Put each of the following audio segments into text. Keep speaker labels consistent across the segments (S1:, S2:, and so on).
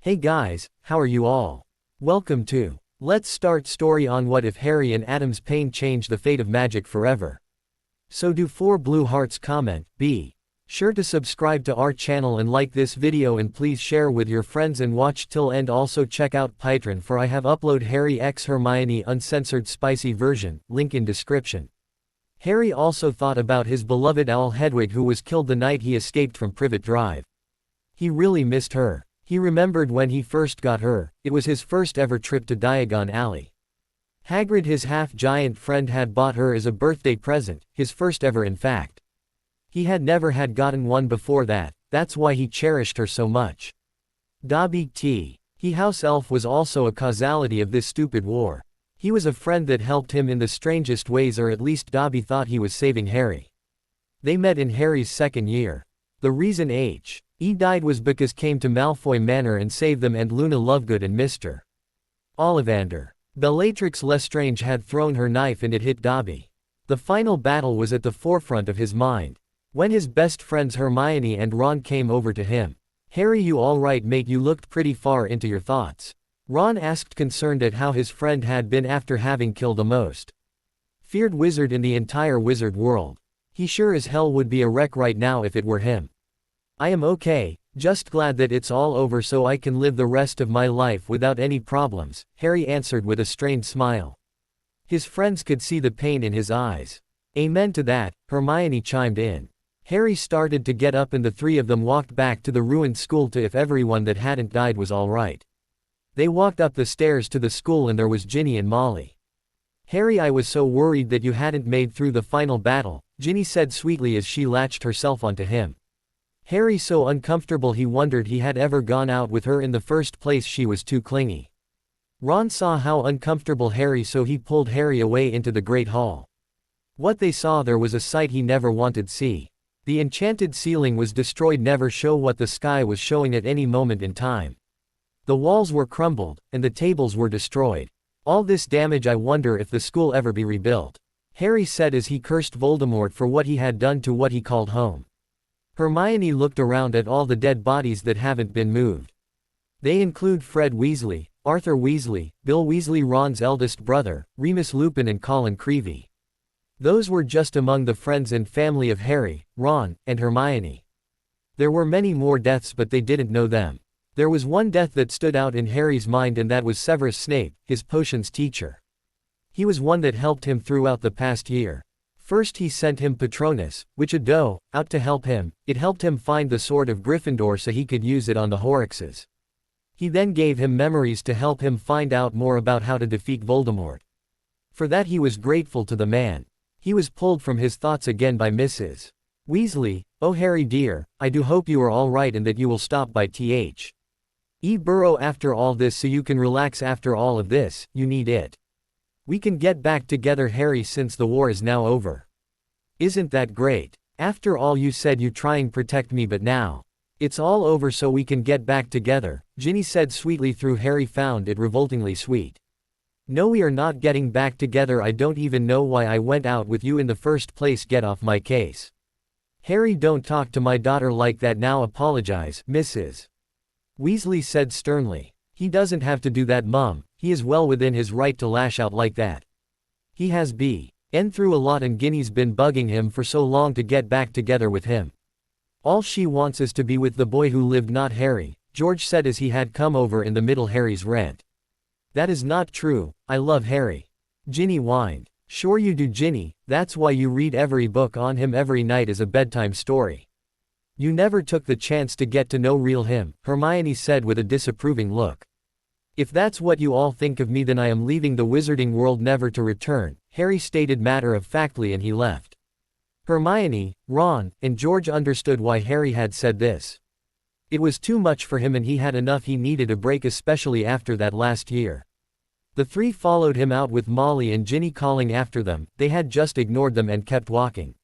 S1: Hey guys, how are you all? Welcome to Let's Start Story on What If Harry and Adam's Pain Changed the Fate of Magic Forever. So do 4 blue hearts, comment, be sure to subscribe to our channel and like this video, and please share with your friends and watch till end. Also check out Patreon for I have upload Harry x Hermione uncensored spicy version, link in description. Harry also thought about his beloved owl Hedwig, who was killed the night he escaped from Privet Drive. He really missed her. He remembered when he first got her, it was his first ever trip to Diagon Alley. Hagrid, his half-giant friend, had bought her as a birthday present, his first ever in fact. He had never had gotten one before that, that's why he cherished her so much. Dobby T. He house elf was also a causality of this stupid war. He was a friend that helped him in the strangest ways, or at least Dobby thought he was saving Harry. They met in Harry's second year. The reason H.E. died was because came to Malfoy Manor and saved them, and Luna Lovegood and Mr. Ollivander. Bellatrix Lestrange had thrown her knife and it hit Dobby. The final battle was at the forefront of his mind. When his best friends Hermione and Ron came over to him. "Harry, you alright mate? You looked pretty far into your thoughts." Ron asked, concerned at how his friend had been after having killed the most feared wizard in the entire wizard world. He sure as hell would be a wreck right now if it were him. "I am okay, just glad that it's all over so I can live the rest of my life without any problems," Harry answered with a strained smile. His friends could see the pain in his eyes. "Amen to that," Hermione chimed in. Harry started to get up and the 3 of them walked back to the ruined school to if everyone that hadn't died was alright. They walked up the stairs to the school and there was Ginny and Molly. "Harry, I was so worried that you hadn't made through the final battle," Ginny said sweetly as she latched herself onto him. Harry so uncomfortable he wondered he had ever gone out with her in the first place. She was too clingy. Ron saw how uncomfortable Harry, so he pulled Harry away into the Great Hall. What they saw there was a sight he never wanted to see. The enchanted ceiling was destroyed, never show what the sky was showing at any moment in time. The walls were crumbled, and the tables were destroyed. "All this damage, I wonder if the school ever be rebuilt," Harry said as he cursed Voldemort for what he had done to what he called home. Hermione looked around at all the dead bodies that haven't been moved. They include Fred Weasley, Arthur Weasley, Bill Weasley, Ron's eldest brother, Remus Lupin and Colin Creevey. Those were just among the friends and family of Harry, Ron, and Hermione. There were many more deaths, but they didn't know them. There was one death that stood out in Harry's mind, and that was Severus Snape, his potions teacher. He was one that helped him throughout the past year. First he sent him Patronus, Witch-a-Doe, out to help him. It helped him find the sword of Gryffindor so he could use it on the Horcruxes. He then gave him memories to help him find out more about how to defeat Voldemort. For that he was grateful to the man. He was pulled from his thoughts again by Mrs. Weasley. "Oh Harry dear, I do hope you are all right and that you will stop by The Burrow after all this so you can relax after all of this. You need it. We can get back together, Harry, since the war is now over. Isn't that great? After all, you said you trying protect me, but now it's all over so we can get back together," Ginny said sweetly through Harry found it revoltingly sweet. "No, we are not getting back together. I don't even know why I went out with you in the first place. Get off my case. Harry, don't talk to my daughter like that now. Apologize," Mrs. Weasley said sternly. "He doesn't have to do that, Mum. He is well within his right to lash out like that. He has been through a lot and Ginny's been bugging him for so long to get back together with him. All she wants is to be with the boy who lived, not Harry," George said as he had come over in the middle Harry's rant. "That is not true. I love Harry," Ginny whined. "Sure you do, Ginny. That's why you read every book on him every night as a bedtime story. You never took the chance to get to know real him," Hermione said with a disapproving look. "If that's what you all think of me, then I am leaving the wizarding world never to return," Harry stated matter-of-factly, and he left. Hermione, Ron, and George understood why Harry had said this. It was too much for him and he had enough. He needed a break, especially after that last year. The 3 followed him out with Molly and Ginny calling after them. They had just ignored them and kept walking.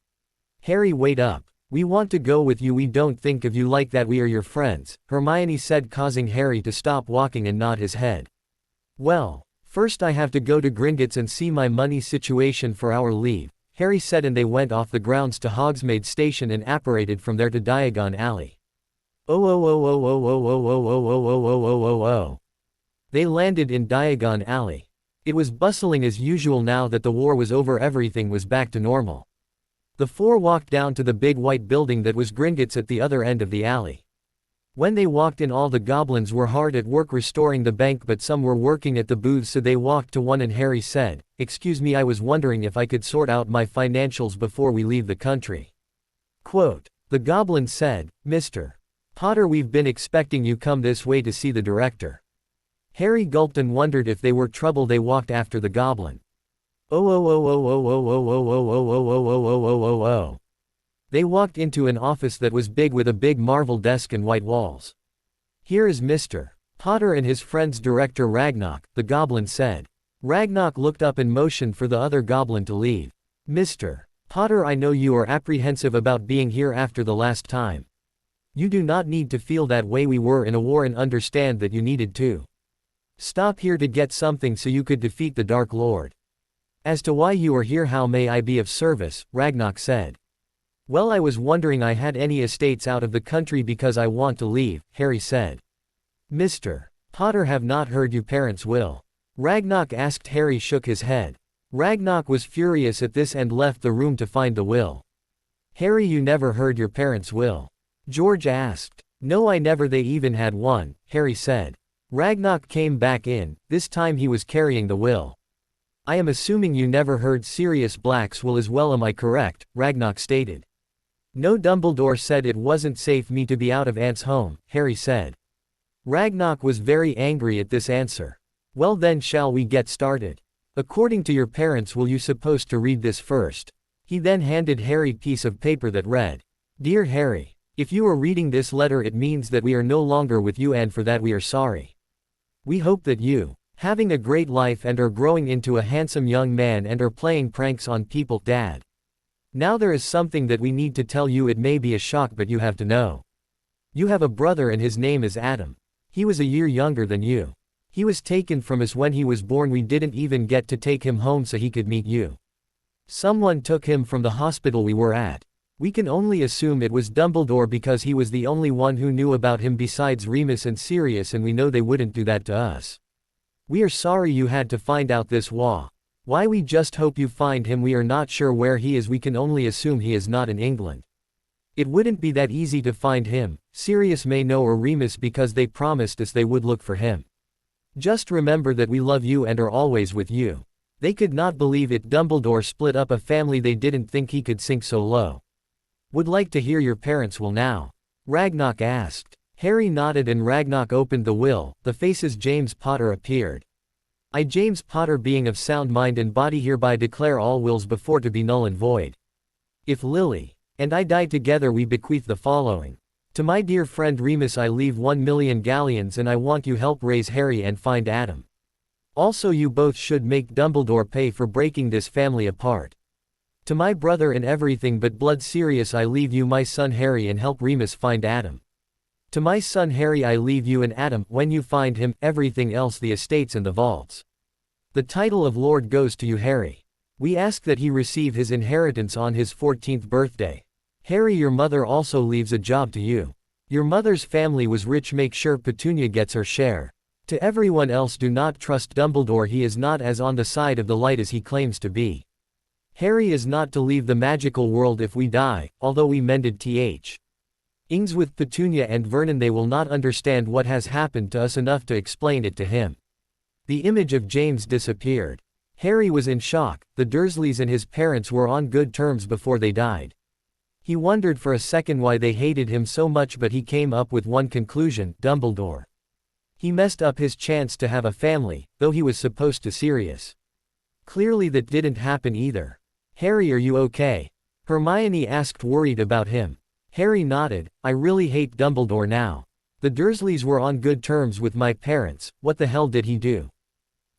S1: "Harry, wait up. We want to go with you. We don't think of you like that. We are your friends," Hermione said, causing Harry to stop walking and nod his head. "Well, first I have to go to Gringotts and see my money situation for our leave," Harry said, and they went off the grounds to Hogsmeade Station and apparated from there to Diagon Alley. Oh oh oh oh oh oh oh oh oh oh oh oh oh oh oh. They landed in Diagon Alley. It was bustling as usual now that the war was over, everything was back to normal. The four walked down to the big white building that was Gringotts at the other end of the alley. When they walked in, all the goblins were hard at work restoring the bank, but some were working at the booths, so they walked to one and Harry said, "Excuse me, I was wondering if I could sort out my financials before we leave the country." Quote, the goblin said, "Mr. Potter, we've been expecting you come this way to see the director." Harry gulped and wondered if they were trouble. They walked after the goblin. Oh oh oh oh oh oh oh oh oh oh oh oh oh oh oh oh oh. They walked into an office that was big with a big marble desk and white walls. "Here is Mr. Potter and his friend's director Ragnarok," the goblin said. Ragnarok looked up and motioned for the other goblin to leave. "Mr. Potter, I know you are apprehensive about being here after the last time. You do not need to feel that way. We were in a war and understand that you needed to stop here to get something so you could defeat the Dark Lord. As to why you are here, how may I be of service?" Ragnarok said. "Well, I was wondering I had any estates out of the country because I want to leave," Harry said. "Mr. Potter, have not heard your parents' will?" Ragnarok asked. Harry shook his head. Ragnarok was furious at this and left the room to find the will. "Harry, you never heard your parents' will?" George asked. "No, I never. They even had one," Harry said. Ragnarok came back in. This time he was carrying the will. "I am assuming you never heard Sirius Black's will as well, am I correct?" Ragnarok stated. "No, Dumbledore said it wasn't safe me to be out of Aunt's home," Harry said. Ragnarok was very angry at this answer. "Well then, shall we get started? According to your parents' will, you supposed to read this first." He then handed Harry a piece of paper that read, "Dear Harry, if you are reading this letter, it means that we are no longer with you, and for that we are sorry. We hope that you having a great life and are growing into a handsome young man and are playing pranks on people, Dad. Now there is something that we need to tell you. It may be a shock, but you have to know. You have a brother and his name is Adam. He was a year younger than you. He was taken from us when he was born. We didn't even get to take him home so he could meet you. Someone took him from the hospital we were at. We can only assume it was Dumbledore because he was the only one who knew about him besides Remus and Sirius, and we know they wouldn't do that to us. We are sorry you had to find out this. Why we just hope you find him. We are not sure where he is. We can only assume he is not in England. It wouldn't be that easy to find him. Sirius may know, or Remus, because they promised us they would look for him. Just remember that we love you and are always with you." They could not believe it. Dumbledore split up a family. They didn't think he could sink so low. "Would like to hear your parents' will now?" Ragnarok asked. Harry nodded and Ragnarok opened the will. The faces James Potter appeared. "I, James Potter, being of sound mind and body, hereby declare all wills before to be null and void. If Lily and I die together, we bequeath the following. To my dear friend Remus I leave 1,000,000 galleons, and I want you help raise Harry and find Adam. Also you both should make Dumbledore pay for breaking this family apart. To my brother and everything but blood Sirius I leave you my son Harry, and help Remus find Adam. To my son Harry I leave you and Adam, when you find him, everything else, the estates and the vaults. The title of Lord goes to you, Harry. We ask that he receive his inheritance on his 14th birthday. Harry, your mother also leaves a job to you. Your mother's family was rich, make sure Petunia gets her share. To everyone else, do not trust Dumbledore, he is not as on the side of the light as he claims to be. Harry is not to leave the magical world if we die, although we mended things with Petunia and Vernon, they will not understand what has happened to us enough to explain it to him." The image of James disappeared. Harry was in shock. The Dursleys and his parents were on good terms before they died. He wondered for a second why they hated him so much, but he came up with one conclusion: Dumbledore. He messed up his chance to have a family, though he was supposed to. Sirius. Clearly that didn't happen either. "Harry, are you okay?" Hermione asked, worried about him. Harry nodded. "I really hate Dumbledore now. The Dursleys were on good terms with my parents. What the hell did he do?"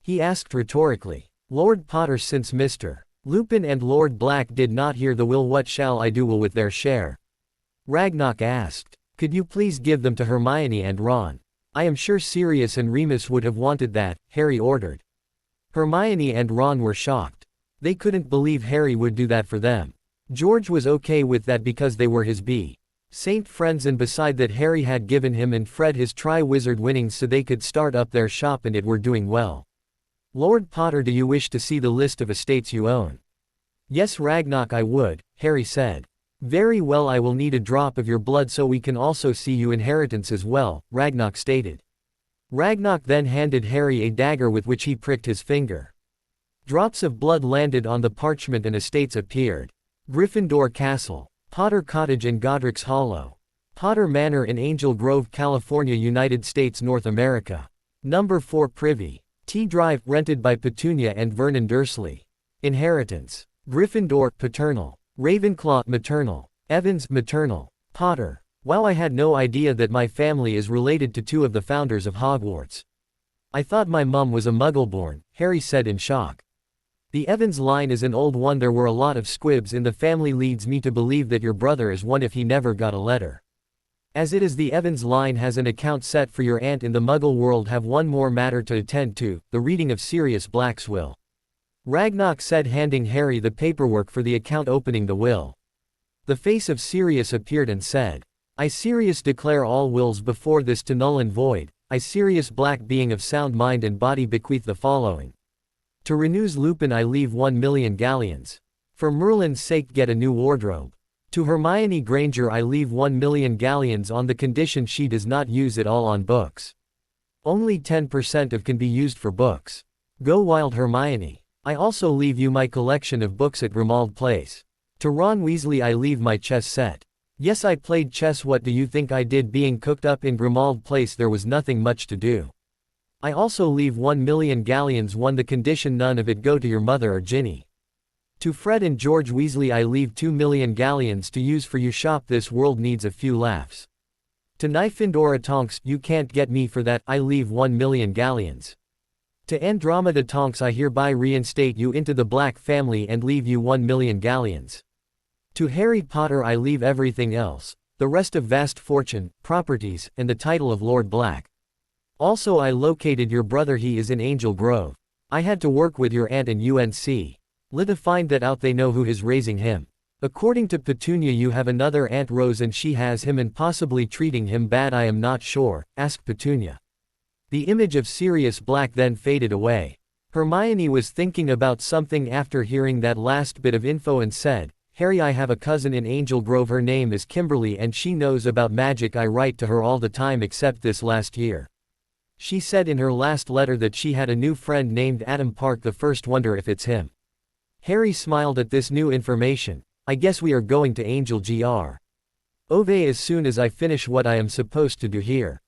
S1: he asked rhetorically. "Lord Potter, since Mr. Lupin and Lord Black did not hear the will, what shall I do with their share?" Ragnarok asked. "Could you please give them to Hermione and Ron? I am sure Sirius and Remus would have wanted that," Harry ordered. Hermione and Ron were shocked. They couldn't believe Harry would do that for them. George was okay with that because they were his Saint friends, and beside that Harry had given him and Fred his Triwizard winnings so they could start up their shop and it were doing well. Lord Potter, do you wish to see the list of estates you own? Yes Ragnarok, I would, Harry said. Very well, I will need a drop of your blood so we can also see you inheritance as well, Ragnarok stated. Ragnarok then handed Harry a dagger with which he pricked his finger. Drops of blood landed on the parchment and estates appeared. Gryffindor Castle, Potter Cottage in Godric's Hollow, Potter Manor in Angel Grove, California, United States, North America. Number 4 Privy, T Drive, rented by Petunia and Vernon Dursley. Inheritance, Gryffindor, paternal. Ravenclaw, maternal. Evans, maternal. Potter. Wow, I had no idea that my family is related to 2 of the founders of Hogwarts. I thought my mum was a Muggle-born, Harry said in shock. The Evans line is an old one. There were a lot of squibs in the family, leads me to believe that your brother is one if he never got a letter. As it is, the Evans line has an account set for your aunt in the Muggle world. Have one more matter to attend to, the reading of Sirius Black's will. Ragnarok said, handing Harry the paperwork for the account opening the will. The face of Sirius appeared and said, I Sirius declare all wills before this to null and void. I Sirius Black, being of sound mind and body, bequeath the following. To Renews Lupin I leave 1,000,000 galleons. For Merlin's sake get a new wardrobe. To Hermione Granger I leave 1,000,000 galleons on the condition she does not use it all on books. Only 10% of can be used for books. Go wild Hermione. I also leave you my collection of books at Grimmauld Place. To Ron Weasley I leave my chess set. Yes, I played chess. What do you think I did being cooked up in Grimmauld Place? There was nothing much to do. I also leave 1,000,000 galleons on the condition none of it go to your mother or Ginny. To Fred and George Weasley I leave 2,000,000 galleons to use for you shop. This world needs a few laughs. To Gryffindor Tonks, you can't get me for that. I leave 1,000,000 galleons. To Andromeda Tonks I hereby reinstate you into the Black family and leave you 1,000,000 galleons. To Harry Potter I leave everything else, the rest of vast fortune, properties, and the title of Lord Black. Also I located your brother, he is in Angel Grove. I had to work with your aunt and UNC. Let find that out, they know who is raising him. According to Petunia you have another Aunt Rose and she has him and possibly treating him bad. I am not sure, asked Petunia. The image of Sirius Black then faded away. Hermione was thinking about something after hearing that last bit of info and said, Harry, I have a cousin in Angel Grove, her name is Kimberly and she knows about magic. I write to her all the time except this last year. She said in her last letter that she had a new friend named Adam Park the First. Wonder if it's him. Harry smiled at this new information. I guess we are going to Angel Gr. Ove as soon as I finish what I am supposed to do here.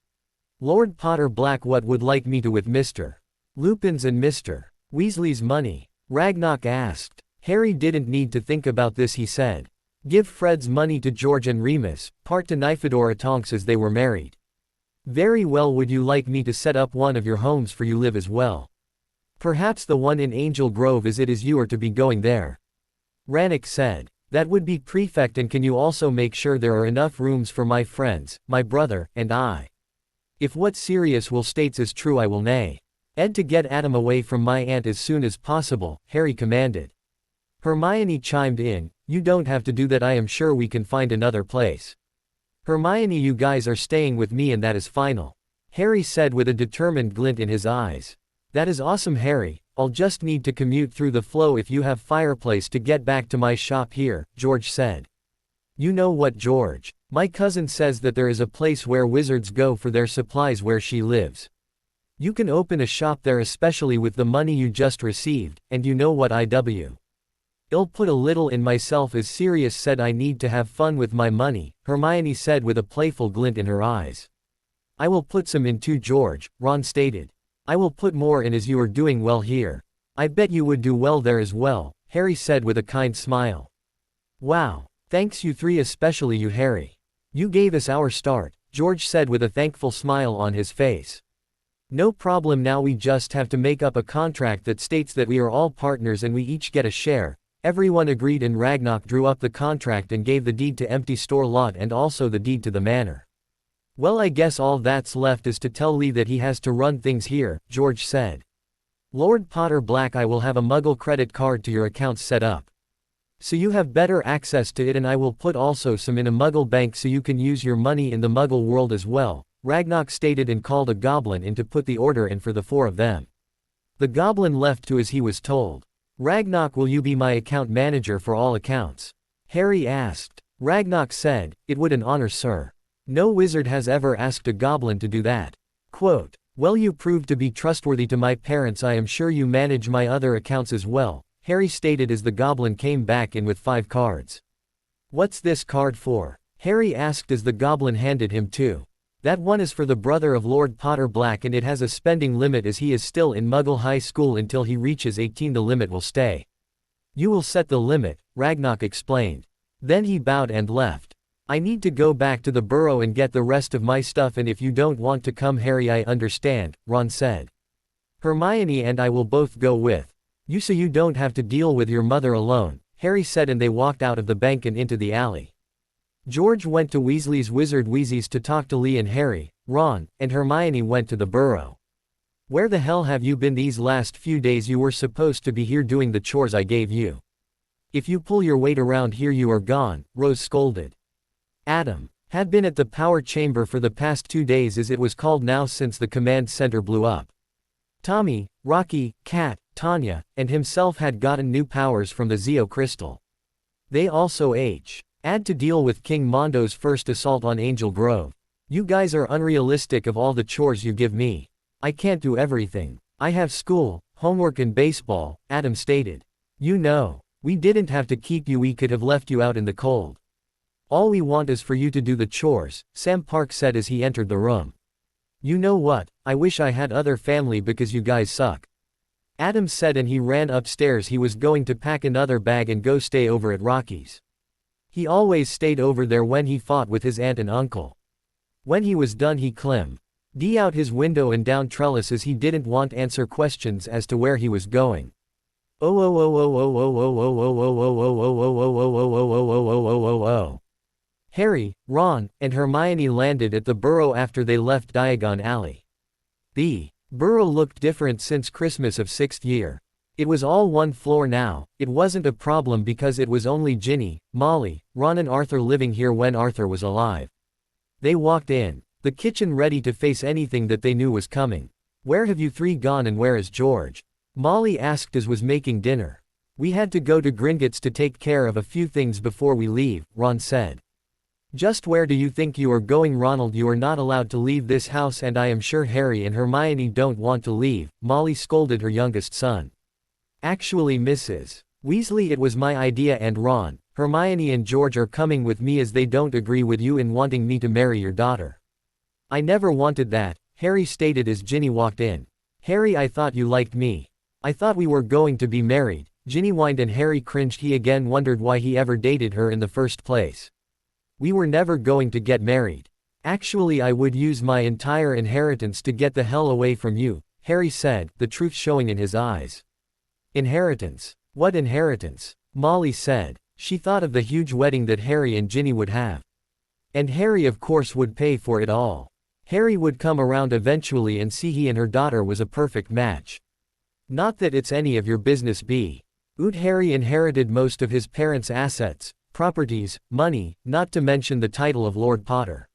S1: Lord Potter Black, what would like me to with Mr. Lupin's and Mr. Weasley's money? Ragnarok asked. Harry didn't need to think about this, he said. Give Fred's money to George and Remus, part to Gryffindor Tonks as they were married. Very well, would you like me to set up one of your homes for you live as well? Perhaps the one in Angel Grove as it is you are to be going there. Rannick said. That would be perfect, and can you also make sure there are enough rooms for my friends, my brother, and I? If what Sirius will states is true I will nay. Ed to get Adam away from my aunt as soon as possible, Harry commanded. Hermione chimed in, you don't have to do that, I am sure we can find another place. Hermione, you guys are staying with me and that is final. Harry said with a determined glint in his eyes. That is awesome Harry, I'll just need to commute through the flow if you have fireplace to get back to my shop here, George said. You know what, George? My cousin says that there is a place where wizards go for their supplies where she lives. You can open a shop there, especially with the money you just received, and you know what I'll put a little in myself. As Sirius said, I need to have fun with my money, Hermione said with a playful glint in her eyes. I will put some in too, George, Ron stated. I will put more in as you are doing well here. I bet you would do well there as well, Harry said with a kind smile. Wow. Thanks you three, especially you Harry. You gave us our start, George said with a thankful smile on his face. No problem, now we just have to make up a contract that states that we are all partners and we each get a share. Everyone agreed and Ragnarok drew up the contract and gave the deed to empty store lot and also the deed to the manor. Well, I guess all that's left is to tell Lee that he has to run things here, George said. Lord Potter Black, I will have a Muggle credit card to your account set up. So you have better access to it, and I will put also some in a Muggle bank so you can use your money in the Muggle world as well, Ragnarok stated, and called a goblin in to put the order in for the four of them. The goblin left to as he was told. Ragnarok, will you be my account manager for all accounts? Harry asked. Ragnarok said, it would an honor, sir. No wizard has ever asked a goblin to do that. Quote, well, you proved to be trustworthy to my parents. I am sure you manage my other accounts as well, Harry stated as the goblin came back in with 5 cards. What's this card for? Harry asked as the goblin handed him 2. That one is for the brother of Lord Potter Black, and it has a spending limit as he is still in Muggle High School until he reaches 18. The limit will stay. You will set the limit, Ragnarok explained. Then he bowed and left. I need to go back to the burrow and get the rest of my stuff, and if you don't want to come, Harry, I understand, Ron said. Hermione and I will both go with you so you don't have to deal with your mother alone, Harry said, and they walked out of the bank and into the alley. George went to Weasley's Wizard Wheezies to talk to Lee, and Harry, Ron, and Hermione went to the burrow. Where the hell have you been these last few days? You were supposed to be here doing the chores I gave you. If you pull your weight around here you are gone, Rose scolded. Adam had been at the power chamber for the past 2 days, as it was called now since the command center blew up. Tommy, Rocky, Kat, Tanya, and himself had gotten new powers from the Zeo crystal. They also had to deal with King Mondo's first assault on Angel Grove. You guys are unrealistic of all the chores you give me. I can't do everything. I have school, homework and baseball, Adam stated. You know, we didn't have to keep you, we could have left you out in the cold. All we want is for you to do the chores, Sam Park said as he entered the room. You know what, I wish I had other family because you guys suck. Adam said, and he ran upstairs. He was going to pack another bag and go stay over at Rocky's. He always stayed over there when he fought with his aunt and uncle. When he was done he climbed out his window and down trellises. He didn't want answer questions as to where he was going. Harry, Ron, and Hermione landed at the burrow after they left Diagon Alley. The burrow looked different since Christmas of 6th year. It was all one floor now. It wasn't a problem because it was only Ginny, Molly, Ron and Arthur living here when Arthur was alive. They walked in the kitchen ready to face anything that they knew was coming. Where have you 3 gone and where is George? Molly asked as was making dinner. We had to go to Gringotts to take care of a few things before we leave, Ron said. Just where do you think you are going, Ronald? You are not allowed to leave this house, and I am sure Harry and Hermione don't want to leave, Molly scolded her youngest son. Actually, Mrs. Weasley, it was my idea, and Ron, Hermione and George are coming with me as they don't agree with you in wanting me to marry your daughter. I never wanted that, Harry stated as Ginny walked in. Harry, I thought you liked me. I thought we were going to be married, Ginny whined, and Harry cringed. He again wondered why he ever dated her in the first place. We were never going to get married. Actually, I would use my entire inheritance to get the hell away from you, Harry said, the truth showing in his eyes. Inheritance? What inheritance? Molly said. She thought of the huge wedding that Harry and Ginny would have. And Harry of course would pay for it all. Harry would come around eventually and see he and her daughter was a perfect match. Not that it's any of your business, B. Harry inherited most of his parents' assets, properties, money, not to mention the title of Lord Potter.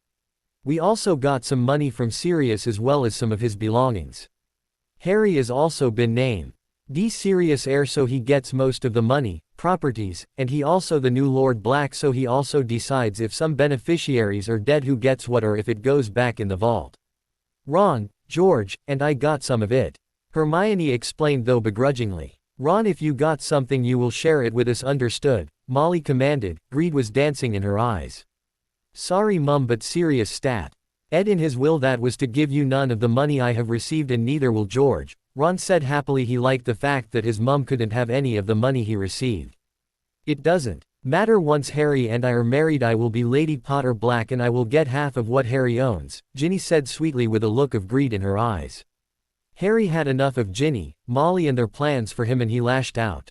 S1: We also got some money from Sirius as well as some of his belongings. Harry has also been named the Sirius heir, so he gets most of the money, properties, and he also the new Lord Black, so he also decides if some beneficiaries are dead who gets what or if it goes back in the vault. Ron, George, and I got some of it, Hermione explained, though begrudgingly. Ron, if you got something you will share it with us, understood? Molly commanded. Greed was dancing in her eyes. Sorry Mum, but Sirius stat. Ed in his will that was to give you none of the money I have received, and neither will George, Ron said happily. He liked the fact that his mum couldn't have any of the money he received. It doesn't matter. Once Harry and I are married, I will be Lady Potter Black and I will get half of what Harry owns, Ginny said sweetly with a look of greed in her eyes. Harry had enough of Ginny, Molly and their plans for him, and he lashed out.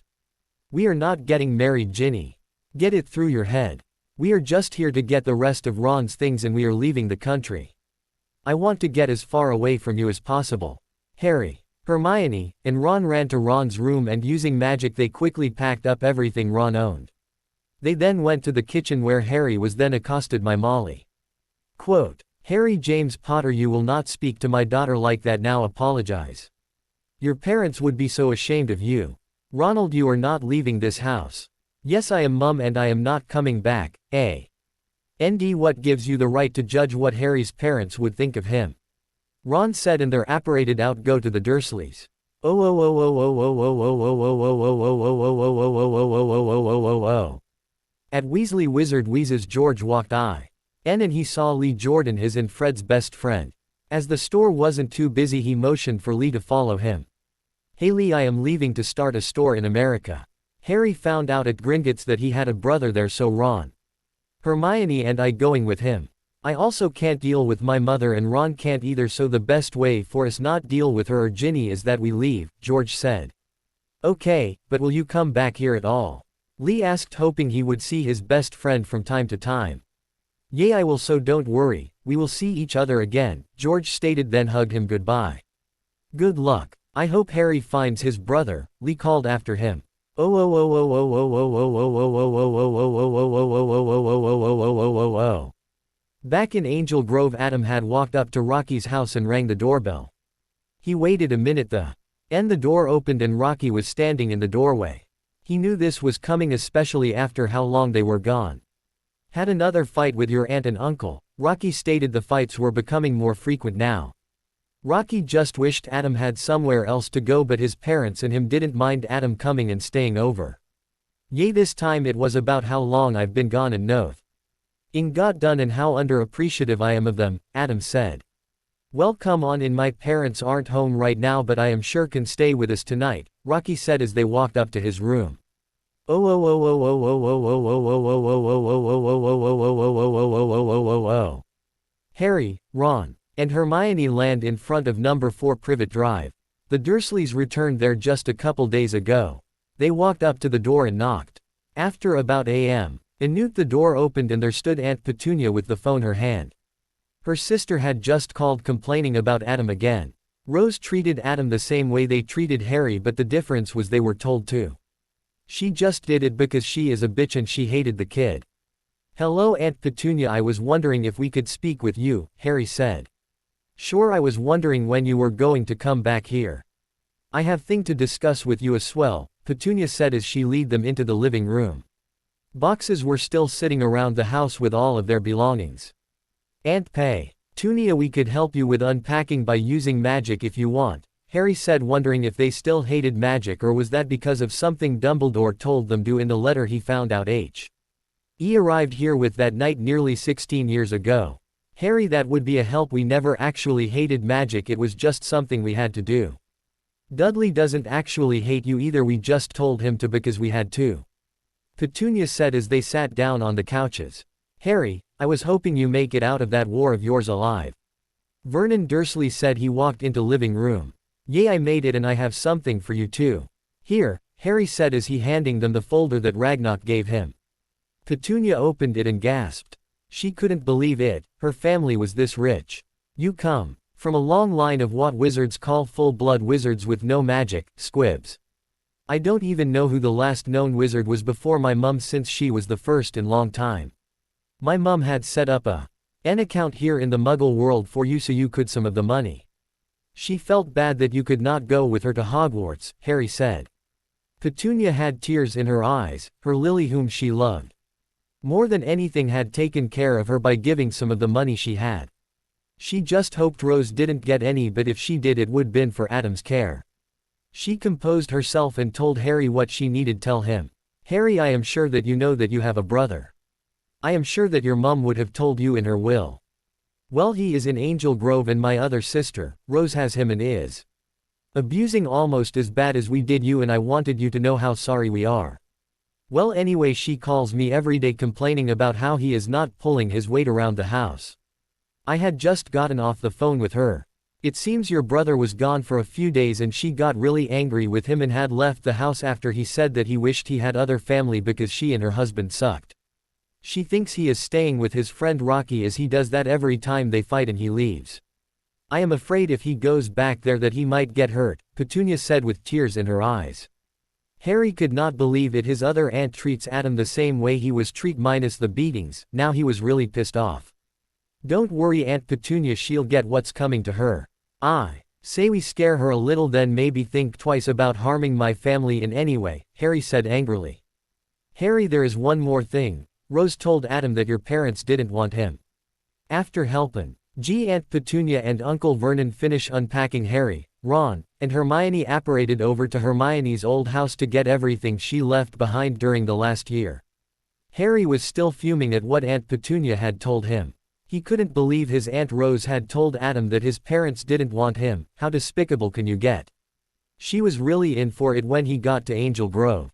S1: We are not getting married, Ginny. Get it through your head. We are just here to get the rest of Ron's things and we are leaving the country. I want to get as far away from you as possible. Harry, Hermione, and Ron ran to Ron's room, and using magic they quickly packed up everything Ron owned. They then went to the kitchen where Harry was then accosted my Molly. Quote, Harry James Potter, you will not speak to my daughter like that now, apologize. Your parents would be so ashamed of you. Ronald, you are not leaving this house. Yes, I am mum and I am not coming back, And what gives you the right to judge what Harry's parents would think of him? Ron said, and they're apparated out. Go to the Dursleys. At Weasley Wizard Wheezes George walked in and he saw Lee Jordan, his and Fred's best friend. As the store wasn't too busy, he motioned for Lee to follow him. Hey Lee, I am leaving to start a store in America. Harry found out at Gringotts that he had a brother there, so Ron, Hermione and I going with him. I also can't deal with my mother and Ron can't either, so the best way for us not deal with her or Ginny is that we leave, George said. Okay, but will you come back here at all? Lee asked, hoping he would see his best friend from time to time. Yay, I will, so don't worry, we will see each other again, George stated, then hugged him goodbye. Good luck. I hope Harry finds his brother, Lee called after him. Back in Angel Grove, Adam had walked up to Rocky's house and rang the doorbell. He waited a minute, the door opened and Rocky was standing in the doorway. He knew this was coming, especially after how long they were gone. Had another fight with your aunt and uncle, Rocky stated. The fights were becoming more frequent now. Rocky just wished Adam had somewhere else to go, but his parents and him didn't mind Adam coming and staying over. Yay, this time it was about how long I've been gone and got done and how underappreciative I am of them, Adam said. Well, come on in, my parents aren't home right now, but I am sure can stay with us tonight, Rocky said as they walked up to his room. Harry, Ron, and Hermione land in front of number 4 Privet Drive. The Dursleys returned there just a couple days ago. They walked up to the door and knocked. After about a.m. Newt, the door opened and there stood Aunt Petunia with the phone her hand. Her sister had just called complaining about Adam again. Rose treated Adam the same way they treated Harry, but the difference was they were told to. She just did it because she is a bitch and she hated the kid. Hello Aunt Petunia, I was wondering if we could speak with you, Harry said. Sure, I was wondering when you were going to come back here. I have thing to discuss with you as well, Petunia said as she led them into the living room. Boxes were still sitting around the house with all of their belongings. Aunt Petunia, we could help you with unpacking by using magic if you want, Harry said, wondering if they still hated magic or was that because of something Dumbledore told them to in the letter he found out he arrived here with that night nearly 16 years ago. Harry, that would be a help. We never actually hated magic, it was just something we had to do. Dudley doesn't actually hate you either, we just told him to because we had to, Petunia said as they sat down on the couches. Harry, I was hoping you make it out of that war of yours alive, Vernon Dursley said. He walked into living room. Yay, I made it and I have something for you too. Here, Harry said as he handing them the folder that Ragnarok gave him. Petunia opened it and gasped. She couldn't believe it, her family was this rich. You come from a long line of what wizards call full-blood wizards with no magic, squibs. I don't even know who the last known wizard was before my mum, since she was the first in long time. My mum had set up an account here in the Muggle world for you so you could some of the money. She felt bad that you could not go with her to Hogwarts, Harry said. Petunia had tears in her eyes. Her Lily, whom she loved more than anything, had taken care of her by giving some of the money she had. She just hoped Rose didn't get any, but if she did, it would been for Adam's care. She composed herself and told Harry what she needed. Tell him. Harry, I am sure that you know that you have a brother. I am sure that your mum would have told you in her will. Well, he is in Angel Grove and my other sister, Rose, has him and is abusing almost as bad as we did you, and I wanted you to know how sorry we are. Well, anyway, she calls me every day complaining about how he is not pulling his weight around the house. I had just gotten off the phone with her. It seems your brother was gone for a few days and she got really angry with him and had left the house after he said that he wished he had other family because she and her husband sucked. She thinks he is staying with his friend Rocky, as he does that every time they fight and he leaves. I am afraid if he goes back there that he might get hurt, Petunia said with tears in her eyes. Harry could not believe it. His other aunt treats Adam the same way he was treated minus the beatings. Now he was really pissed off. Don't worry Aunt Petunia, she'll get what's coming to her. I say we scare her a little, then maybe think twice about harming my family in any way, Harry said angrily. Harry, there is one more thing. Rose told Adam that your parents didn't want him. After helping Aunt Petunia and Uncle Vernon finish unpacking, Harry, Ron, and Hermione apparated over to Hermione's old house to get everything she left behind during the last year. Harry was still fuming at what Aunt Petunia had told him. He couldn't believe his Aunt Rose had told Adam that his parents didn't want him. How despicable can you get? She was really in for it when he got to Angel Grove.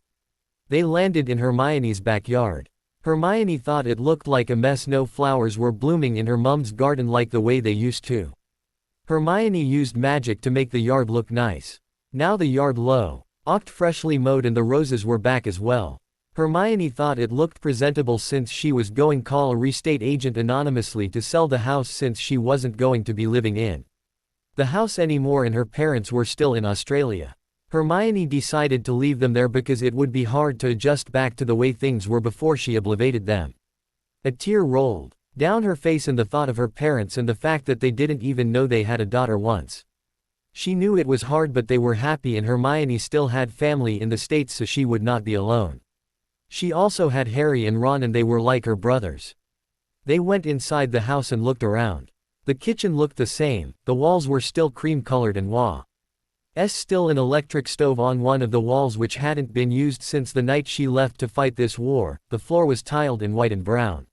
S1: They landed in Hermione's backyard. Hermione thought it looked like a mess. No flowers were blooming in her mum's garden like the way they used to. Hermione used magic to make the yard look nice. Now the yard looked freshly mowed and the roses were back as well. Hermione thought it looked presentable since she was going to call a real estate agent anonymously to sell the house since she wasn't going to be living in the house anymore and her parents were still in Australia. Hermione decided to leave them there because it would be hard to adjust back to the way things were before she obliterated them. A tear rolled down her face in the thought of her parents and the fact that they didn't even know they had a daughter once. She knew it was hard, but they were happy and Hermione still had family in the States, so she would not be alone. She also had Harry and Ron and they were like her brothers. They went inside the house and looked around. The kitchen looked the same, the walls were still cream-colored and still an electric stove on one of the walls which hadn't been used since the night she left to fight this war. The floor was tiled in white and brown.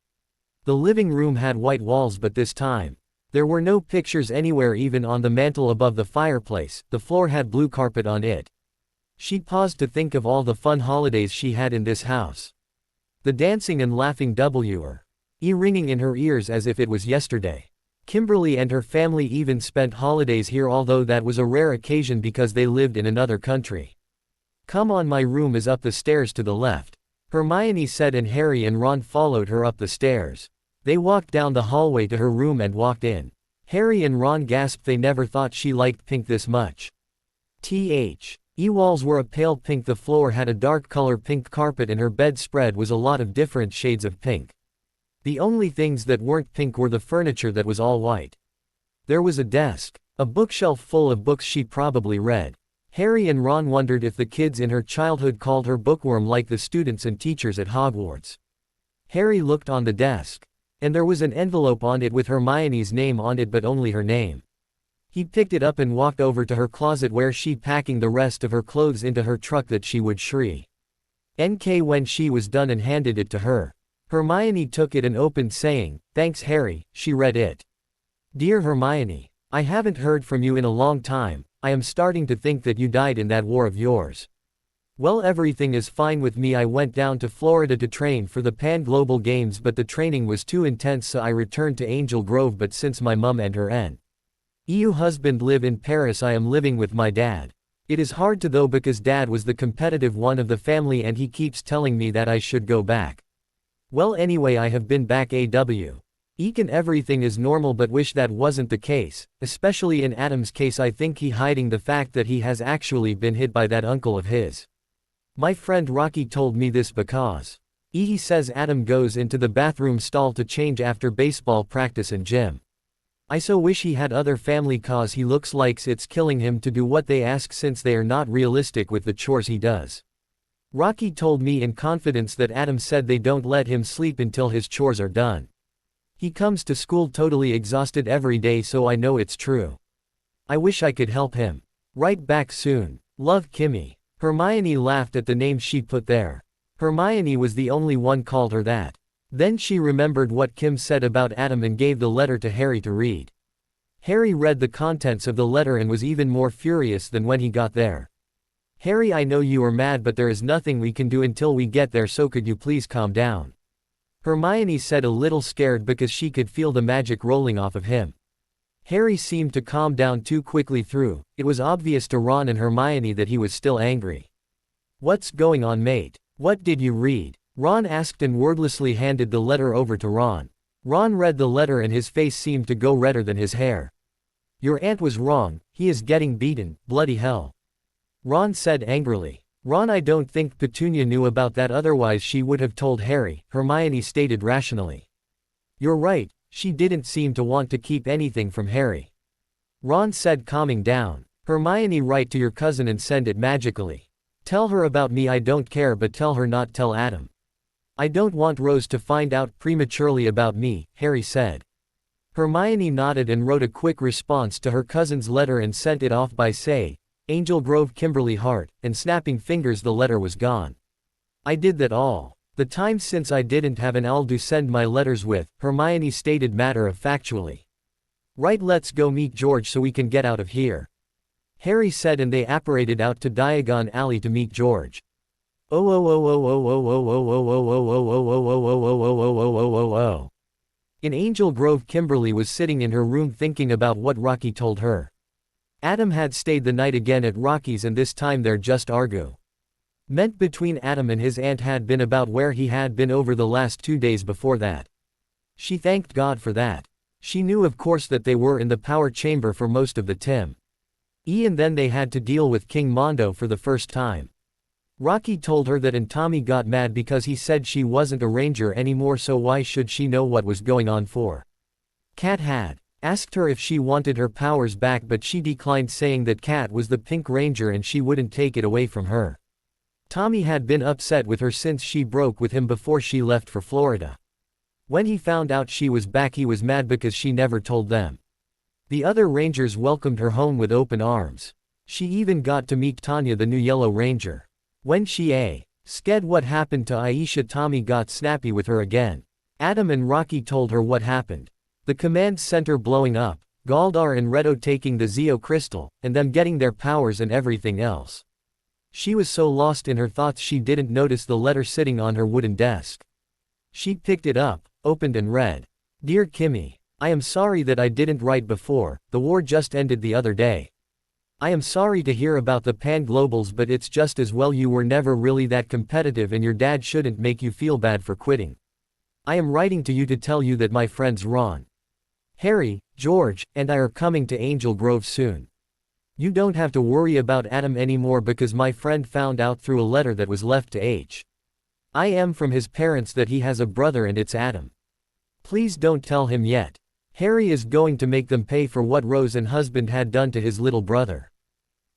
S1: The living room had white walls, but this time there were no pictures anywhere, even on the mantel above the fireplace. The floor had blue carpet on it. She paused to think of all the fun holidays she had in this house. The dancing and laughing were ringing in her ears as if it was yesterday. Kimberly and her family even spent holidays here, although that was a rare occasion because they lived in another country. Come on, my room is up the stairs to the left, Hermione said, and Harry and Ron followed her up the stairs. They walked down the hallway to her room and walked in. Harry and Ron gasped. They never thought she liked pink this much. Walls were a pale pink, the floor had a dark color pink carpet, and her bedspread was a lot of different shades of pink. The only things that weren't pink were the furniture that was all white. There was a desk, a bookshelf full of books she probably read. Harry and Ron wondered if the kids in her childhood called her bookworm like the students and teachers at Hogwarts. Harry looked on the desk, and there was an envelope on it with Hermione's name on it, but only her name. He picked it up and walked over to her closet where she packing the rest of her clothes into her truck that she would when she was done, and handed it to her. Hermione took it and opened, saying, "Thanks Harry." She read it. "Dear Hermione, I haven't heard from you in a long time. I am starting to think that you died in that war of yours. Well, everything is fine with me. I went down to Florida to train for the Pan Global Games, but the training was too intense, so I returned to Angel Grove. But since my mum and her husband live in Paris, I am living with my dad. It is hard to though, because dad was the competitive one of the family and he keeps telling me that I should go back. Well, anyway, I have been back and everything is normal, but wish that wasn't the case, especially in Adam's case. I think he hiding the fact that he has actually been hit by that uncle of his. My friend Rocky told me this because he says Adam goes into the bathroom stall to change after baseball practice and gym. I so wish he had other family, cause he looks like it's killing him to do what they ask since they are not realistic with the chores he does. Rocky told me in confidence that Adam said they don't let him sleep until his chores are done. He comes to school totally exhausted every day, so I know it's true. I wish I could help him. Right back soon. Love, Kimmy." Hermione laughed at the name she put there. Hermione was the only one called her that. Then she remembered what Kim said about Adam and gave the letter to Harry to read. Harry read the contents of the letter and was even more furious than when he got there. "Harry, I know you are mad, but there is nothing we can do until we get there, so could you please calm down?" Hermione said, a little scared because she could feel the magic rolling off of him. Harry seemed to calm down too quickly. It was obvious to Ron and Hermione that he was still angry. "What's going on, mate? What did you read?" Ron asked and wordlessly handed the letter over to Ron. Ron read the letter and his face seemed to go redder than his hair. "Your aunt was wrong, he is getting beaten, bloody hell," Ron said angrily. Ron, I don't think Petunia knew about that, otherwise she would have told Harry, Hermione stated rationally. You're right, she didn't seem to want to keep anything from Harry. Ron said, calming down. Hermione, write to your cousin and send it magically. Tell her about me, I don't care, but tell her not tell Adam. I don't want Rose to find out prematurely about me, Harry said. Hermione nodded and wrote a quick response to her cousin's letter and sent it off by say, Angel Grove Kimberly Hart, and snapping fingers the letter was gone. I did that all the time since I didn't have an owl to send my letters with, Hermione stated matter-of-factually. Right, let's go meet George so we can get out of here, Harry said, and they apparated out to Diagon Alley to meet George. In Angel Grove, Kimberly was sitting in her room thinking about what Rocky told her. Adam had stayed the night again at Rocky's, and this time their just argue meant between Adam and his aunt had been about where he had been over the last 2 days before that. She thanked God for that. She knew of course that they were in the power chamber for most of the time. And then they had to deal with King Mondo for the first time. Rocky told her that, and Tommy got mad because he said she wasn't a ranger anymore, so why should she know what was going on for? Cat had asked her if she wanted her powers back, but she declined, saying that Cat was the Pink Ranger and she wouldn't take it away from her. Tommy had been upset with her since she broke with him before she left for Florida. When he found out she was back, he was mad because she never told them. The other Rangers welcomed her home with open arms. She even got to meet Tanya, the new Yellow Ranger. When she asked what happened to Aisha, Tommy got snappy with her again. Adam and Rocky told her what happened. The command center blowing up, Galdar and Redo taking the Zeo crystal, and them getting their powers and everything else. She was so lost in her thoughts she didn't notice the letter sitting on her wooden desk. She picked it up, opened and read. Dear Kimmy, I am sorry that I didn't write before, the war just ended the other day. I am sorry to hear about the Pan Globals, but it's just as well you were never really that competitive and your dad shouldn't make you feel bad for quitting. I am writing to you to tell you that my friends Ron, Harry, George, and I are coming to Angel Grove soon. You don't have to worry about Adam anymore because my friend found out through a letter that was left to I am from his parents that he has a brother and it's Adam. Please don't tell him yet. Harry is going to make them pay for what Rose and husband had done to his little brother.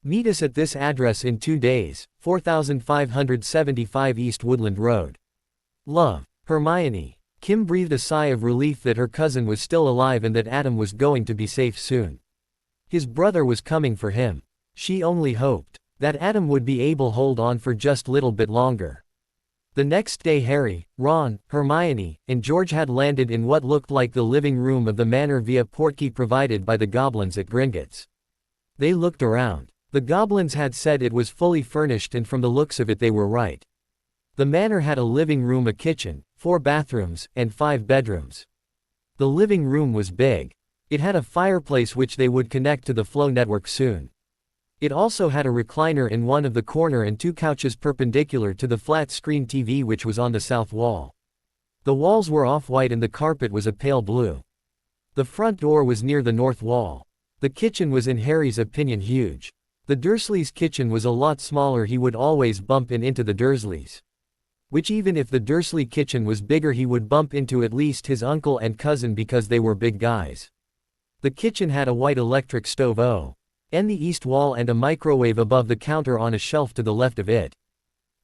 S1: Meet us at this address in 2 days, 4575 East Woodland Road. Love, Hermione. Kim breathed a sigh of relief that her cousin was still alive and that Adam was going to be safe soon. His brother was coming for him. She only hoped that Adam would be able to hold on for just a little bit longer. The next day Harry, Ron, Hermione, and George had landed in what looked like the living room of the manor via portkey provided by the goblins at Gringotts. They looked around. The goblins had said it was fully furnished, and from the looks of it they were right. The manor had a living room, a kitchen, 4 bathrooms, and 5 bedrooms. The living room was big. It had a fireplace which they would connect to the Flow network soon. It also had a recliner in one of the corner and 2 couches perpendicular to the flat-screen TV which was on the south wall. The walls were off-white and the carpet was a pale blue. The front door was near the north wall. The kitchen was in Harry's opinion huge. The Dursleys' kitchen was a lot smaller, he would always bump into the Dursleys. Which even if the Dursley kitchen was bigger he would bump into at least his uncle and cousin because they were big guys. The kitchen had a white electric stove in the east wall and a microwave above the counter on a shelf to the left of it.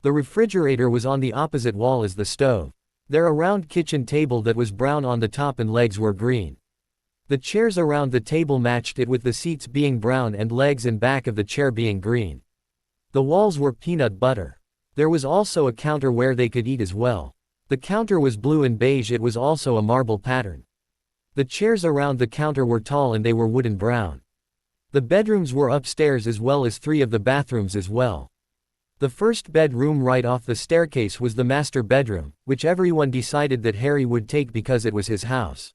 S1: The refrigerator was on the opposite wall as the stove. There a round kitchen table that was brown on the top and legs were green. The chairs around the table matched it, with the seats being brown and legs and back of the chair being green. The walls were peanut butter. There was also a counter where they could eat as well. The counter was blue and beige, it was also a marble pattern. The chairs around the counter were tall and they were wooden brown. The bedrooms were upstairs as well as 3 of the bathrooms as well. The first bedroom right off the staircase was the master bedroom, which everyone decided that Harry would take because it was his house.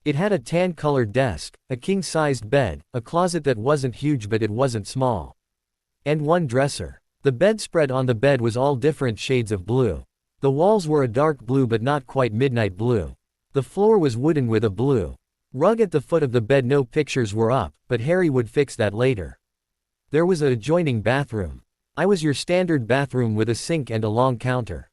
S1: It had a tan-colored desk, a king-sized bed, a closet that wasn't huge but it wasn't small, and 1 dresser. The bedspread on the bed was all different shades of blue. The walls were a dark blue but not quite midnight blue. The floor was wooden with a blue rug at the foot of the bed. No pictures were up, but Harry would fix that later. There was an adjoining bathroom. I was your standard bathroom with a sink and a long counter.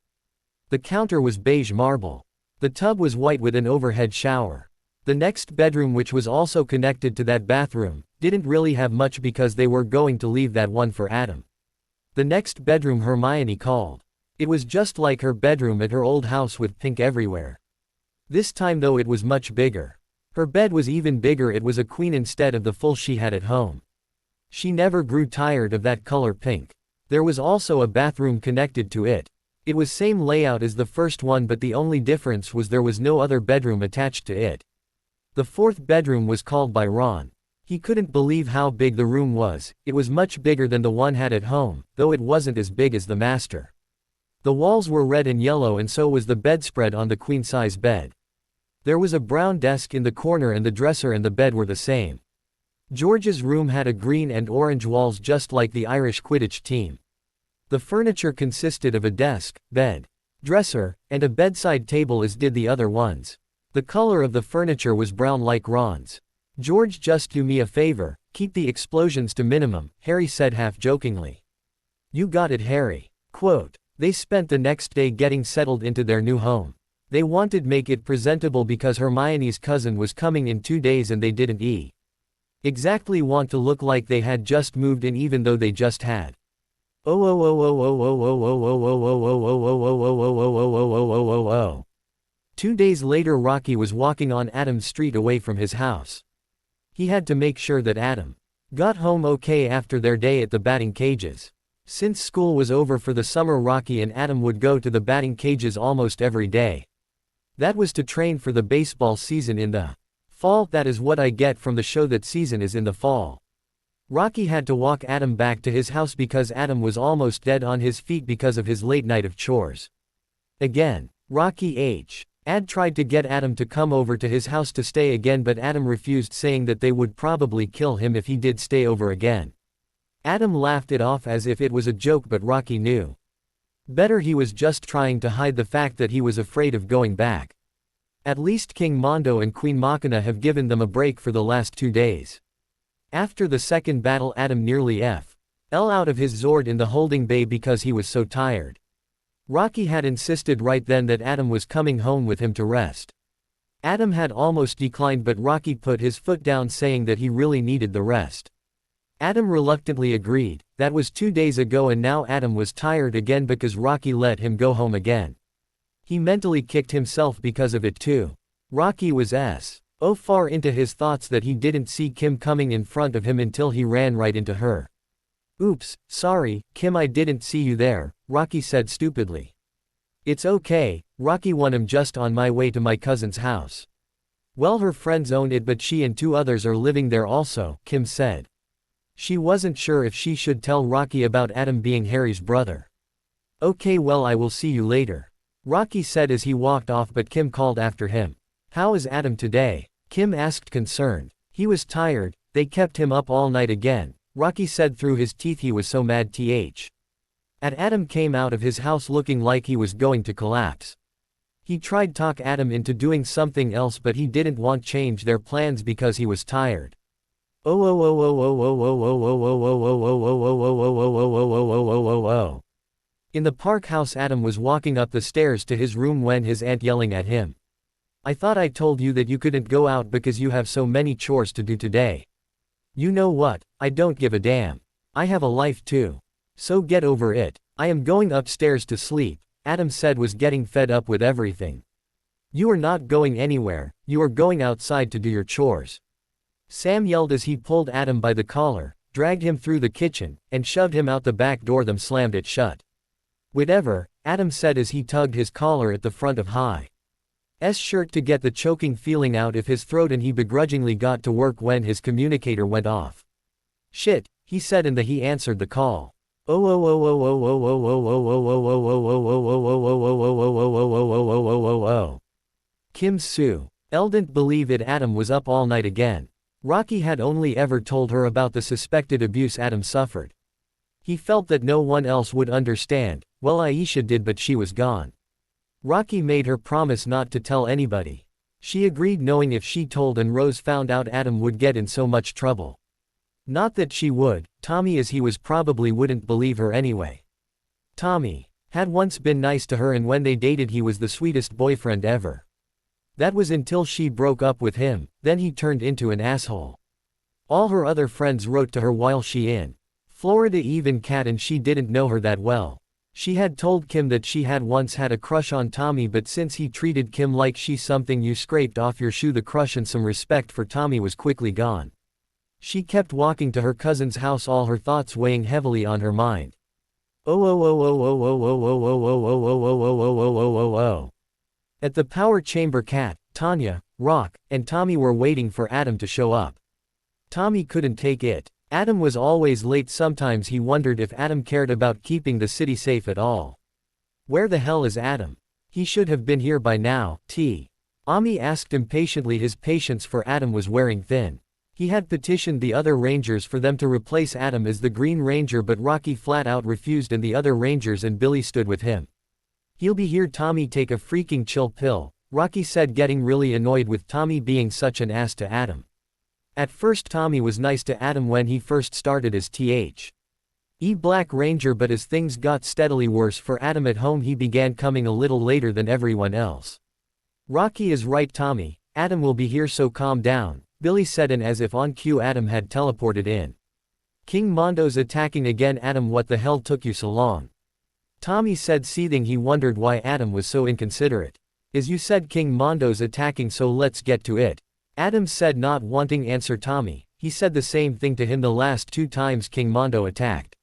S1: The counter was beige marble. The tub was white with an overhead shower. The next bedroom, which was also connected to that bathroom, didn't really have much because they were going to leave that one for Adam. The next bedroom Hermione called. It was just like her bedroom at her old house with pink everywhere. This time though it was much bigger. Her bed was even bigger, it was a queen instead of the full she had at home. She never grew tired of that color pink. There was also a bathroom connected to it. It was same layout as the first one, but the only difference was there was no other bedroom attached to it. The fourth bedroom was called by Ron. He couldn't believe how big the room was. It was much bigger than the one had at home, though it wasn't as big as the master. The walls were red and yellow, and so was the bedspread on the queen-size bed. There was a brown desk in the corner, and the dresser and the bed were the same. George's room had a green and orange walls just like the Irish Quidditch team. The furniture consisted of a desk, bed, dresser, and a bedside table, as did the other ones. The color of the furniture was brown like Ron's. George, just do me a favor, keep the explosions to minimum, Harry said half-jokingly. You got it, Harry. Quote, they spent the next day getting settled into their new home. They wanted make it presentable because Hermione's cousin was coming in 2 days and they didn't exactly want to look like they had just moved in even though they just had. 2 days later, Rocky was walking on Adam's street away from his house. He had to make sure that Adam got home okay after their day at the batting cages. Since school was over for the summer, Rocky and Adam would go to the batting cages almost every day. That was to train for the baseball season in the fall. That is what I get from the show, that season is in the fall. Rocky had to walk Adam back to his house because Adam was almost dead on his feet because of his late night of chores. Again, Rocky had tried to get Adam to come over to his house to stay again, but Adam refused, saying that they would probably kill him if he did stay over again. Adam laughed it off as if it was a joke, but Rocky knew better. He was just trying to hide the fact that he was afraid of going back. At least King Mondo and Queen Machina have given them a break for the last 2 days. After the second battle, Adam nearly fell out of his Zord in the holding bay because he was so tired. Rocky had insisted right then that Adam was coming home with him to rest. Adam had almost declined, but Rocky put his foot down, saying that he really needed the rest. Adam reluctantly agreed. That was 2 days ago, and now Adam was tired again because Rocky let him go home again. He mentally kicked himself because of it too. Rocky was so far into his thoughts that he didn't see Kim coming in front of him until he ran right into her. Oops, sorry, Kim, I didn't see you there, Rocky said stupidly. It's okay, Rocky won, I'm just on my way to my cousin's house. Well, her friends own it, but she and 2 others are living there also, Kim said. She wasn't sure if she should tell Rocky about Adam being Harry's brother. Okay, well, I will see you later, Rocky said as he walked off, but Kim called after him. How is Adam today? Kim asked, concerned. He was tired, they kept him up all night again, Rocky said through his teeth. He was so mad. Adam came out of his house looking like he was going to collapse. He tried talk Adam into doing something else, but he didn't want change their plans because he was tired. In the park house, Adam was walking up the stairs to his room when his aunt yelling at him. I thought I told you that you couldn't go out because you have so many chores to do today. You know what, I don't give a damn. I have a life too. So get over it. I am going upstairs to sleep, Adam said, was getting fed up with everything. You are not going anywhere, you are going outside to do your chores. Sam yelled as he pulled Adam by the collar, dragged him through the kitchen, and shoved him out the back door, then slammed it shut. Whatever, Adam said as he tugged his collar at the front of Hi's shirt to get the choking feeling out of his throat, and he begrudgingly got to work when his communicator went off. Shit, he said, and he answered the call. Kim Sue. Elle didn't believe it. Adam was up all night again. Rocky had only ever told her about the suspected abuse Adam suffered. He felt that no one else would understand. Well, Aisha did, but she was gone. Rocky made her promise not to tell anybody. She agreed, knowing if she told and Rose found out, Adam would get in so much trouble. Not that she would, Tommy as he was probably wouldn't believe her anyway. Tommy had once been nice to her and when they dated he was the sweetest boyfriend ever. That was until she broke up with him, then he turned into an asshole. All her other friends wrote to her while she in Florida, even Kat, and she didn't know her that well. She had told Kim that she had once had a crush on Tommy, but since he treated Kim like she's something you scraped off your shoe, the crush and some respect for Tommy was quickly gone. She kept walking to her cousin's house, all her thoughts weighing heavily on her mind. At the power chamber, Kat, Tanya, Rock, and Tommy were waiting for Adam to show up. Tommy couldn't take it. Adam was always late. Sometimes he wondered if Adam cared about keeping the city safe at all. Where the hell is Adam? He should have been here by now. Ami asked impatiently. His patience for Adam was wearing thin. He had petitioned the other Rangers for them to replace Adam as the Green Ranger, but Rocky flat out refused, and the other Rangers and Billy stood with him. He'll be here. Tommy, take a freaking chill pill, Rocky said, getting really annoyed with Tommy being such an ass to Adam. At first Tommy was nice to Adam when he first started as the Black Ranger, but as things got steadily worse for Adam at home, he began coming a little later than everyone else. Rocky is right, Tommy. Adam will be here, so calm down, Billy said, and as if on cue Adam had teleported in. King Mondo's attacking again. Adam, what the hell took you so long? Tommy said, seething. He wondered why Adam was so inconsiderate. As you said, King Mondo's attacking, so let's get to it, Adam said, not wanting answer Tommy. He said the same thing to him the last 2 times King Mondo attacked.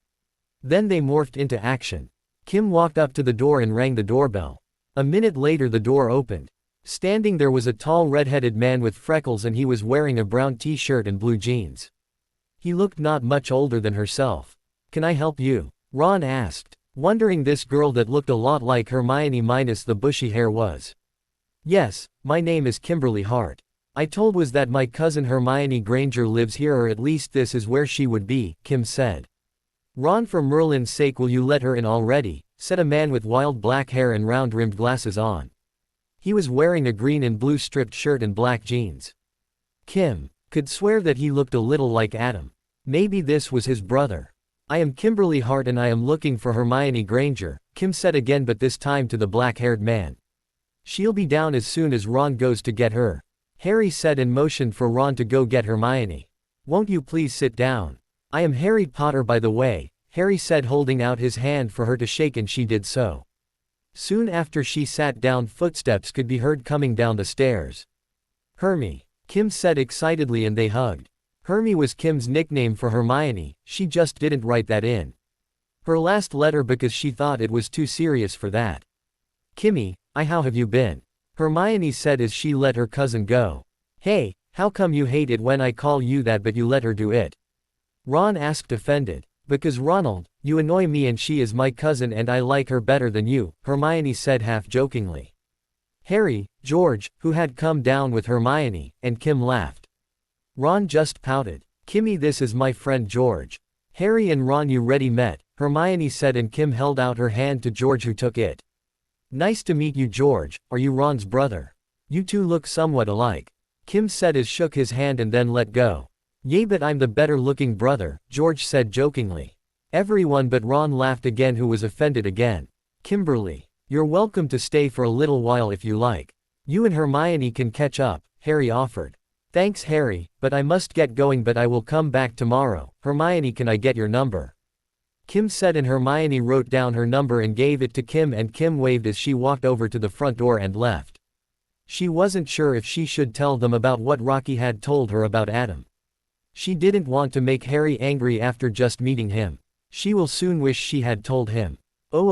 S1: Then they morphed into action. Kim walked up to the door and rang the doorbell. A minute later the door opened. Standing there was a tall red-headed man with freckles, and he was wearing a brown t-shirt and blue jeans. He looked not much older than herself. Can I help you? Ron asked, wondering this girl that looked a lot like Hermione minus the bushy hair was. Yes, my name is Kimberly Hart. I told was that my cousin Hermione Granger lives here, or at least this is where she would be, Kim said. Ron, for Merlin's sake, will you let her in already, said a man with wild black hair and round-rimmed glasses on. He was wearing a green and blue striped shirt and black jeans. Kim could swear that he looked a little like Adam. Maybe this was his brother. I am Kimberly Hart and I am looking for Hermione Granger, Kim said again, but this time to the black-haired man. She'll be down as soon as Ron goes to get her, Harry said, and motioned for Ron to go get Hermione. Won't you please sit down? I am Harry Potter, by the way, Harry said, holding out his hand for her to shake, and she did so. Soon after she sat down, footsteps could be heard coming down the stairs. Hermie, Kim said excitedly, and they hugged. Hermie was Kim's nickname for Hermione. She just didn't write that in her last letter because she thought it was too serious for that. Kimmy, how have you been? Hermione said as she let her cousin go. Hey, how come you hate it when I call you that but you let her do it? Ron asked, offended. Because Ronald, you annoy me and she is my cousin and I like her better than you, Hermione said half jokingly. Harry, George, who had come down with Hermione, and Kim laughed. Ron just pouted. Kimmy, this is my friend George. Harry and Ron, you ready met, Hermione said, and Kim held out her hand to George, who took it. Nice to meet you, George. Are you Ron's brother? You two look somewhat alike, Kim said as shook his hand and then let go. Yay, but I'm the better looking brother, George said jokingly. Everyone but Ron laughed again, who was offended again. Kimberly, you're welcome to stay for a little while if you like. You and Hermione can catch up, Harry offered. Thanks, Harry, but I must get going, but I will come back tomorrow. Hermione, can I get your number? Kim said, and Hermione wrote down her number and gave it to Kim, and Kim waved as she walked over to the front door and left. She wasn't sure if she should tell them about what Rocky had told her about Adam. She didn't want to make Harry angry after just meeting him. She will soon wish she had told him. 2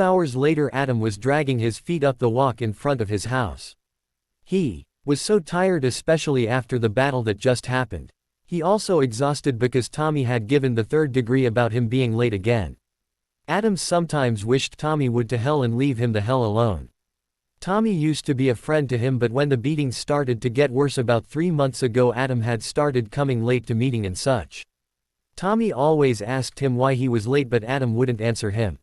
S1: hours later, Adam was dragging his feet up the walk in front of his house. He was so tired, especially after the battle that just happened. He also exhausted because Tommy had given the 3rd degree about him being late again. Adam sometimes wished Tommy would to hell and leave him the hell alone. Tommy used to be a friend to him, but when the beatings started to get worse about 3 months ago, Adam had started coming late to meeting and such. Tommy always asked him why he was late, but Adam wouldn't answer him.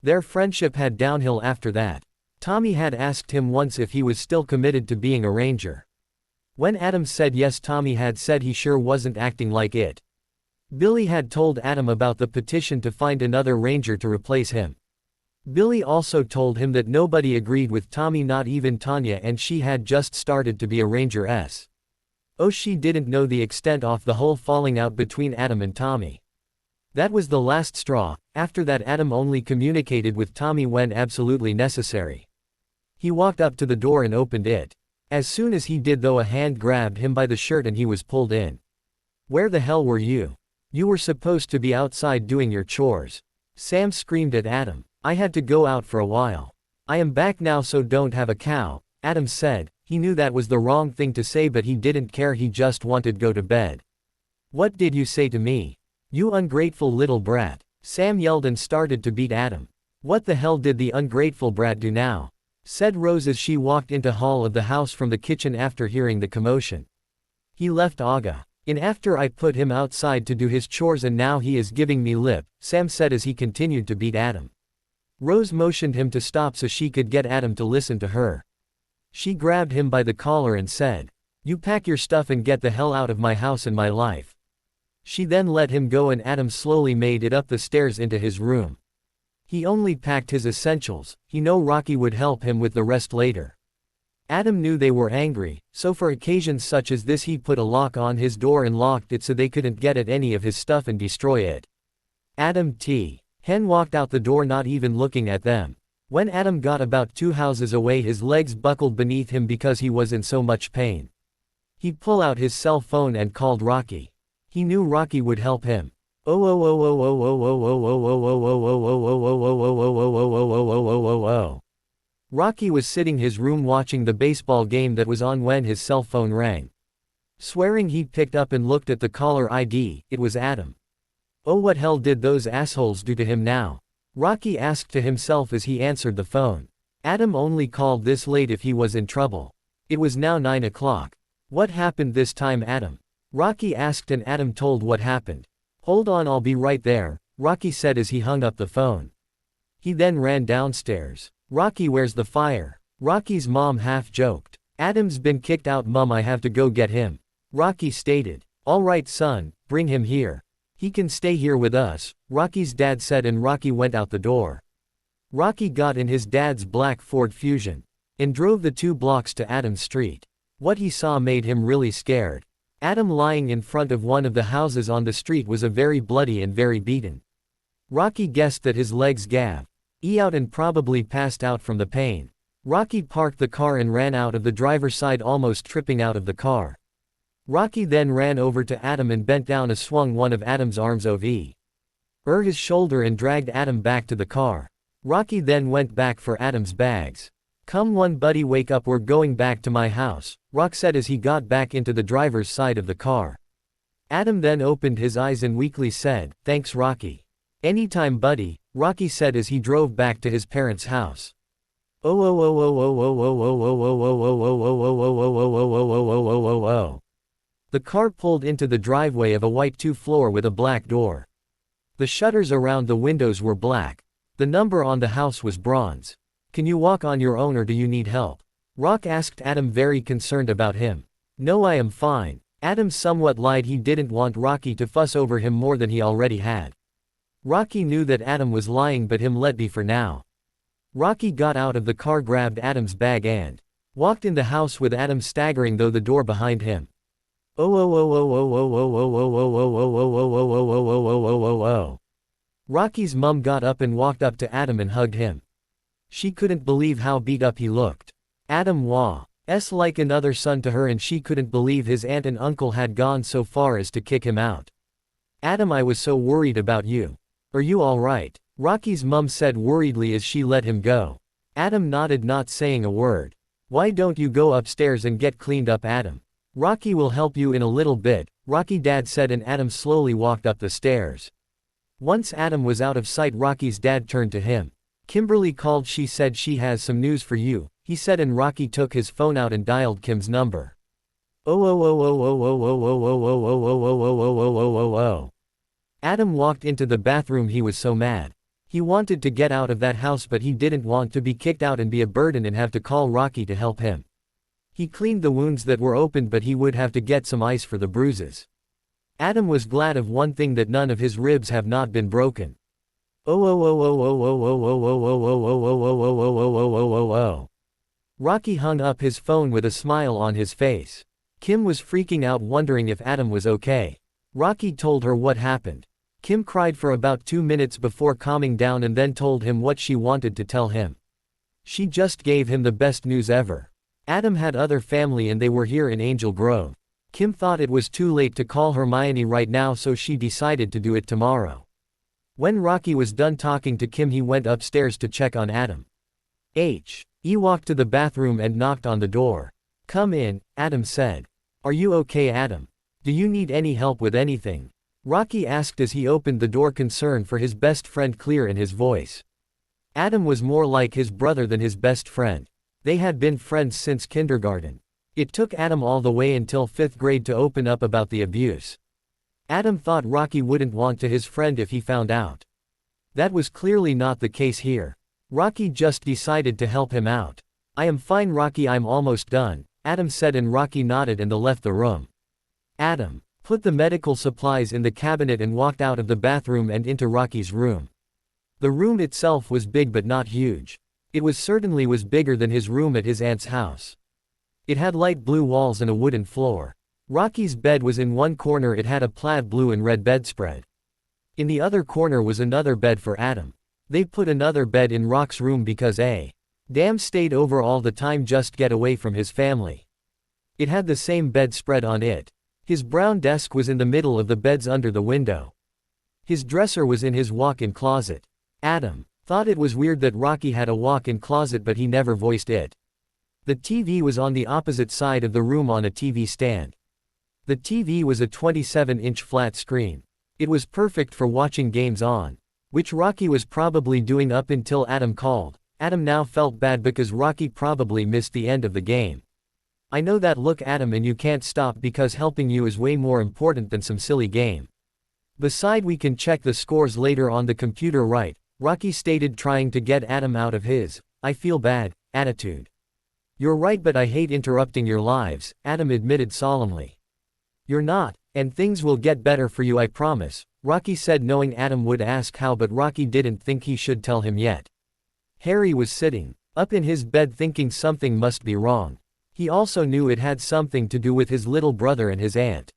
S1: Their friendship had downhill after that. Tommy had asked him once if he was still committed to being a ranger. When Adam said yes, Tommy had said he sure wasn't acting like it. Billy had told Adam about the petition to find another ranger to replace him. Billy also told him that nobody agreed with Tommy, not even Tanya, and she had just started to be a ranger. Oh, she didn't know the extent of the whole falling out between Adam and Tommy. That was the last straw. After that, Adam only communicated with Tommy when absolutely necessary. He walked up to the door and opened it. As soon as he did, though, a hand grabbed him by the shirt and he was pulled in. "Where the hell were you? You were supposed to be outside doing your chores." Sam screamed at Adam. "I had to go out for a while. I am back now, so don't have a cow," Adam said. He knew that was the wrong thing to say, but he didn't care, he just wanted to go to bed. "What did you say to me? You ungrateful little brat," Sam yelled and started to beat Adam. "What the hell did the ungrateful brat do now?" said Rose as she walked into hall of the house from the kitchen after hearing the commotion. "He left Aga in after I put him outside to do his chores, and now he is giving me lip," Sam said as he continued to beat Adam. Rose motioned him to stop so she could get Adam to listen to her. She grabbed him by the collar and said, "You pack your stuff and get the hell out of my house and my life." She then let him go and Adam slowly made it up the stairs into his room. He only packed his essentials. He knew Rocky would help him with the rest later. Adam knew they were angry, so for occasions such as this he put a lock on his door and locked it so they couldn't get at any of his stuff and destroy it. Adam T. Hen walked out the door, not even looking at them. When Adam got about 2 houses away, his legs buckled beneath him because he was in so much pain. He pulled out his cell phone and called Rocky. He knew Rocky would help him. Rocky was sitting in his room watching the baseball game that was on when his cell phone rang. Swearing, he picked up and looked at the caller ID. It was Adam. Oh, what hell did those assholes do to him now? Rocky asked to himself as he answered the phone. Adam only called this late if he was in trouble. It was now 9 o'clock. What happened this time, Adam? Rocky asked, and Adam told what happened. Hold on, I'll be right there, Rocky said as he hung up the phone. He then ran downstairs. Rocky, where's the fire? Rocky's mom half joked. Adam's been kicked out, Mom, I have to go get him. Rocky stated. All right, son, bring him here. He can stay here with us, Rocky's dad said, and Rocky went out the door. Rocky got in his dad's black Ford Fusion and drove the 2 blocks to Adam's street. What he saw made him really scared. Adam, lying in front of one of the houses on the street, was a very bloody and very beaten. Rocky guessed that his legs gave out and probably passed out from the pain. Rocky parked the car and ran out of the driver's side, almost tripping out of the car. Rocky then ran over to Adam and bent down and swung one of Adam's arms over his shoulder and dragged Adam back to the car. Rocky then went back for Adam's bags. Come on, buddy, wake up, we're going back to my house, Rock said as he got back into the driver's side of the car. Adam then opened his eyes and weakly said, thanks, Rocky. Anytime, buddy, Rocky said as he drove back to his parents' house. The car pulled into the driveway of a white 2-floor with a black door. The shutters around the windows were black. The number on the house was bronze. Can you walk on your own or do you need help? Rock asked Adam, very concerned about him. No, I am fine. Adam somewhat lied. He didn't want Rocky to fuss over him more than he already had. Rocky knew that Adam was lying, but him let be for now. Rocky got out of the car, grabbed Adam's bag and walked in the house with Adam staggering though the door behind him. Rocky's mom got up and walked up to Adam and hugged him. She couldn't believe how beat up he looked. Adam was like another son to her, and she couldn't believe his aunt and uncle had gone so far as to kick him out. Adam, I was so worried about you. Are you alright? Rocky's mom said worriedly as she let him go. Adam nodded, not saying a word. Why don't you go upstairs and get cleaned up, Adam? Rocky will help you in a little bit, Rocky dad said, and Adam slowly walked up the stairs. Once Adam was out of sight, Rocky's dad turned to him. Kimberly called, she said she has some news for you, he said, and Rocky took his phone out and dialed Kim's number. Adam walked into the bathroom. He was so mad. He wanted to get out of that house, but he didn't want to be kicked out and be a burden and have to call Rocky to help him. He cleaned the wounds that were opened, but he would have to get some ice for the bruises. Adam was glad of one thing, that none of his ribs have not been broken. Rocky hung up his phone with a smile on his face. Kim was freaking out, wondering if Adam was okay. Rocky told her what happened. Kim cried for about 2 minutes before calming down and then told him what she wanted to tell him. She just gave him the best news ever. Adam had other family and they were here in Angel Grove. Kim thought it was too late to call Hermione right now, so she decided to do it tomorrow. When Rocky was done talking to Kim, he went upstairs to check on Adam. He walked to the bathroom and knocked on the door. "Come in," Adam said. "Are you okay, Adam? Do you need any help with anything?" Rocky asked as he opened the door, concern for his best friend clear in his voice. Adam was more like his brother than his best friend. They had been friends since kindergarten. It took Adam all the way until 5th grade to open up about the abuse. Adam thought Rocky wouldn't want to his friend if he found out. That was clearly not the case here. Rocky just decided to help him out. "I am fine, Rocky, I'm almost done," Adam said, and Rocky nodded and left the room. Adam put the medical supplies in the cabinet and walked out of the bathroom and into Rocky's room. The room itself was big but not huge. It certainly was bigger than his room at his aunt's house. It had light blue walls and a wooden floor. Rocky's bed was in one corner. It had a plaid blue and red bedspread. In the other corner was another bed for Adam. They put another bed in Rock's room because Adam stayed over all the time, just get away from his family. It had the same bedspread on it. His brown desk was in the middle of the beds under the window. His dresser was in his walk-in closet. Adam thought it was weird that Rocky had a walk-in closet, but he never voiced it. The TV was on the opposite side of the room on a TV stand. The TV was a 27-inch flat screen. It was perfect for watching games on, which Rocky was probably doing up until Adam called. Adam now felt bad because Rocky probably missed the end of the game. "I know that look, Adam, and you can't stop because helping you is way more important than some silly game. Beside, we can check the scores later on the computer, right?" Rocky stated, trying to get Adam out of his "I feel bad" attitude. "You're right, but I hate interrupting your lives," Adam admitted solemnly. "You're not, and things will get better for you, I promise," Rocky said, knowing Adam would ask how, but Rocky didn't think he should tell him yet. Harry was sitting up in his bed thinking something must be wrong. He also knew it had something to do with his little brother and his aunt.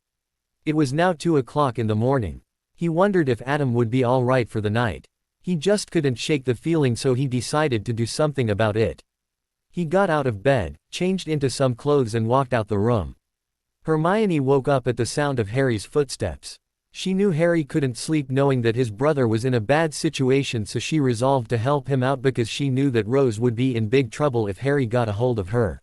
S1: It was now 2 o'clock in the morning. He wondered if Adam would be all right for the night. He just couldn't shake the feeling, so he decided to do something about it. He got out of bed, changed into some clothes and walked out the room. Hermione woke up at the sound of Harry's footsteps. She knew Harry couldn't sleep knowing that his brother was in a bad situation, so she resolved to help him out because she knew that Rose would be in big trouble if Harry got a hold of her.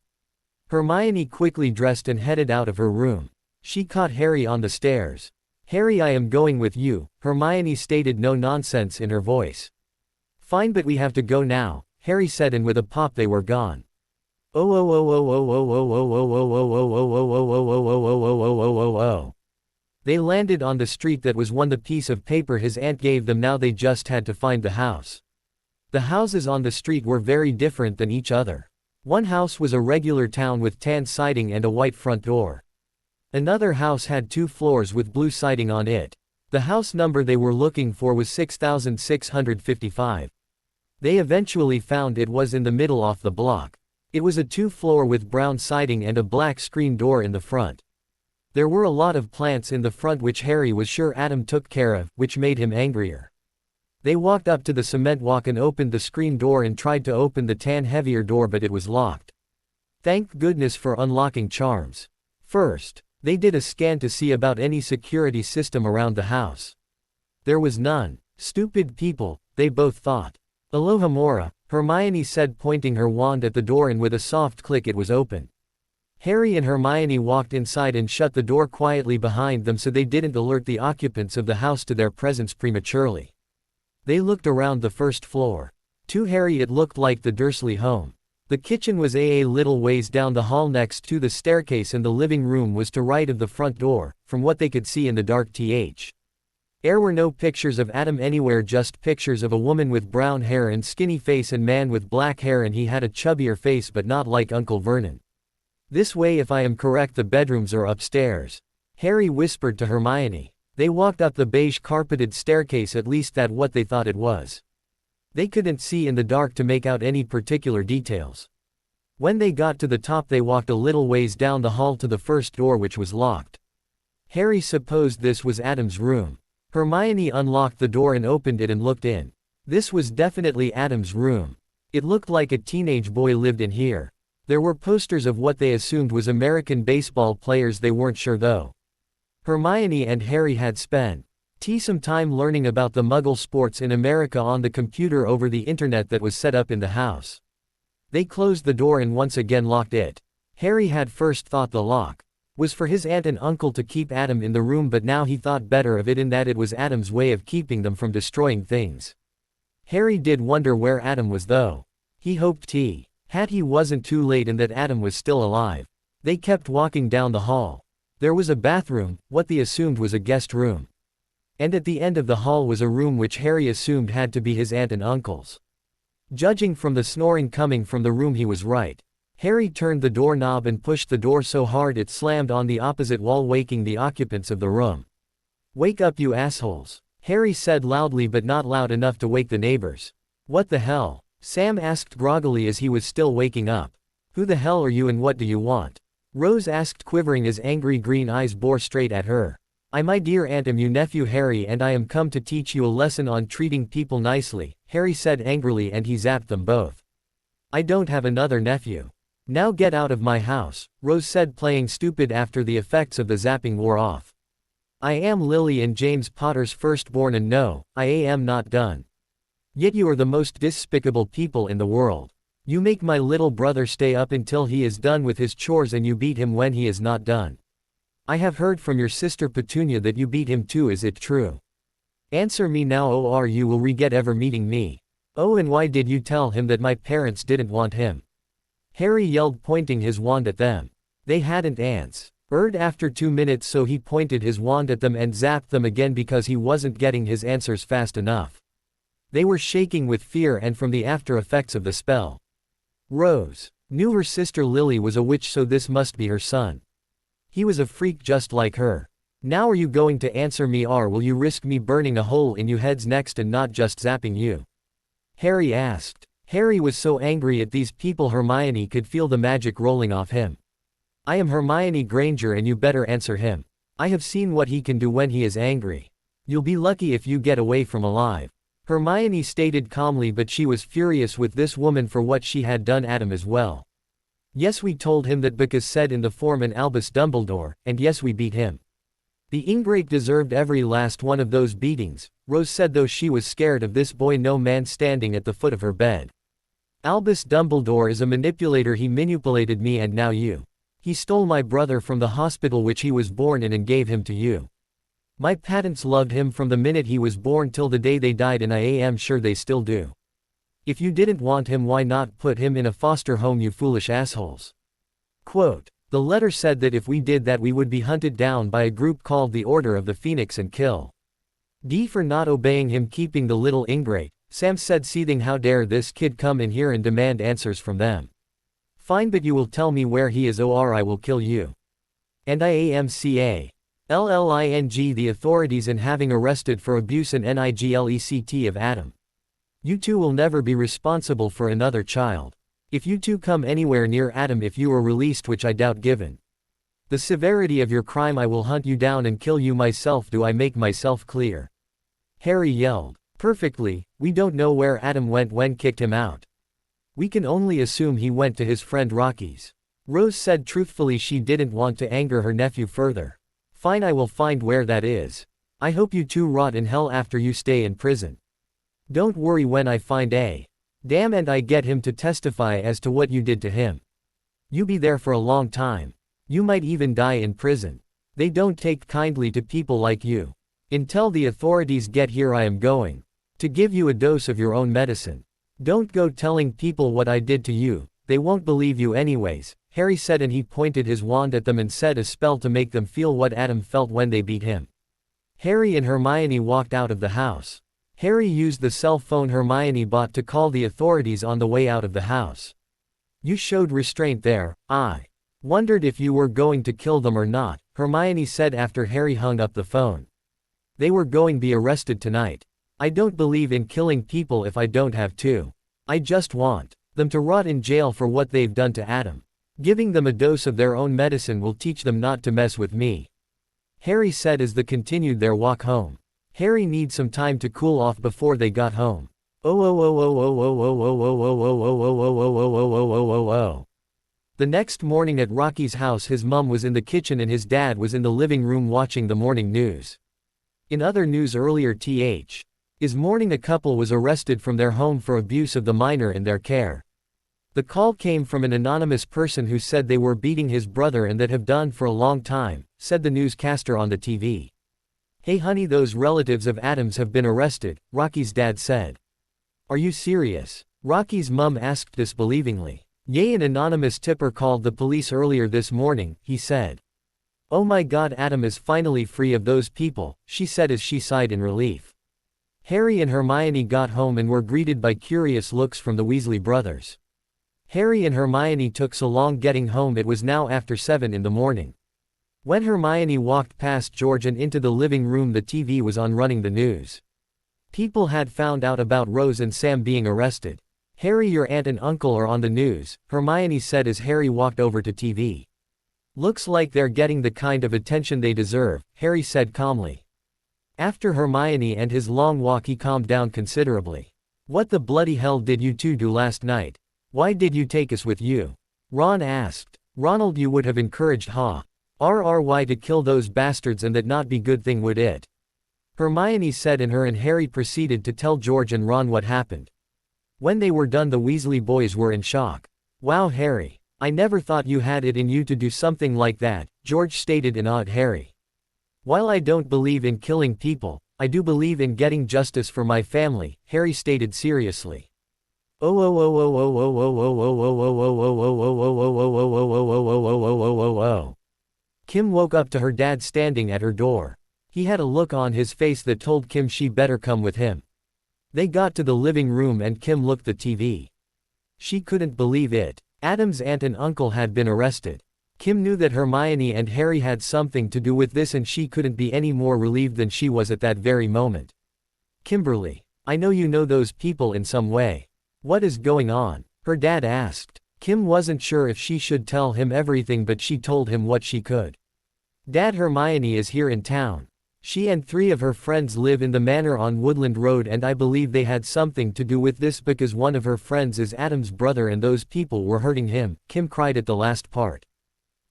S1: Hermione quickly dressed and headed out of her room. She caught Harry on the stairs. "Harry, I am going with you," Hermione stated, no nonsense in her voice. "Fine, but we have to go now," Harry said, and with a pop they were gone. They landed on the street that was the piece of paper his aunt gave them. Now they just had to find the house. The houses on the street were very different than each other. One house was a regular town with tan siding and a white front door. Another house had 2 floors with blue siding on it. The house number they were looking for was 6655. They eventually found it was in the middle off the block. It was a 2-floor with brown siding and a black screen door in the front. There were a lot of plants in the front, which Harry was sure Adam took care of, which made him angrier. They walked up to the cement walk and opened the screen door and tried to open the tan heavier door, but it was locked. Thank goodness for unlocking charms. First, they did a scan to see about any security system around the house. There was none. Stupid people, they both thought. "Alohomora," Hermione said, pointing her wand at the door, and with a soft click it was open. Harry and Hermione walked inside and shut the door quietly behind them so they didn't alert the occupants of the house to their presence prematurely. They looked around the first floor. To Harry it looked like the Dursley home. The kitchen was a little ways down the hall next to the staircase, and the living room was to right of the front door, from what they could see in the dark. There were no pictures of Adam anywhere, just pictures of a woman with brown hair and skinny face and man with black hair, and he had a chubbier face but not like Uncle Vernon. This way, if I am correct, the bedrooms are upstairs. Harry whispered to Hermione. They walked up the beige carpeted staircase, at least that's what they thought it was. They couldn't see in the dark to make out any particular details. When they got to the top, they walked a little ways down the hall to the first door, which was locked. Harry supposed this was Adam's room. Hermione unlocked the door and opened it and looked in. This was definitely Adam's room. It looked like a teenage boy lived in here. There were posters of what they assumed was American baseball players, they weren't sure though. Hermione and Harry had spent some time learning about the Muggle sports in America on the computer over the internet that was set up in the house. They closed the door and once again locked it. Harry had first thought the lock was for his aunt and uncle to keep Adam in the room, but now he thought better of it in that it was Adam's way of keeping them from destroying things. Harry did wonder where Adam was though. He hoped he wasn't too late and that Adam was still alive. They kept walking down the hall. There was a bathroom, what they assumed was a guest room. And at the end of the hall was a room which Harry assumed had to be his aunt and uncle's. Judging from the snoring coming from the room, he was right. Harry turned the doorknob and pushed the door so hard it slammed on the opposite wall, waking the occupants of the room. "Wake up, you assholes," Harry said loudly, but not loud enough to wake the neighbors. "What the hell?" Sam asked groggily as he was still waking up. "Who the hell are you and what do you want?" Rose asked, quivering as angry green eyes bore straight at her. "I, my dear aunt, am your nephew Harry, and I am come to teach you a lesson on treating people nicely," Harry said angrily, and he zapped them both. "I don't have another nephew. Now get out of my house," Rose said, playing stupid after the effects of the zapping wore off. "I am Lily and James Potter's firstborn, and no, I am not done. Yet you are the most despicable people in the world. You make my little brother stay up until he is done with his chores and you beat him when he is not done. I have heard from your sister Petunia that you beat him too, is it true? Answer me now, or you will regret ever meeting me. Oh, and why did you tell him that my parents didn't want him?" Harry yelled, pointing his wand at them. They hadn't answered after 2 minutes, so he pointed his wand at them and zapped them again because he wasn't getting his answers fast enough. They were shaking with fear and from the after effects of the spell. Rose knew her sister Lily was a witch, so this must be her son. He was a freak just like her. "Now are you going to answer me, or will you risk me burning a hole in you heads next and not just zapping you?" Harry asked. Harry was so angry at these people Hermione could feel the magic rolling off him. "I am Hermione Granger and you better answer him. I have seen what he can do when he is angry. You'll be lucky if you get away from alive," Hermione stated calmly, but she was furious with this woman for what she had done Adam as well. "Yes, we told him that because said in the form an Albus Dumbledore, and yes, we beat him. The ingrate deserved every last one of those beatings," Rose said, though she was scared of this boy no man standing at the foot of her bed. "Albus Dumbledore is a manipulator. He manipulated me and now you. He stole my brother from the hospital which he was born in and gave him to you. My parents loved him from the minute he was born till the day they died, and I am sure they still do. If you didn't want him, why not put him in a foster home, you foolish assholes?" Quote, "The letter said that if we did that we would be hunted down by a group called the Order of the Phoenix and kill D for not obeying him, keeping the little ingrate," Sam said, seething. "How dare this kid come in here and demand answers from them? Fine, but you will tell me where he is, or I will kill you. And IAMCA. LLING the authorities in having arrested for abuse and neglect of Adam. You two will never be responsible for another child. If you two come anywhere near Adam, if you are released, which I doubt given the severity of your crime, I will hunt you down and kill you myself. Do I make myself clear?" Harry yelled. "Perfectly. We don't know where Adam went when kicked him out. We can only assume he went to his friend Rocky's." Rose said truthfully she didn't want to anger her nephew further. "Fine, I will find where that is. I hope you two rot in hell after you stay in prison. Don't worry, when I find a damn and I get him to testify as to what you did to him. You be there for a long time. You might even die in prison. They don't take kindly to people like you. Until the authorities get here, I am going to give you a dose of your own medicine. Don't go telling people what I did to you, they won't believe you anyways," Harry said, and he pointed his wand at them and said a spell to make them feel what Adam felt when they beat him. Harry and Hermione walked out of the house. Harry used the cell phone Hermione bought to call the authorities on the way out of the house. "You showed restraint there, Wondered if you were going to kill them or not, Hermione said after Harry hung up the phone. They were going to be arrested tonight. I don't believe in killing people if I don't have to. I just want them to rot in jail for what they've done to Adam. Giving them a dose of their own medicine will teach them not to mess with me. Harry said as they continued their walk home. Harry needs some time to cool off before they got home. The next morning at Rocky's house, his mum was in the kitchen and his dad was in the living room watching the morning news. In other news earlier this morning a couple was arrested from their home for abuse of the minor in their care. The call came from an anonymous person who said they were beating his brother and that have done for a long time, said the newscaster on the TV. Hey honey, those relatives of Adam's have been arrested, Rocky's dad said. Are you serious? Rocky's mum asked disbelievingly. Yay, an anonymous tipper called the police earlier this morning, he said. Oh my god, Adam is finally free of those people, she said as she sighed in relief. Harry and Hermione got home and were greeted by curious looks from the Weasley brothers. Harry and Hermione took so long getting home it was now after 7 in the morning. When Hermione walked past George and into the living room, the TV was on running the news. People had found out about Rose and Sam being arrested. Harry, your aunt and uncle are on the news, Hermione said as Harry walked over to TV. Looks like they're getting the kind of attention they deserve, Harry said calmly. After Hermione and his long walk he calmed down considerably. What the bloody hell did you two do last night? Why did you take us with you? Ron asked. Ronald, you would have encouraged RRY to kill those bastards and that not be good thing, would it? Hermione said, and Harry proceeded to tell George and Ron what happened. When they were done, the Weasley boys were in shock. Wow, Harry. I never thought you had it in you to do something like that, George stated in awe at Harry. While I don't believe in killing people, I do believe in getting justice for my family, Harry stated seriously. Kim woke up to her dad standing at her door. He had a look on his face that told Kim she better come with him. They got to the living room and Kim looked at the TV. She couldn't believe it. Adam's aunt and uncle had been arrested. Kim knew that Hermione and Harry had something to do with this and she couldn't be any more relieved than she was at that very moment. Kimberly, I know you know those people in some way. What is going on? Her dad asked. Kim wasn't sure if she should tell him everything, but she told him what she could. Dad, Hermione is here in town. She and 3 of her friends live in the manor on Woodland Road and I believe they had something to do with this because one of her friends is Adam's brother and those people were hurting him, Kim cried at the last part.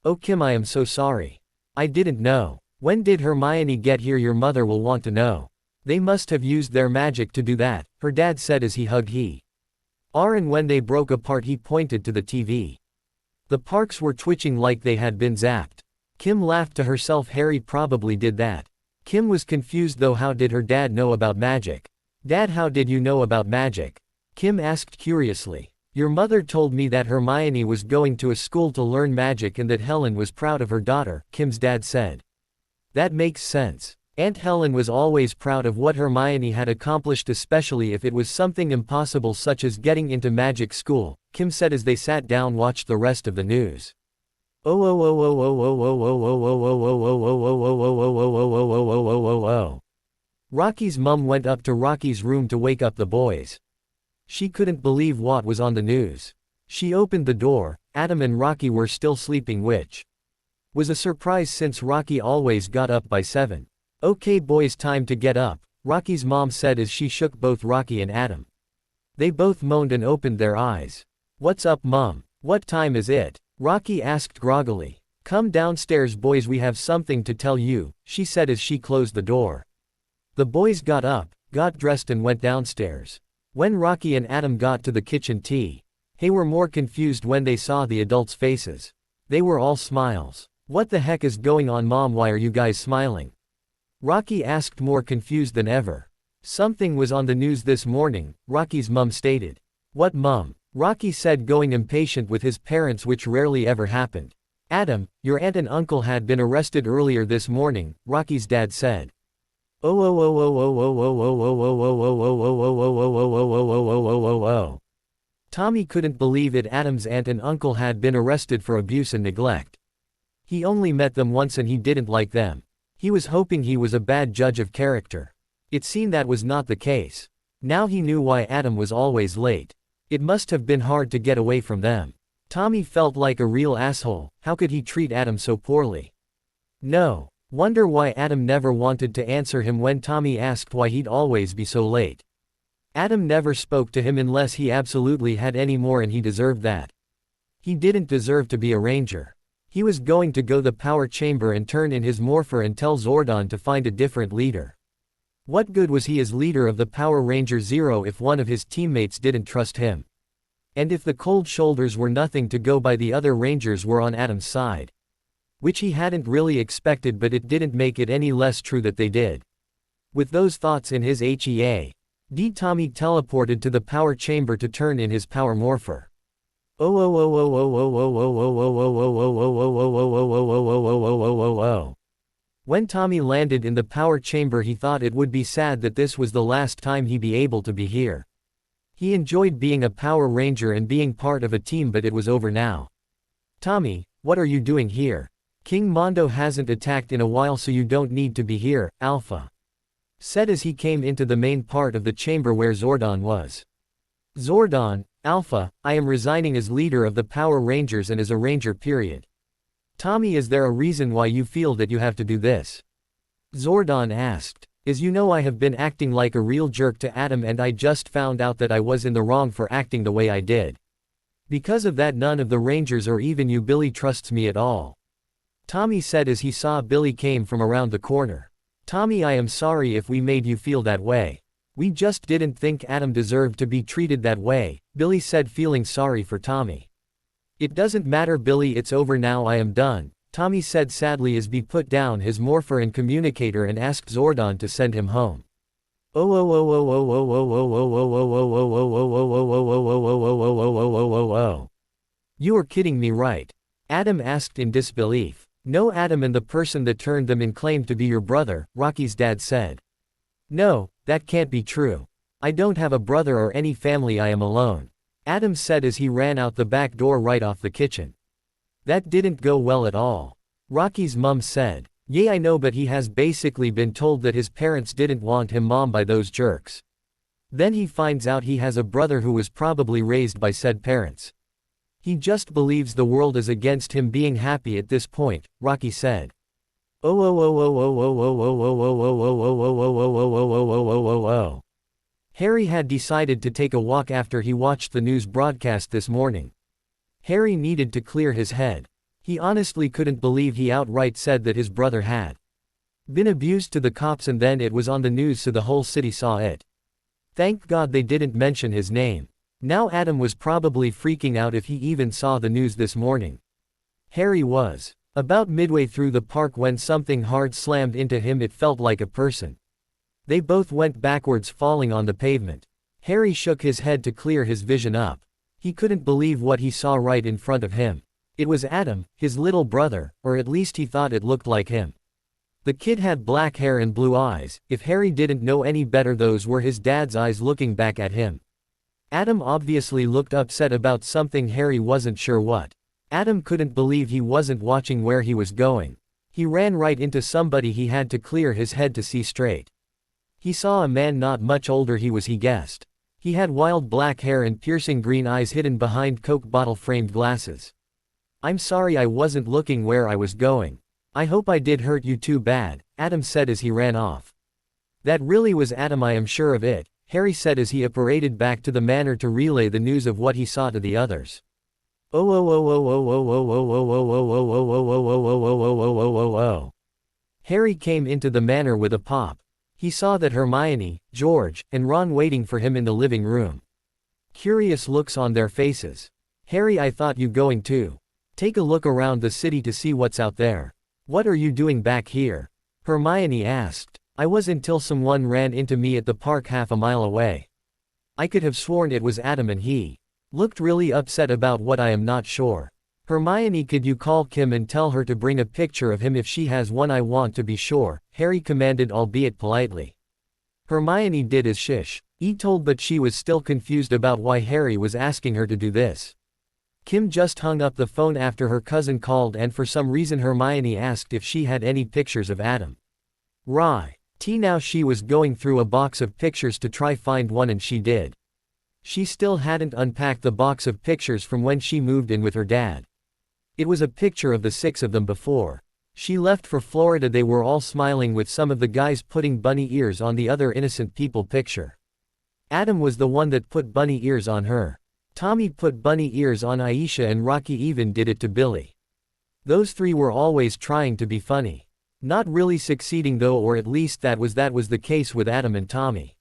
S1: Oh Kim, I am so sorry. I didn't know. When did Hermione get here? Your mother will want to know. They must have used their magic to do that, her dad said as he hugged and when they broke apart he pointed to the TV. The parks were twitching like they had been zapped. Kim laughed to herself. Harry probably did that. Kim was confused though. How did her dad know about magic? Dad, how did you know about magic? Kim asked curiously. Your mother told me that Hermione was going to a school to learn magic and that Helen was proud of her daughter, Kim's dad said. That makes sense. Aunt Helen was always proud of what Hermione had accomplished, especially if it was something impossible such as getting into magic school, Kim said as they sat down watched the rest of the news. Rocky's mum went up to Rocky's room to wake up the boys. She couldn't believe what was on the news. She opened the door. Adam and Rocky were still sleeping, which was a surprise since Rocky always got up by 7. Okay boys, time to get up, Rocky's mom said as she shook both Rocky and Adam. They both moaned and opened their eyes. What's up, Mom? What time is it? Rocky asked groggily. Come downstairs boys, we have something to tell you, she said as she closed the door. The boys got up, got dressed and went downstairs. When Rocky and Adam got to the kitchen, they were more confused when they saw the adults' faces. They were all smiles. What the heck is going on, Mom? Why are you guys smiling? Rocky asked, more confused than ever. Something was on the news this morning, Rocky's mum stated. What, Mum? Rocky said, going impatient with his parents, which rarely ever happened. Adam, your aunt and uncle had been arrested earlier this morning, Rocky's dad said. Tommy couldn't believe it. Adam's aunt and uncle had been arrested for abuse and neglect. He only met them once and he didn't like them. He was hoping he was a bad judge of character. It seemed that was not the case. Now he knew why Adam was always late. It must have been hard to get away from them. Tommy felt like a real asshole. How could he treat Adam so poorly? No wonder why Adam never wanted to answer him when Tommy asked why he'd always be so late. Adam never spoke to him unless he absolutely had any more, and he deserved that. He didn't deserve to be a ranger. He was going to go the power chamber and turn in his morpher and tell Zordon to find a different leader. What good was he as leader of the Power Ranger Zero if one of his teammates didn't trust him? And if the cold shoulders were nothing to go by, the other Rangers were on Adam's side. Which he hadn't really expected, but it didn't make it any less true that they did. With those thoughts in his head, Tommy teleported to the power chamber to turn in his power morpher. When Tommy landed in the power chamber, he thought it would be sad that this was the last time he'd be able to be here. He enjoyed being a Power Ranger and being part of a team, but it was over now. Tommy, what are you doing here? King Mondo hasn't attacked in a while, so you don't need to be here, Alpha said as he came into the main part of the chamber where Zordon was. Zordon, Alpha, I am resigning as leader of the Power Rangers and as a Ranger period. Tommy, is there a reason why you feel that you have to do this? Zordon asked. As you know, I have been acting like a real jerk to Adam, and I just found out that I was in the wrong for acting the way I did. Because of that, none of the Rangers or even you, Billy, trusts me at all. Tommy said as he saw Billy came from around the corner. Tommy, I am sorry if we made you feel that way. We just didn't think Adam deserved to be treated that way, Billy said, feeling sorry for Tommy. It doesn't matter, Billy, it's over now, I am done, Tommy said sadly as he put down his morpher and communicator and asked Zordon to send him home. You are kidding me, right? Adam asked in disbelief. No, Adam, and the person that turned them in claimed to be your brother, Rocky's dad said. No, that can't be true. I don't have a brother or any family, I am alone, Adam said as he ran out the back door right off the kitchen. That didn't go well at all. Rocky's mom said. Yeah, I know, but he has basically been told that his parents didn't want him, mom, by those jerks. Then he finds out he has a brother who was probably raised by said parents. He just believes the world is against him being happy at this point, Rocky said. Harry had decided to take a walk after he watched the news broadcast this morning. Harry needed to clear his head. He honestly couldn't believe he outright said that his brother had been abused to the cops, and then it was on the news so the whole city saw it. Thank God they didn't mention his name. Now Adam was probably freaking out if he even saw the news this morning. Harry was about midway through the park when something hard slammed into him. It felt like a person. They both went backwards, falling on the pavement. Harry shook his head to clear his vision up. He couldn't believe what he saw right in front of him. It was Adam, his little brother, or at least he thought it looked like him. The kid had black hair and blue eyes. If Harry didn't know any better, those were his dad's eyes looking back at him. Adam obviously looked upset about something. Harry wasn't sure what. Adam couldn't believe he wasn't watching where he was going. He ran right into somebody. He had to clear his head to see straight. He saw a man not much older he guessed. He had wild black hair and piercing green eyes hidden behind Coke bottle framed glasses. I'm sorry, I wasn't looking where I was going. I hope I did hurt you too bad, Adam said as he ran off. That really was Adam, I am sure of it, Harry said as he paraded back to the manor to relay the news of what he saw to the others. Harry came into the manor with a pop. He saw that Hermione, George, and Ron waiting for him in the living room. Curious looks on their faces. Harry, I thought you going to take a look around the city to see what's out there. What are you doing back here? Hermione asked. I was until someone ran into me at the park half a mile away. I could have sworn it was Adam and he looked really upset about what. I am not sure. Hermione, could you call Kim and tell her to bring a picture of him if she has one? I want to be sure, Harry commanded, albeit politely. Hermione did as shish. told, but she was still confused about why Harry was asking her to do this. Kim just hung up the phone after her cousin called, and for some reason Hermione asked if she had any pictures of Adam. Right. Now she was going through a box of pictures to try find one, and she did. She still hadn't unpacked the box of pictures from when she moved in with her dad. It was a picture of the 6 of them before she left for Florida. They were all smiling, with some of the guys putting bunny ears on the other innocent people picture. Adam was the one that put bunny ears on her. Tommy put bunny ears on Aisha, and Rocky even did it to Billy. Those 3 were always trying to be funny. Not really succeeding though, or at least that was the case with Adam and Tommy.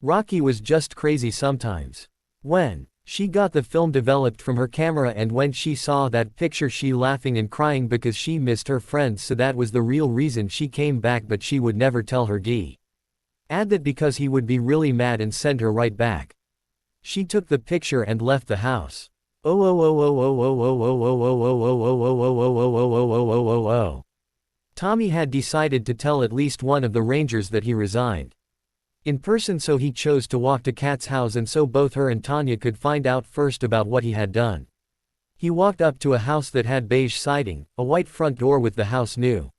S1: Rocky was just crazy sometimes. When she got the film developed from her camera, and when she saw that picture, she laughing and crying because she missed her friends, so that was the real reason she came back, but she would never tell her dad. Add that because he would be really mad and send her right back. She took the picture and left the house. Tommy had decided to tell at least one of the Rangers that he resigned in person, so he chose to walk to Kat's house, and so both her and Tanya could find out first about what he had done. He walked up to a house that had beige siding, a white front door with the house new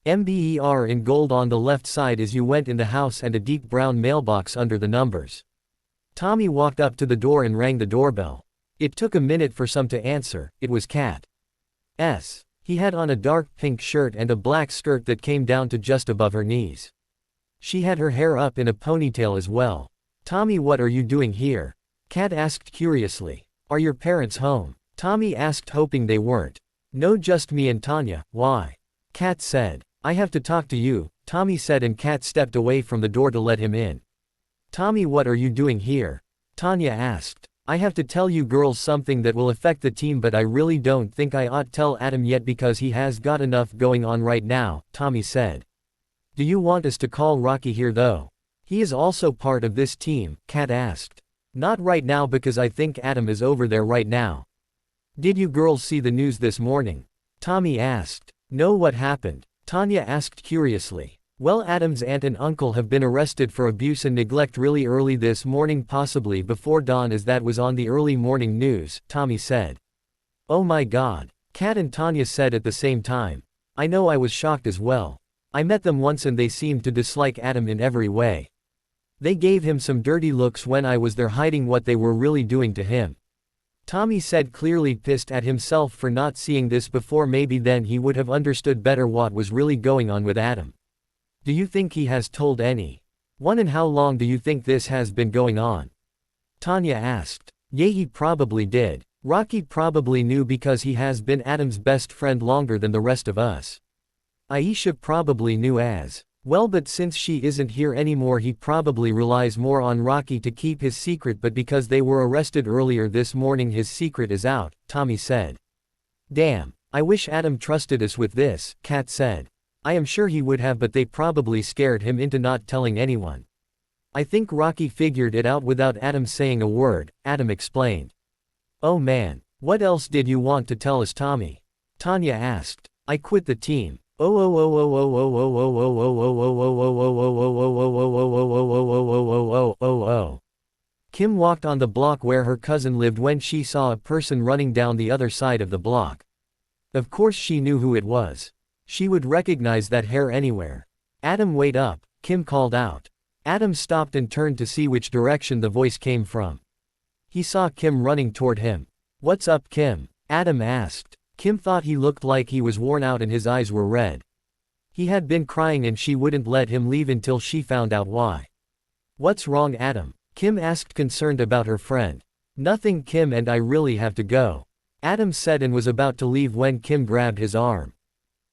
S1: MBER in gold on the left side as you went in the house, and a deep brown mailbox under the numbers. Tommy walked up to the door and rang the doorbell. It took a minute for some to answer. It was Kat. He had on a dark pink shirt and a black skirt that came down to just above her knees. She had her hair up in a ponytail as well. Tommy, what are you doing here? Kat asked curiously. Are your parents home? Tommy asked, hoping they weren't. No, just me and Tanya. Why? Kat said. I have to talk to you, Tommy said, and Kat stepped away from the door to let him in. Tommy, what are you doing here? Tanya asked. I have to tell you girls something that will affect the team, but I really don't think I ought tell Adam yet because he has got enough going on right now, Tommy said. Do you want us to call Rocky here though? He is also part of this team, Kat asked. Not right now because I think Adam is over there right now. Did you girls see the news this morning? Tommy asked. No, what happened? Tanya asked curiously. Well, Adam's aunt and uncle have been arrested for abuse and neglect really early this morning, possibly before dawn, as that was on the early morning news, Tommy said. Oh my God, Kat and Tanya said at the same time. I know, I was shocked as well. I met them once and they seemed to dislike Adam in every way. They gave him some dirty looks when I was there, hiding what they were really doing to him. Tommy said, clearly pissed at himself for not seeing this before. Maybe then he would have understood better what was really going on with Adam. Do you think he has told anyone, and how long do you think this has been going on? Tanya asked. Yeah, he probably did. Rocky probably knew because he has been Adam's best friend longer than the rest of us. Aisha probably knew as well, but since she isn't here anymore, he probably relies more on Rocky to keep his secret, but because they were arrested earlier this morning, his secret is out, Tommy said. Damn, I wish Adam trusted us with this, Kat said. I am sure he would have, but they probably scared him into not telling anyone. I think Rocky figured it out without Adam saying a word, Adam explained. Oh man, what else did you want to tell us, Tommy? Tanya asked. I quit the team. Kim walked on the block where her cousin lived when she saw a person running down the other side of the block. Of course she knew who it was. She would recognize that hair anywhere. Adam, wait up, Kim called out. Adam stopped and turned to see which direction the voice came from. He saw Kim running toward him. What's up, Kim? Adam asked. Kim thought he looked like he was worn out and his eyes were red. He had been crying and she wouldn't let him leave until she found out why. What's wrong, Adam? Kim asked, concerned about her friend. Nothing, Kim, and I really have to go, Adam said, and was about to leave when Kim grabbed his arm.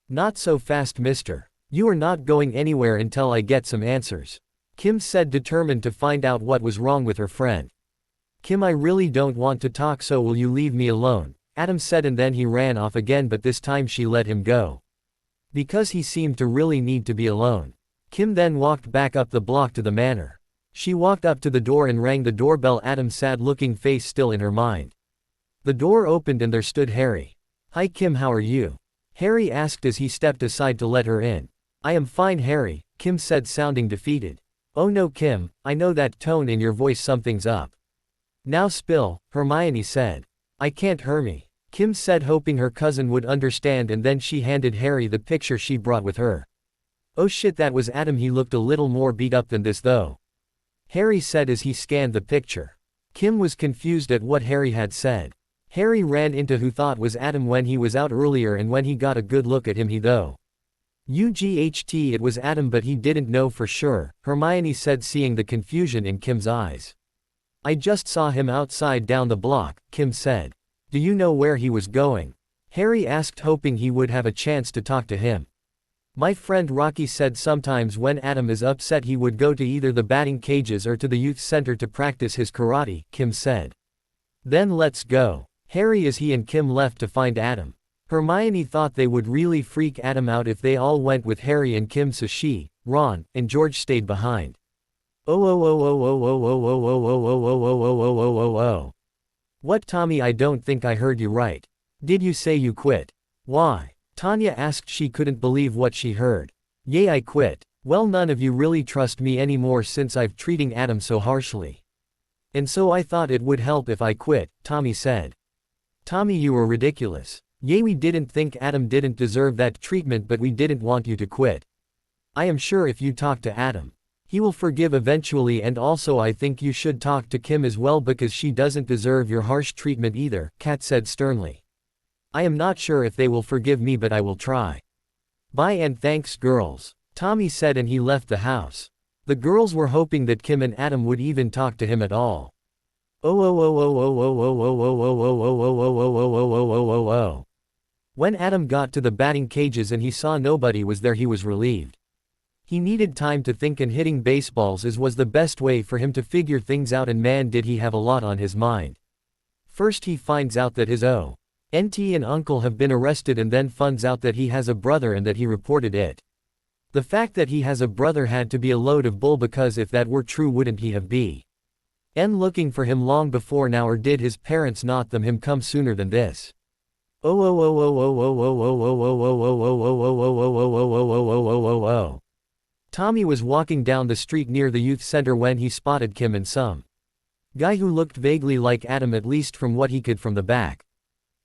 S1: Not so fast, mister. You are not going anywhere until I get some answers, Kim said, determined to find out what was wrong with her friend. Kim, I really don't want to talk, so will you leave me alone? Adam said, and then he ran off again, but this time she let him go. Because he seemed to really need to be alone. Kim then walked back up the block to the manor. She walked up to the door and rang the doorbell, Adam's sad-looking face still in her mind. The door opened and there stood Harry. Hi Kim, how are you? Harry asked as he stepped aside to let her in. I am fine, Harry, Kim said, sounding defeated. Oh no Kim, I know that tone in your voice, something's up. Now spill, Hermione said. I can't Hermy. Kim said, hoping her cousin would understand, and then she handed Harry the picture she brought with her. Oh shit, that was Adam. He looked a little more beat up than this though. Harry said as he scanned the picture. Kim was confused at what Harry had said. Harry ran into who thought was Adam when he was out earlier, and when he got a good look at him he though. It was Adam, but he didn't know for sure, Hermione said, seeing the confusion in Kim's eyes. I just saw him outside down the block, Kim said. Do you know where he was going? Harry asked, hoping he would have a chance to talk to him. My friend Rocky said sometimes when Adam is upset he would go to either the batting cages or to the youth center to practice his karate, Kim said. Then let's go. Harry as he and Kim left to find Adam. Hermione thought they would really freak Adam out if they all went with Harry and Kim, so she, Ron, and George stayed behind. Oh. What, Tommy? I don't think I heard you right. Did you say you quit? Why? Tanya asked. She couldn't believe what she heard. Yay, I quit. Well, none of you really trust me anymore since I've treating Adam so harshly. And so I thought it would help if I quit, Tommy said. Tommy, you were ridiculous. Yay, we didn't think Adam didn't deserve that treatment, but we didn't want you to quit. I am sure if you talk to Adam, he will forgive eventually, and also I think you should talk to Kim as well because she doesn't deserve your harsh treatment either, Kat said sternly. I am not sure if they will forgive me, but I will try. Bye and thanks girls, Tommy said, and he left the house. The girls were hoping that Kim and Adam would even talk to him at all. When Adam got to the batting cages and he saw nobody was there, he was relieved. He needed time to think, and hitting baseballs was the best way for him to figure things out, and man did he have a lot on his mind. First he finds out that his auntie and uncle have been arrested, and then finds out that he has a brother and that he reported it. The fact that he has a brother had to be a load of bull, because if that were true wouldn't he have been looking for him long before now, or did his parents not them him come sooner than this? Tommy was walking down the street near the youth center when he spotted Kim and some guy who looked vaguely like Adam, at least from what he could from the back.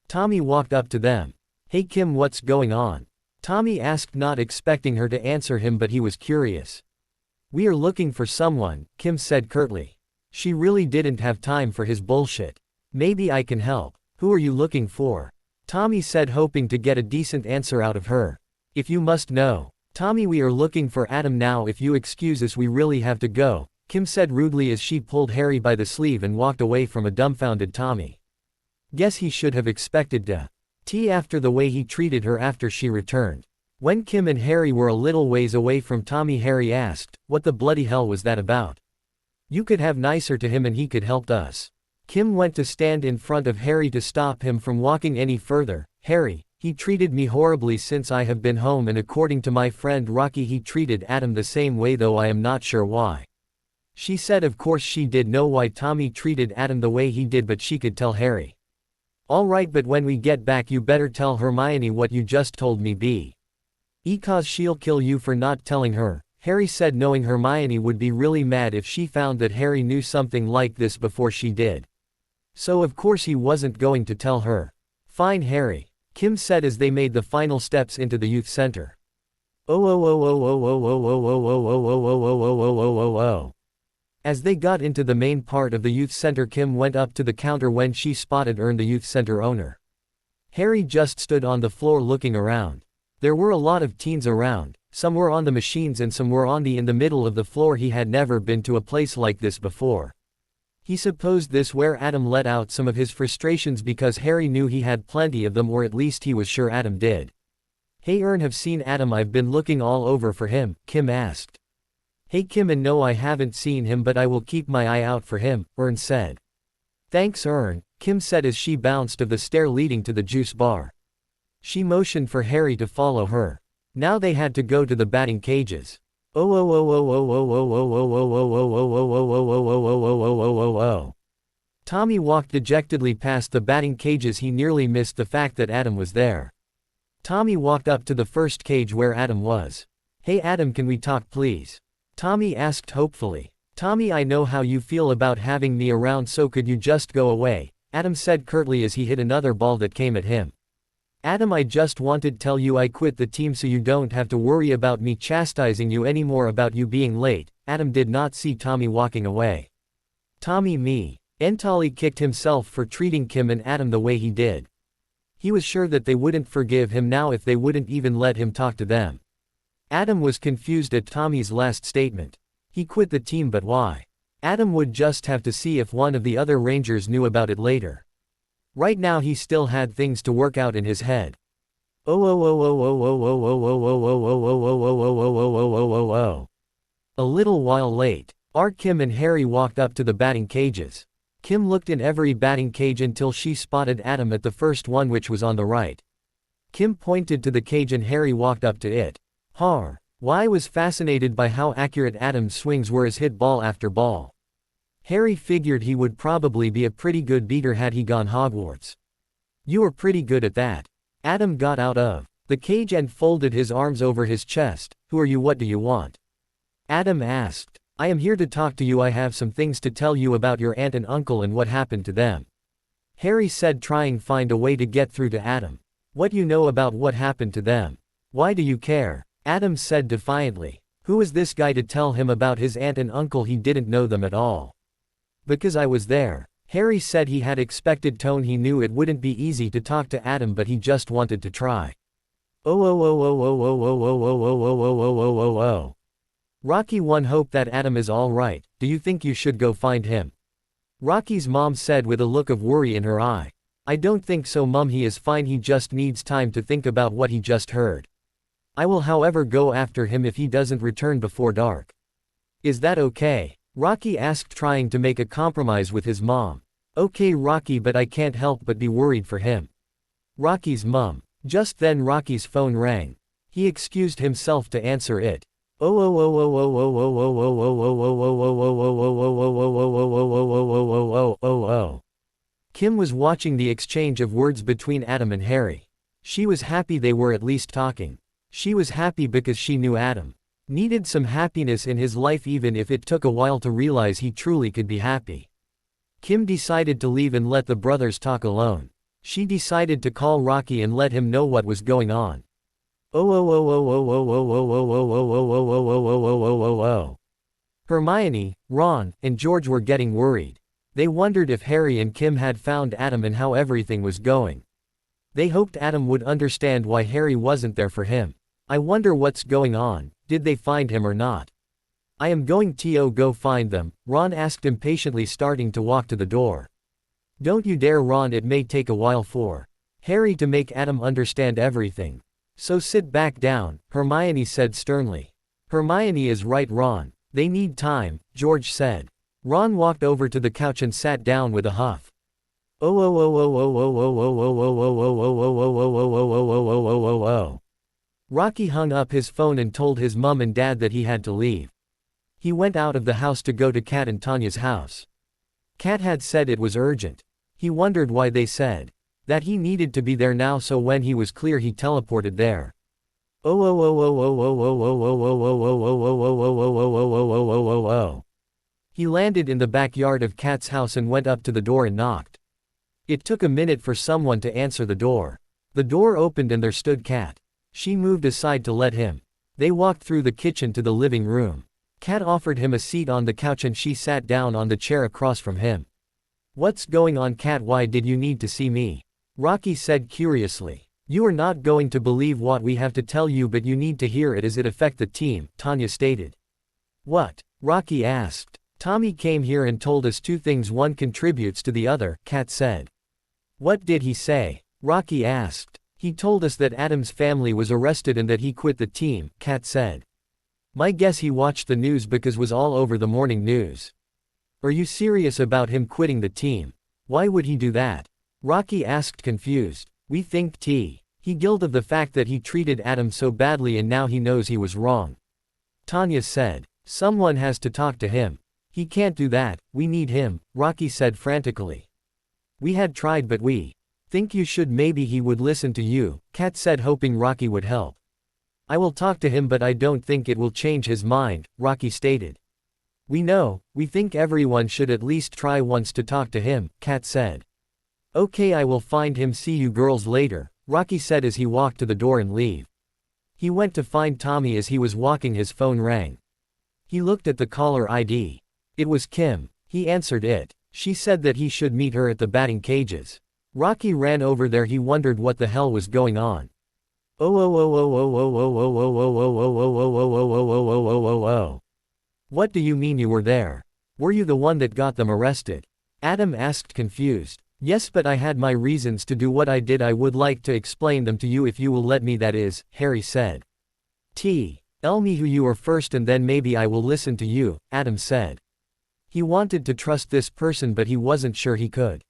S1: Tommy walked up to them. Hey Kim, what's going on? Tommy asked, not expecting her to answer him, but he was curious. We are looking for someone, Kim said curtly. She really didn't have time for his bullshit. Maybe I can help. Who are you looking for? Tommy said, hoping to get a decent answer out of her. If you must know. Tommy, we are looking for Adam now. If you excuse us, we really have to go, Kim said rudely as she pulled Harry by the sleeve and walked away from a dumbfounded Tommy. Guess he should have expected tea after the way he treated her after she returned. When Kim and Harry were a little ways away from Tommy, Harry asked, what the bloody hell was that about? You could have nicer to him and he could helped us. Kim went to stand in front of Harry to stop him from walking any further. Harry, he treated me horribly since I have been home, and according to my friend Rocky he treated Adam the same way, though I am not sure why. She said of course she did know why Tommy treated Adam the way he did, but she could tell Harry. Alright, but when we get back you better tell Hermione what you just told me cause she'll kill you for not telling her, Harry said, knowing Hermione would be really mad if she found that Harry knew something like this before she did. So of course he wasn't going to tell her. Fine Harry, Kim said as they made the final steps into the youth center. As they got into the main part of the youth center, Kim went up to the counter when she spotted Ern, the youth center owner. Harry just stood on the floor looking around. There were a lot of teens around, some were on the machines and some were in the middle of the floor. He had never been to a place like this before. He supposed this where Adam let out some of his frustrations because Harry knew he had plenty of them, or at least he was sure Adam did. Hey Ern, have seen Adam? I've been looking all over for him, Kim asked. Hey Kim, and no, I haven't seen him, but I will keep my eye out for him, Ern said. Thanks Ern, Kim said as she bounced of the stair leading to the juice bar. She motioned for Harry to follow her. Now they had to go to the batting cages. Tommy walked dejectedly past the batting cages. He nearly missed the fact that Adam was there. Tommy walked up to the first cage where Adam was. Hey Adam, can we talk please? Tommy asked hopefully. Tommy, I know how you feel about having me around, so could you just go away? Adam said curtly as he hit another ball that came at him. Adam, I just wanted to tell you I quit the team so you don't have to worry about me chastising you anymore about you being late. Adam did not see Tommy walking away. Tommy me. Anatoly kicked himself for treating Kim and Adam the way he did. He was sure that they wouldn't forgive him now if they wouldn't even let him talk to them. Adam was confused at Tommy's last statement. He quit the team, but why? Adam would just have to see if one of the other Rangers knew about it later. Right now he still had things to work out in his head. A little while late, Kim and Harry walked up to the batting cages. Kim looked in every batting cage until she spotted Adam at the first one, which was on the right. Kim pointed to the cage and Harry walked up to it. Y was fascinated by how accurate Adam's swings were as hit ball after ball. Harry figured he would probably be a pretty good beater had he gone Hogwarts. You were pretty good at that. Adam got out of the cage and folded his arms over his chest. Who are you? What do you want? Adam asked. I am here to talk to you. I have some things to tell you about your aunt and uncle and what happened to them. Harry said, trying to find a way to get through to Adam. What you know about what happened to them? Why do you care? Adam said defiantly. Who is this guy to tell him about his aunt and uncle? He didn't know them at all. Because I was there. Harry said he had expected tone. He knew it wouldn't be easy to talk to Adam, but he just wanted to try. Rocky 1 hope that Adam is all right. Do you think you should go find him? Rocky's mom said with a look of worry in her eye. I don't think so, Mom. He is fine. He just needs time to think about what he just heard. I will however go after him if he doesn't return before dark. Is that okay? Rocky asked, trying to make a compromise with his mom. Okay Rocky, but I can't help but be worried for him. Rocky's mom. Just then Rocky's phone rang. He excused himself to answer it. Kim was watching the exchange of words between Adam and Harry. She was happy they were at least talking. She was happy because she knew Adam needed some happiness in his life, even if it took a while to realize he truly could be happy. Kim decided to leave and let the brothers talk alone. She decided to call Rocky and let him know what was going on. Hermione, Ron, and George were getting worried. They wondered if Harry and Kim had found Adam and how everything was going. They hoped Adam would understand why Harry wasn't there for him. I wonder what's going on. Did they find him or not? I am going to go find them, Ron asked impatiently, starting to walk to the door. Don't you dare, Ron. It may take a while for Harry to make Adam understand everything. So sit back down, Hermione said sternly. Hermione is right, Ron. They need time, George said. Ron walked over to the couch and sat down with a huff. Rocky hung up his phone and told his mom and dad that he had to leave. He went out of the house to go to Kat and Tanya's house. Kat had said it was urgent. He wondered why they said that he needed to be there now, so when he was clear he teleported there. He landed in the backyard of Kat's house and went up to the door and knocked. It took a minute for someone to answer the door. The door opened and there stood Kat. She moved aside to let him. They walked through the kitchen to the living room. Kat offered him a seat on the couch and she sat down on the chair across from him. What's going on, Kat? Why did you need to see me? Rocky said curiously. You are not going to believe what we have to tell you, but you need to hear it as it affects the team, Tanya stated. What? Rocky asked. Tommy came here and told us two things. One contributes to the other, Kat said. What did he say? Rocky asked. He told us that Adam's family was arrested and that he quit the team, Kat said. My guess he watched the news because was all over the morning news. Are you serious about him quitting the team? Why would he do that? Rocky asked, confused. We think he guilty of the fact that he treated Adam so badly and now he knows he was wrong. Tanya said. Someone has to talk to him. He can't do that, we need him, Rocky said frantically. We had tried, but we think you should. Maybe he would listen to you, Kat said, hoping Rocky would help. I will talk to him but I don't think it will change his mind, Rocky stated. We know, we think everyone should at least try once to talk to him, Kat said. Okay, I will find him, see you girls later, Rocky said as he walked to the door and leave. He went to find Tommy. As he was walking, his phone rang. He looked at the caller ID. It was Kim. He answered it. She said that he should meet her at the batting cages. Rocky ran over there. He wondered what the hell was going on. What do you mean you were there? Were you the one that got them arrested? Adam asked, confused. Yes, but I had my reasons to do what I did. I would like to explain them to you if you will let me, that is, Harry said. Tell me who you are first and then maybe I will listen to you, Adam said. He wanted to trust this person but he wasn't sure he could.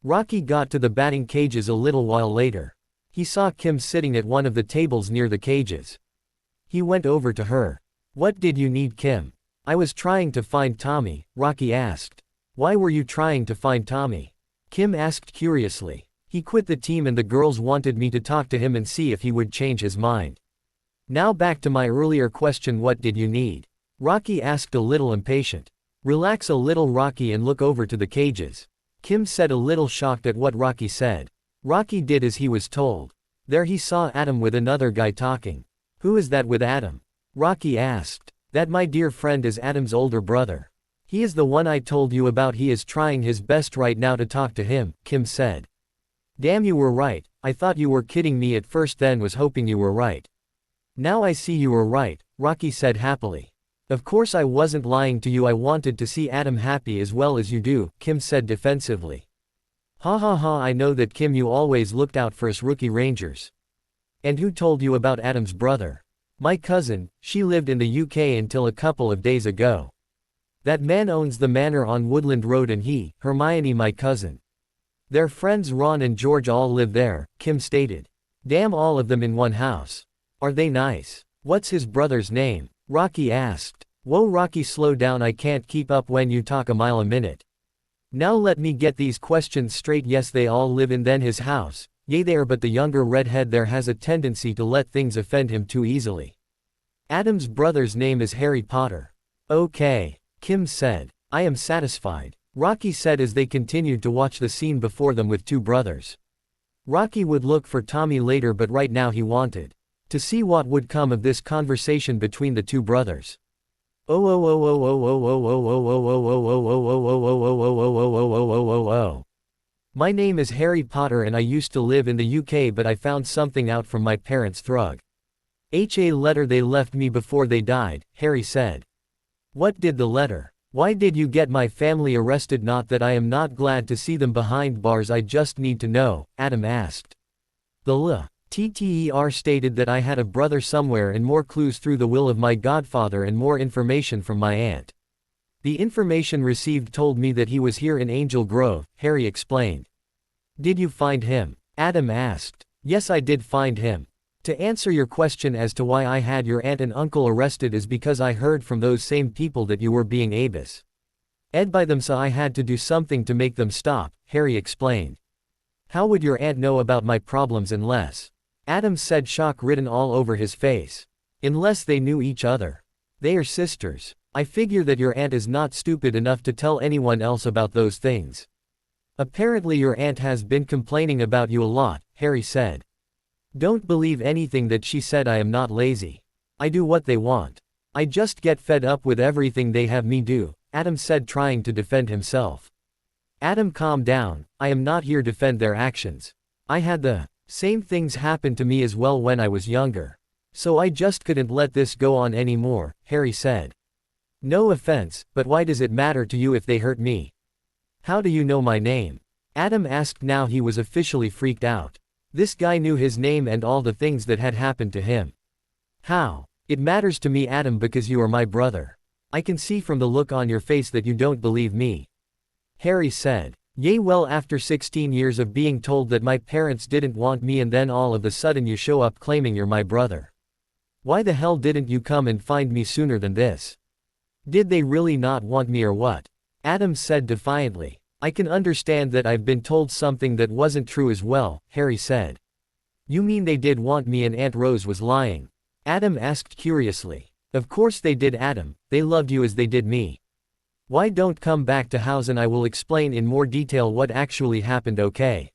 S1: Rocky got to the batting cages a little while later. He saw Kim sitting at one of the tables near the cages. He went over to her. What did you need, Kim? I was trying to find Tommy, Rocky asked. Why were you trying to find Tommy? Kim asked curiously. He quit the team and the girls wanted me to talk to him and see if he would change his mind. Now back to my earlier question, what did you need? Rocky asked, a little impatient. Relax a little, Rocky, and look over to the cages. Kim said, a little shocked at what Rocky said. Rocky did as he was told. There he saw Adam with another guy talking. Who is that with Adam? Rocky asked. That, my dear friend, is Adam's older brother. He is the one I told you about. He is trying his best right now to talk to him, Kim said. Damn, you were right. I thought you were kidding me at first, then was hoping you were right. Now I see you were right, Rocky said happily. Of course I wasn't lying to you. I wanted to see Adam happy as well as you do, Kim said defensively. Ha ha ha, I know that, Kim, you always looked out for us rookie Rangers. And who told you about Adam's brother? My cousin. She lived in the UK until a couple of days ago. That man owns the manor on Woodland Road and he, Hermione, my cousin. Their friends Ron and George all live there, Kim stated. Damn, all of them in one house. Are they nice? What's his brother's name? Rocky asked. Whoa, Rocky, slow down, I can't keep up when you talk a mile a minute. Now let me get these questions straight. Yes, they all live in then his house. Yay there, but the younger redhead there has a tendency to let things offend him too easily. Adam's brother's name is Harry Potter. Okay, Kim said. I am satisfied, Rocky said as they continued to watch the scene before them with two brothers. Rocky would look for Tommy later, but right now he wanted to see what would come of this conversation between the two brothers. My name is Harry Potter and I used to live in the UK, but I found something out from my parents' thrug. A letter they left me before they died, Harry said. What did the letter? Why did you get my family arrested? Not that I am not glad to see them behind bars, I just need to know, Adam asked. The letter stated that I had a brother somewhere and more clues through the will of my godfather and more information from my aunt. The information received told me that he was here in Angel Grove, Harry explained. Did you find him? Adam asked. Yes, I did find him. To answer your question as to why I had your aunt and uncle arrested is because I heard from those same people that you were being abused by them, so I had to do something to make them stop, Harry explained. How would your aunt know about my problems unless? Adam said, shock written all over his face. Unless they knew each other. They are sisters. I figure that your aunt is not stupid enough to tell anyone else about those things. Apparently your aunt has been complaining about you a lot, Harry said. Don't believe anything that she said. I am not lazy. I do what they want. I just get fed up with everything they have me do, Adam said, trying to defend himself. Adam, calm down. I am not here to defend their actions. I had the same things happen to me as well when I was younger. So I just couldn't let this go on anymore, Harry said. No offense, but why does it matter to you if they hurt me? How do you know my name? Adam asked. Now he was officially freaked out. This guy knew his name and all the things that had happened to him. How? It matters to me, Adam, because you are my brother. I can see from the look on your face that you don't believe me. Harry said. Yay, well, after 16 years of being told that my parents didn't want me and then all of a sudden you show up claiming you're my brother. Why the hell didn't you come and find me sooner than this? Did they really not want me or what? Adam said defiantly. I can understand that I've been told something that wasn't true as well, Harry said. You mean they did want me and Aunt Rose was lying? Adam asked curiously. Of course they did, Adam, they loved you as they did me. Why don't come back to house and I will explain in more detail what actually happened, okay?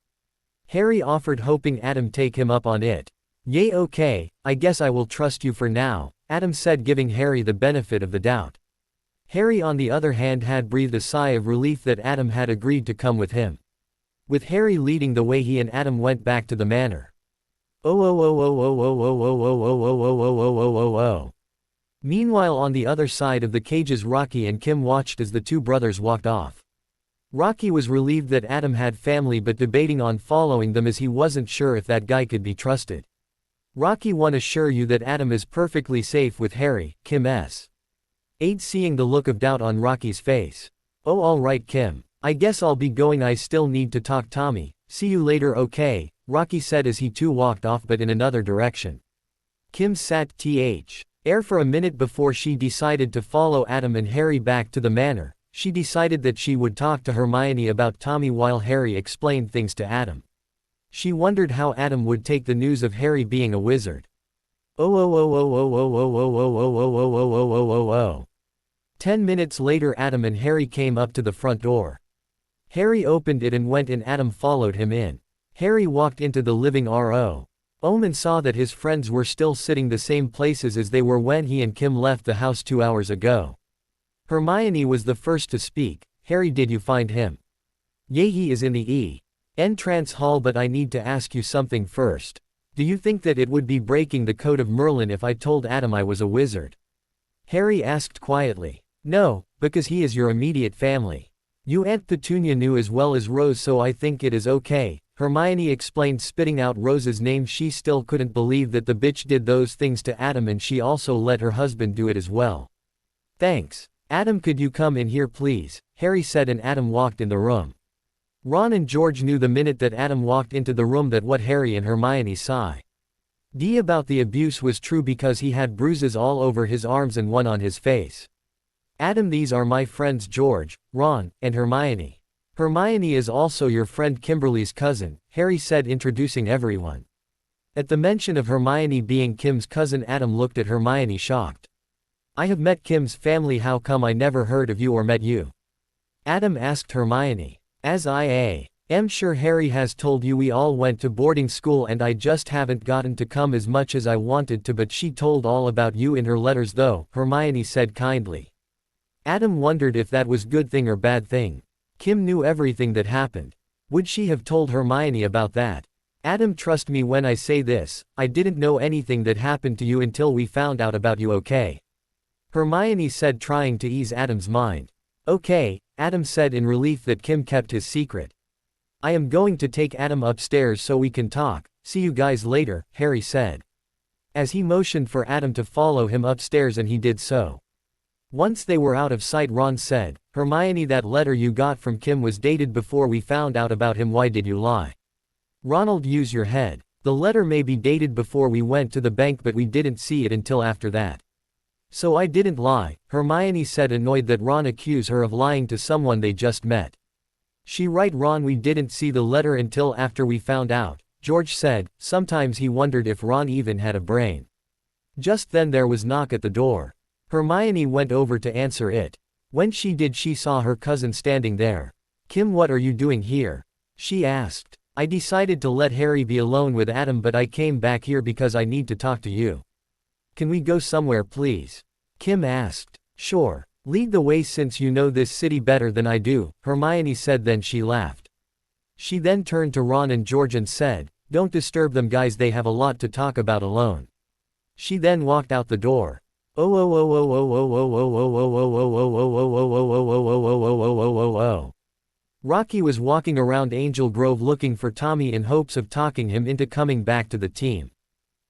S1: Harry offered, hoping Adam take him up on it. Yay, okay, I guess I will trust you for now, Adam said, giving Harry the benefit of the doubt. Harry on the other hand had breathed a sigh of relief that Adam had agreed to come with him. With Harry leading the way, he and Adam went back to the manor. Meanwhile, on the other side of the cages, Rocky and Kim watched as the two brothers walked off. Rocky was relieved that Adam had family but debating on following them as he wasn't sure if that guy could be trusted. Rocky want to assure you that Adam is perfectly safe with Harry, Kim's aide, seeing the look of doubt on Rocky's face. Oh, alright Kim. I guess I'll be going, I still need to talk Tommy. See you later, okay, Rocky said as he too walked off but in another direction. Kim sat air for a minute before she decided to follow Adam and Harry back to the manor. She decided that she would talk to Hermione about Tommy while Harry explained things to Adam. She wondered how Adam would take the news of Harry being a wizard. 10 minutes later, Adam and Harry came up to the front door. Harry opened it and went in. Adam followed him in. Harry walked into the living room and saw that his friends were still sitting the same places as they were when he and Kim left the house 2 hours ago. Hermione was the first to speak. Harry, did you find him? Yeah, he is in the entrance hall, but I need to ask you something first. Do you think that it would be breaking the code of Merlin if I told Adam I was a wizard? Harry asked quietly. No, because he is your immediate family. You Aunt Petunia knew as well as Rose, so I think it is okay, Hermione explained, spitting out Rose's name. She still couldn't believe that the bitch did those things to Adam, and she also let her husband do it as well. Thanks. Adam, could you come in here please? Harry said, and Adam walked in the room. Ron and George knew the minute that Adam walked into the room that what Harry and Hermione saw about the abuse was true, because he had bruises all over his arms and one on his face. Adam, these are my friends George, Ron, and Hermione. Hermione is also your friend Kimberly's cousin, Harry said, introducing everyone. At the mention of Hermione being Kim's cousin, Adam looked at Hermione shocked. I have met Kim's family, how come I never heard of you or met you? Adam asked Hermione. As I am sure Harry has told you, we all went to boarding school and I just haven't gotten to come as much as I wanted to, but she told all about you in her letters though, Hermione said kindly. Adam wondered if that was good thing or bad thing. Kim knew everything that happened. Would she have told Hermione about that? Adam, trust me when I say this, I didn't know anything that happened to you until we found out about you, okay? Hermione said, trying to ease Adam's mind. Okay, Adam said in relief that Kim kept his secret. I am going to take Adam upstairs so we can talk. See you guys later, Harry said. As he motioned for Adam to follow him upstairs, and he did so. Once they were out of sight, Ron said, Hermione, that letter you got from Kim was dated before we found out about him. Why did you lie? Ronald, use your head. The letter may be dated before we went to the bank, but we didn't see it until after that. So I didn't lie, Hermione said, annoyed that Ron accused her of lying to someone they just met. She right, Ron, we didn't see the letter until after we found out, George said. Sometimes he wondered if Ron even had a brain. Just then there was a knock at the door. Hermione went over to answer it. When she did, she saw her cousin standing there. Kim, what are you doing here? She asked. I decided to let Harry be alone with Adam, but I came back here because I need to talk to you. Can we go somewhere please? Kim asked. Sure. Lead the way since you know this city better than I do, Hermione said, then she laughed. She then turned to Ron and George and said, don't disturb them guys, they have a lot to talk about alone. She then walked out the door. Rocky was walking around Angel Grove looking for Tommy in hopes of talking him into coming back to the team.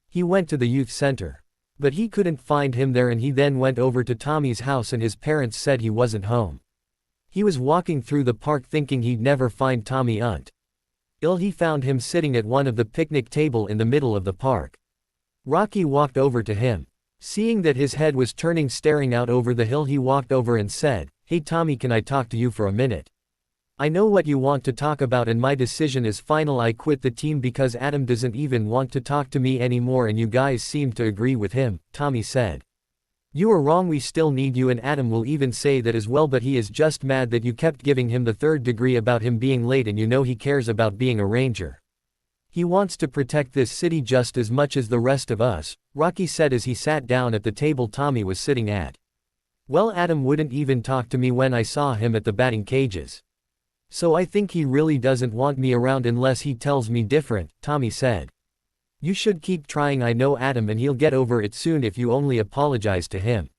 S1: He went to the youth center. But he couldn't find him there, and he then went over to Tommy's house and his parents said he wasn't home. He was walking through the park thinking he'd never find Tommy until he found him sitting at one of the picnic table in the middle of the park. Rocky walked over to him. Seeing that his head was turning staring out over the hill, he walked over and said, Hey Tommy, can I talk to you for a minute? I know what you want to talk about and my decision is final. I quit the team because Adam doesn't even want to talk to me anymore and you guys seem to agree with him, Tommy said. You are wrong, we still need you and Adam will even say that as well, but he is just mad that you kept giving him the third degree about him being late and you know he cares about being a ranger. He wants to protect this city just as much as the rest of us, Rocky said as he sat down at the table Tommy was sitting at. Well, Adam wouldn't even talk to me when I saw him at the batting cages. So I think he really doesn't want me around unless he tells me different, Tommy said. You should keep trying. I know Adam and he'll get over it soon if you only apologize to him.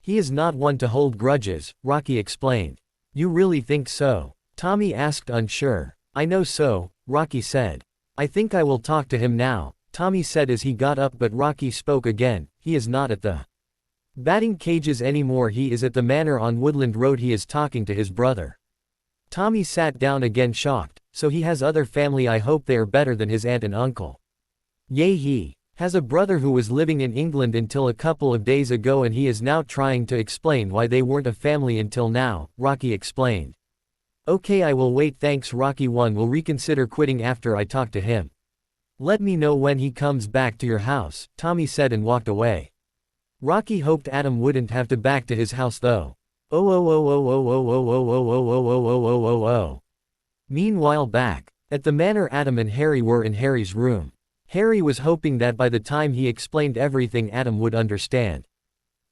S1: He is not one to hold grudges, Rocky explained. You really think so? Tommy asked unsure. I know so, Rocky said. I think I will talk to him now, Tommy said as he got up, but Rocky spoke again. He is not at the batting cages anymore, he is at the manor on Woodland Road. He is talking to his brother. Tommy sat down again shocked. So he has other family. I hope they are better than his aunt and uncle. Yay, he has a brother who was living in England until a couple of days ago and he is now trying to explain why they weren't a family until now, Rocky explained. Okay, I will wait, thanks. Rocky 1 will reconsider quitting after I talk to him. Let me know when he comes back to your house, Tommy said and walked away. Rocky hoped Adam wouldn't have to back to his house though. Meanwhile, back at the manor, Adam and Harry were in Harry's room. Harry was hoping that by the time he explained everything Adam would understand.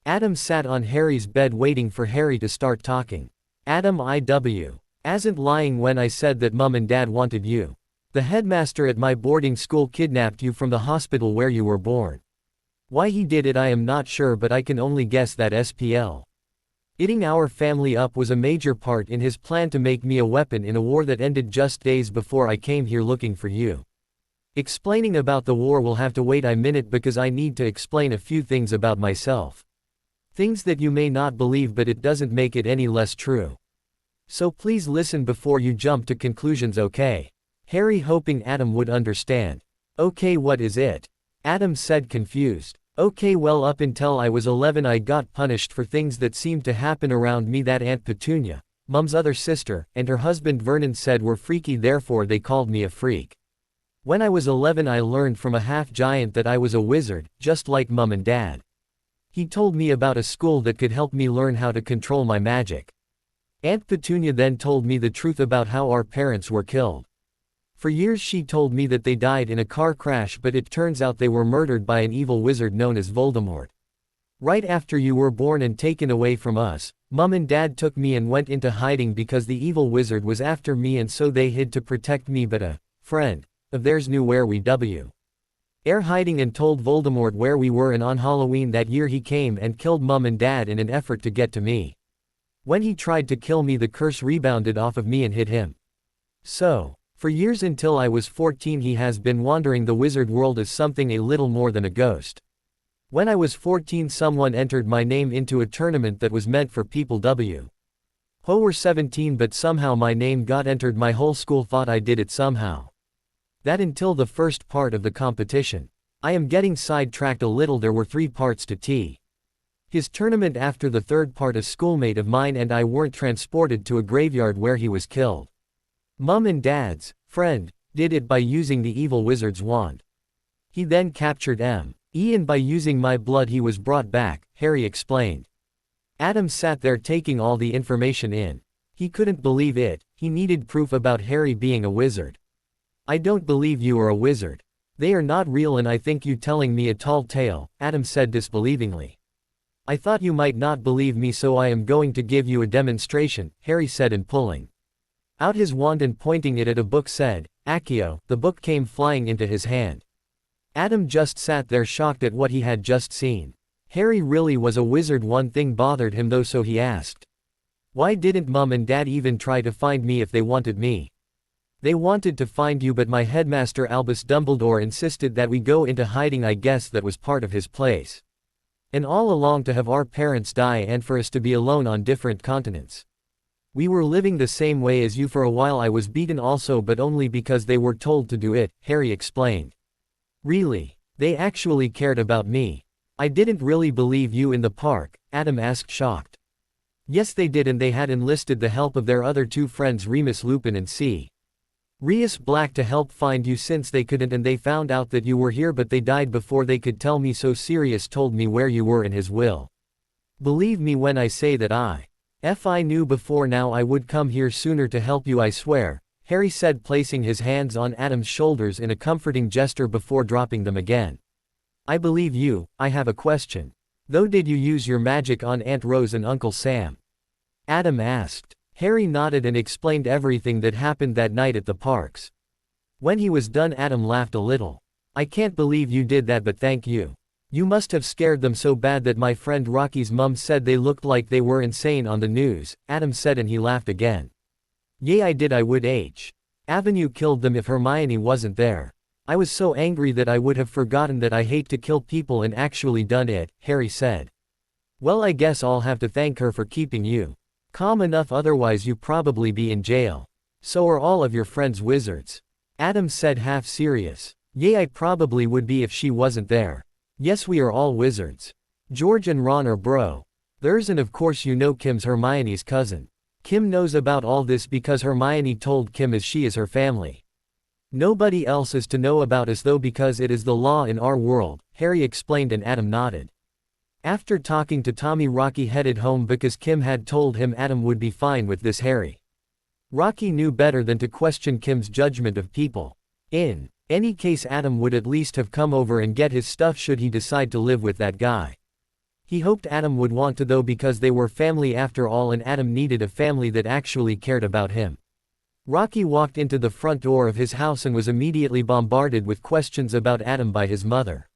S1: Adam sat on Harry's bed waiting for Harry to start talking. Adam, IW. Asn't lying when I said that Mum and Dad wanted you. The headmaster at my boarding school kidnapped you from the hospital where you were born. Why he did it I am not sure, but I can only guess that SPL. Eating our family up was a major part in his plan to make me a weapon in a war that ended just days before I came here looking for you. Explaining about the war will have to wait a minute because I need to explain a few things about myself. Things that you may not believe, but it doesn't make it any less true. So please listen before you jump to conclusions, okay? Harry, hoping Adam would understand. Okay, what is it? Adam said, confused. Okay, well, up until I was 11 I got punished for things that seemed to happen around me that Aunt Petunia, Mum's other sister, and her husband Vernon said were freaky, therefore they called me a freak. When I was 11 I learned from a half-giant that I was a wizard, just like Mum and Dad. He told me about a school that could help me learn how to control my magic. Aunt Petunia then told me the truth about how our parents were killed. For years she told me that they died in a car crash, but it turns out they were murdered by an evil wizard known as Voldemort. Right after you were born and taken away from us, Mum and Dad took me and went into hiding because the evil wizard was after me, and so they hid to protect me, but a friend of theirs knew where we were hiding and told Voldemort where we were, and on Halloween that year he came and killed Mum and Dad in an effort to get to me. When he tried to kill me the curse rebounded off of me and hit him. So, for years until I was 14 he has been wandering the wizard world as something a little more than a ghost. When I was 14 someone entered my name into a tournament that was meant for people who were 17, but somehow my name got entered. My whole school thought I did it somehow. That until the first part of the competition. I am getting sidetracked a little. There were 3 parts to his tournament. After the third part a schoolmate of mine and I weren't transported to a graveyard where he was killed. Mum and Dad's friend did it by using the evil wizard's wand. He then captured me, and by using my blood he was brought back, Harry explained. Adam sat there taking all the information in. He couldn't believe it. He needed proof about Harry being a wizard. I don't believe you are a wizard. They are not real, and I think you telling me a tall tale, Adam said disbelievingly. I thought you might not believe me, so I am going to give you a demonstration, Harry said, and pulling out his wand and pointing it at a book said, Accio. The book came flying into his hand. Adam just sat there shocked at what he had just seen. Harry really was a wizard. One thing bothered him though, so he asked. Why didn't Mum and Dad even try to find me if they wanted me? They wanted to find you, but my headmaster Albus Dumbledore insisted that we go into hiding. I guess that was part of his place. And all along to have our parents die and for us to be alone on different continents. We were living the same way as you for a while. I was beaten also, but only because they were told to do it, Harry explained. Really? They actually cared about me? I didn't really believe you in the park, Adam asked shocked. Yes they did, and they had enlisted the help of their other two friends Remus Lupin and Sirius Black to help find you since they couldn't, and they found out that you were here but they died before they could tell me, so Sirius told me where you were in his will. Believe me when I say that if I knew before now I would come here sooner to help you, I swear, Harry said, placing his hands on Adam's shoulders in a comforting gesture before dropping them again. I believe you. I have a question. Though, did you use your magic on Aunt Rose and Uncle Sam? Adam asked. Harry nodded and explained everything that happened that night at the parks. When he was done, Adam laughed a little. I can't believe you did that, but thank you. You must have scared them so bad that my friend Rocky's mum said they looked like they were insane on the news, Adam said, and he laughed again. Yeah, I did. I would Avenue killed them if Hermione wasn't there. I was so angry that I would have forgotten that I hate to kill people and actually done it, Harry said. Well, I guess I'll have to thank her for keeping you calm enough, otherwise you probably be in jail. So are all of your friends wizards? Adam said, half serious. Yeah, I probably would be if she wasn't there. Yes, we are all wizards. George and Ron are brothers, and of course you know Kim's Hermione's cousin. Kim knows about all this because Hermione told Kim, as she is her family. Nobody else is to know about us though, because it is the law in our world, Harry explained, and Adam nodded. After talking to Tommy, Rocky headed home because Kim had told him Adam would be fine with this. Rocky knew better than to question Kim's judgment of people. In any case, Adam would at least have come over and get his stuff should he decide to live with that guy. He hoped Adam would want to though, because they were family after all, and Adam needed a family that actually cared about him. Rocky walked into the front door of his house and was immediately bombarded with questions about Adam by his mother.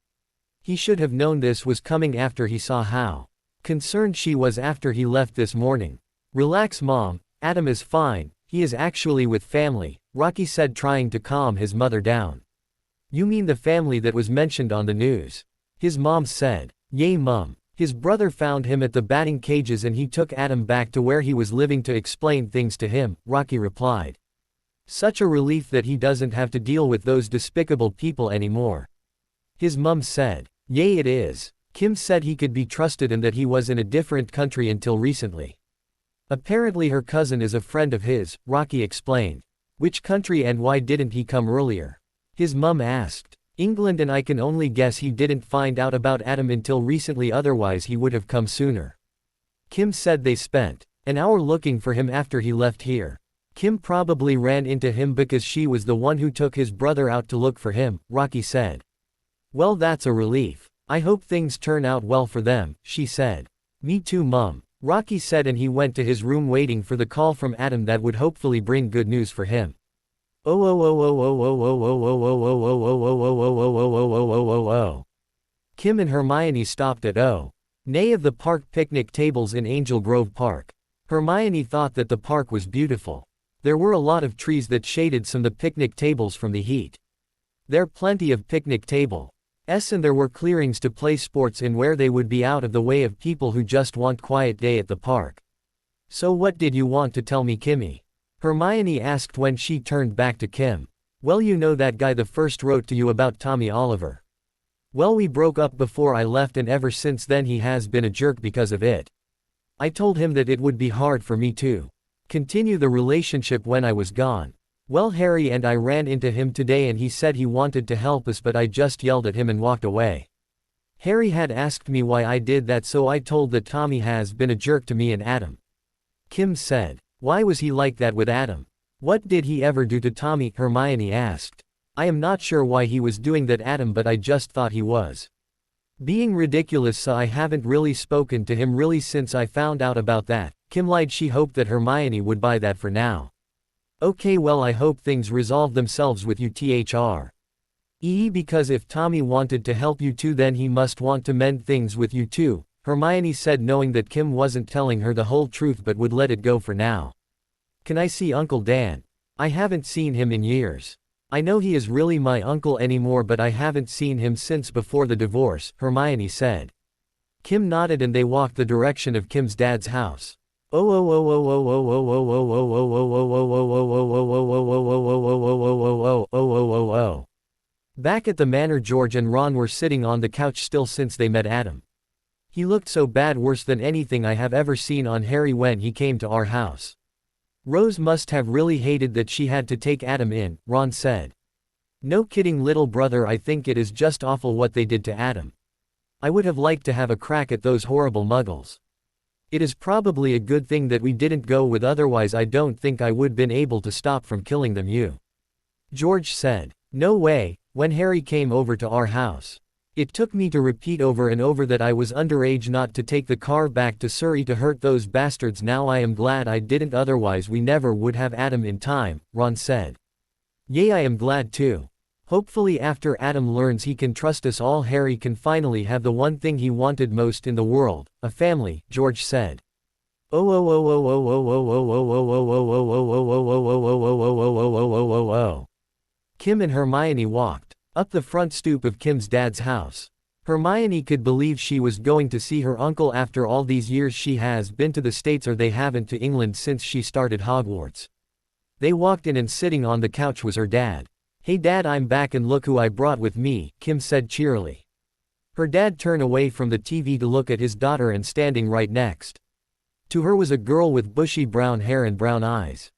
S1: He should have known this was coming after he saw how concerned she was after he left this morning. Relax, Mom. Adam is fine. He is actually with family, Rocky said, trying to calm his mother down. You mean the family that was mentioned on the news? His mom said. Yay, Mom. His brother found him at the batting cages and he took Adam back to where he was living to explain things to him, Rocky replied. Such a relief that he doesn't have to deal with those despicable people anymore. His mum said. Yay, it is. Kim said he could be trusted and that he was in a different country until recently. Apparently her cousin is a friend of his, Rocky explained. Which country and why didn't he come earlier? His mum asked. England, and I can only guess he didn't find out about Adam until recently, otherwise he would have come sooner. Kim said they spent an hour looking for him after he left here. Kim probably ran into him because she was the one who took his brother out to look for him, Rocky said. Well, that's a relief. I hope things turn out well for them, she said. Me too, Mum, Rocky said, and he went to his room waiting for the call from Adam that would hopefully bring good news for him. Kim and Hermione stopped at nay of the park picnic tables in Angel Grove Park. Hermione thought that the park was beautiful. There were a lot of trees that shaded some of the picnic tables from the heat. There plenty of picnic tables, and there were clearings to play sports in where they would be out of the way of people who just want quiet day at the park. So what did you want to tell me, Kimmy? Hermione asked when she turned back to Kim. Well, you know that guy that first wrote to you about Tommy Oliver. Well, we broke up before I left and ever since then he has been a jerk because of it. I told him that it would be hard for me to continue the relationship when I was gone. Well, Harry and I ran into him today and he said he wanted to help us, but I just yelled at him and walked away. Harry had asked me why I did that, so I told that Tommy has been a jerk to me and Adam. Kim said. Why was he like that with Adam? What did he ever do to Tommy? Hermione asked. I am not sure why he was doing that, Adam, but I just thought he was being ridiculous, so I haven't really spoken to him really since I found out about that. Kim lied. She hoped that Hermione would buy that for now. Okay, well, I hope things resolve themselves with you, because if Tommy wanted to help you too, then he must want to mend things with you too, Hermione said, knowing that Kim wasn't telling her the whole truth but would let it go for now. Can I see Uncle Dan? I haven't seen him in years. I know he is really my uncle anymore, but I haven't seen him since before the divorce, Hermione said. Kim nodded and they walked the direction of Kim's dad's house. Back at the manor, George and Ron were sitting on the couch still since they met Adam. He looked so bad, worse than anything I have ever seen on Harry when he came to our house. Rose must have really hated that she had to take Adam in, Ron said. No kidding, little brother, I think it is just awful what they did to Adam. I would have liked to have a crack at those horrible muggles. It is probably a good thing that we didn't go with, otherwise I don't think I would been able to stop from killing them. George said. No way. When Harry came over to our house, it took me to repeat over and over that I was underage, not to take the car back to Surrey to hurt those bastards. Now I am glad I didn't, otherwise we never would have Adam in time, Ron said. Yay, I am glad too. Hopefully after Adam learns he can trust us all, Harry can finally have the one thing he wanted most in the world, a family, George said. Kim and Hermione walked up the front stoop of Kim's dad's house. Hermione could believe she was going to see her uncle after all these years. She has been to the States, or they haven't, to England since she started Hogwarts. They walked in and sitting on the couch was her dad. Hey Dad, I'm back and look who I brought with me, Kim said cheerily. Her dad turned away from the TV to look at his daughter, and standing right next to her was a girl with bushy brown hair and brown eyes.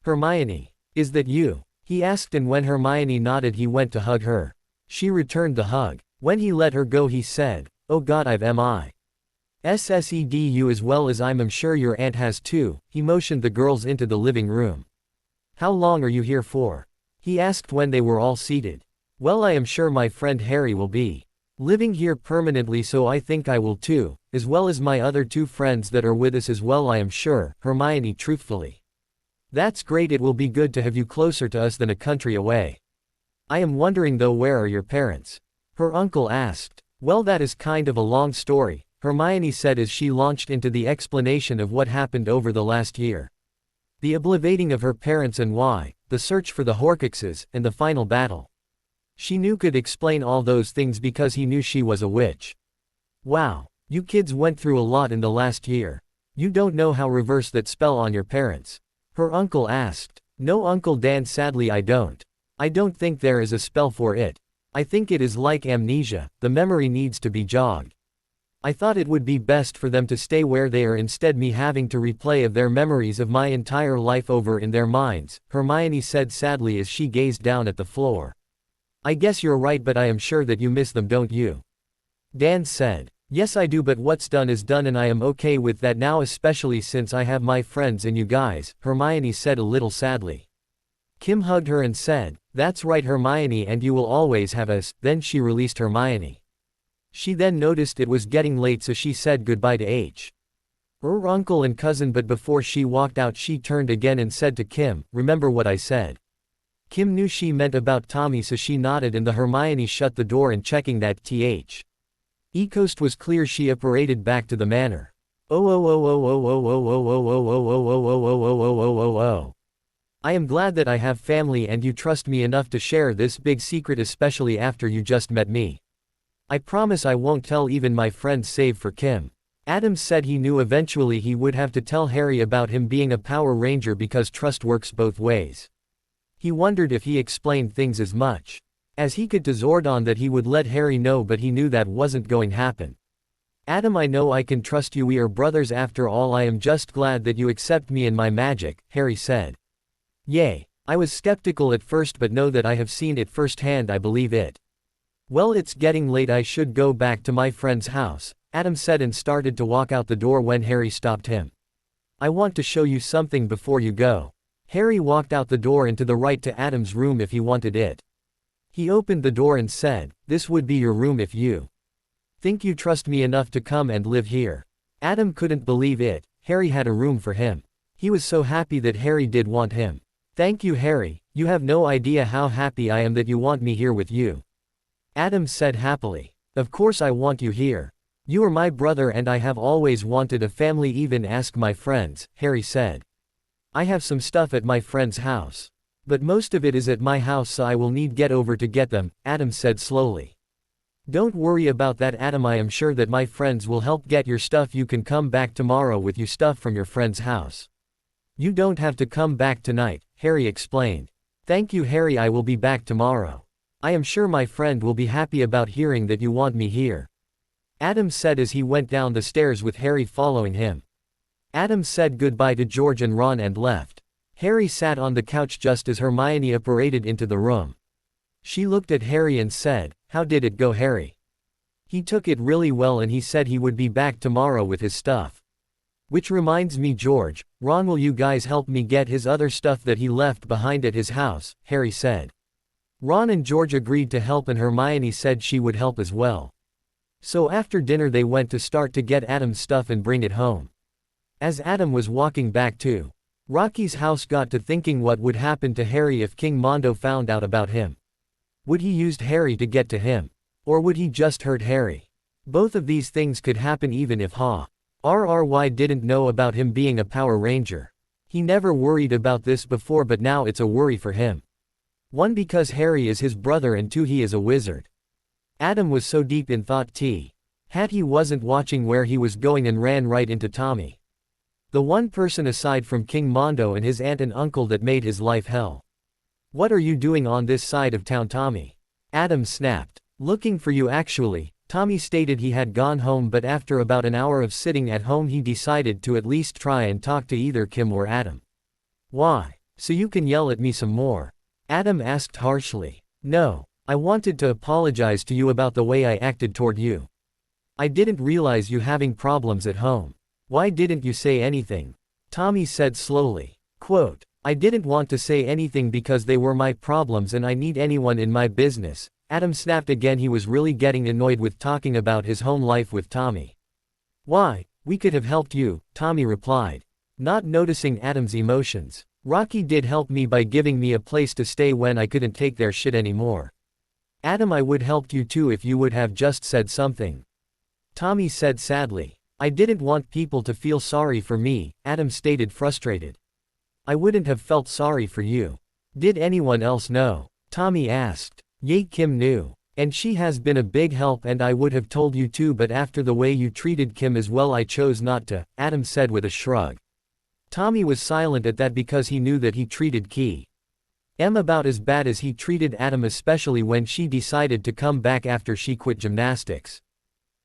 S1: Hermione, is that you? He asked, and when Hermione nodded he went to hug her. She returned the hug. When he let her go he said, oh God, I've MISSED as well as I'm sure your aunt has too. He motioned the girls into the living room. How long are you here for? He asked when they were all seated. Well, I am sure my friend Harry will be living here permanently, so I think I will too, as well as my other two friends that are with us as well, I am sure, Hermione truthfully. That's great, it will be good to have you closer to us than a country away. I am wondering though, where are your parents? Her uncle asked. Well, that is kind of a long story, Hermione said as she launched into the explanation of what happened over the last year. The obliviating of her parents and why, the search for the Horcruxes, and the final battle. She knew could explain all those things because he knew she was a witch. Wow, you kids went through a lot in the last year. You don't know how reverse that spell on your parents? Her uncle asked. No, Uncle Dan, sadly I don't. I don't think there is a spell for it. I think it is like amnesia, the memory needs to be jogged. I thought it would be best for them to stay where they are, instead me having to replay of their memories of my entire life over in their minds, Hermione said sadly as she gazed down at the floor. I guess you're right, but I am sure that you miss them, don't you? Dan said. Yes I do, but what's done is done and I am okay with that now, especially since I have my friends and you guys, Hermione said a little sadly. Kim hugged her and said, that's right Hermione, and you will always have us. Then she released Hermione. She then noticed it was getting late, so she said goodbye to her uncle and cousin, but before she walked out she turned again and said to Kim, remember what I said? Kim knew she meant about Tommy, so she nodded and the Hermione shut the door, and checking that coast was clear she paraded back to the manor. I am glad that I have family and you trust me enough to share this big secret, especially after you just met me. I promise I won't tell even my friends save for Kim. Adam said he knew eventually he would have to tell Harry about him being a Power Ranger because trust works both ways. He wondered if he explained things as much as he could to Zordon that he would let Harry know, but he knew that wasn't going to happen. Adam, I know I can trust you, we are brothers after all. I am just glad that you accept me and my magic, Harry said. Yay. I was skeptical at first, but now that I have seen it firsthand I believe it. Well, it's getting late, I should go back to my friend's house, Adam said and started to walk out the door when Harry stopped him. I want to show you something before you go. Harry walked out the door and to the right to Adam's room if he wanted it. He opened the door and said, this would be your room if you think you trust me enough to come and live here. Adam couldn't believe it, Harry had a room for him. He was so happy that Harry did want him. Thank you Harry, you have no idea how happy I am that you want me here with you. Adam said happily. Of course I want you here. You are my brother and I have always wanted a family, even ask my friends, Harry said. I have some stuff at my friend's house. But most of it is at my house, so I will need get over to get them, Adam said slowly. Don't worry about that Adam, I am sure that my friends will help get your stuff. You can come back tomorrow with your stuff from your friend's house. You don't have to come back tonight, Harry explained. Thank you Harry, I will be back tomorrow. I am sure my friend will be happy about hearing that you want me here. Adam said as he went down the stairs with Harry following him. Adam said goodbye to George and Ron and left. Harry sat on the couch just as Hermione paraded into the room. She looked at Harry and said, "How did it go, Harry?" "He took it really well and he said he would be back tomorrow with his stuff. Which reminds me, George, Ron, will you guys help me get his other stuff that he left behind at his house?" Harry said. Ron and George agreed to help and Hermione said she would help as well. So after dinner they went to start to get Adam's stuff and bring it home. As Adam was walking back to Rocky's house, got to thinking what would happen to Harry if King Mondo found out about him. Would he use Harry to get to him? Or would he just hurt Harry? Both of these things could happen even if RRY didn't know about him being a Power Ranger. He never worried about this before, but now it's a worry for him. 1, because Harry is his brother, and 2, he is a wizard. Adam was so deep in thought he wasn't watching where he was going and ran right into Tommy. The one person aside from King Mondo and his aunt and uncle that made his life hell. "What are you doing on this side of town, Tommy?" Adam snapped. "Looking for you actually." Tommy stated he had gone home, but after about an hour of sitting at home he decided to at least try and talk to either Kim or Adam. "Why? So you can yell at me some more?" Adam asked harshly. "No. I wanted to apologize to you about the way I acted toward you. I didn't realize you having problems at home. Why didn't you say anything?" Tommy said slowly. Quote, "I didn't want to say anything because they were my problems and I need anyone in my business." Adam snapped again. He was really getting annoyed with talking about his home life with Tommy. "Why, we could have helped you," Tommy replied, not noticing Adam's emotions. "Rocky did help me by giving me a place to stay when I couldn't take their shit anymore." "Adam, I would helped you too if you would have just said something," Tommy said sadly. "I didn't want people to feel sorry for me," Adam stated, frustrated. "I wouldn't have felt sorry for you." "Did anyone else know?" Tommy asked. "Yeah, Kim knew. And she has been a big help and I would have told you too, but after the way you treated Kim as well I chose not to," Adam said with a shrug. Tommy was silent at that because he knew that he treated Kim about as bad as he treated Adam, especially when she decided to come back after she quit gymnastics.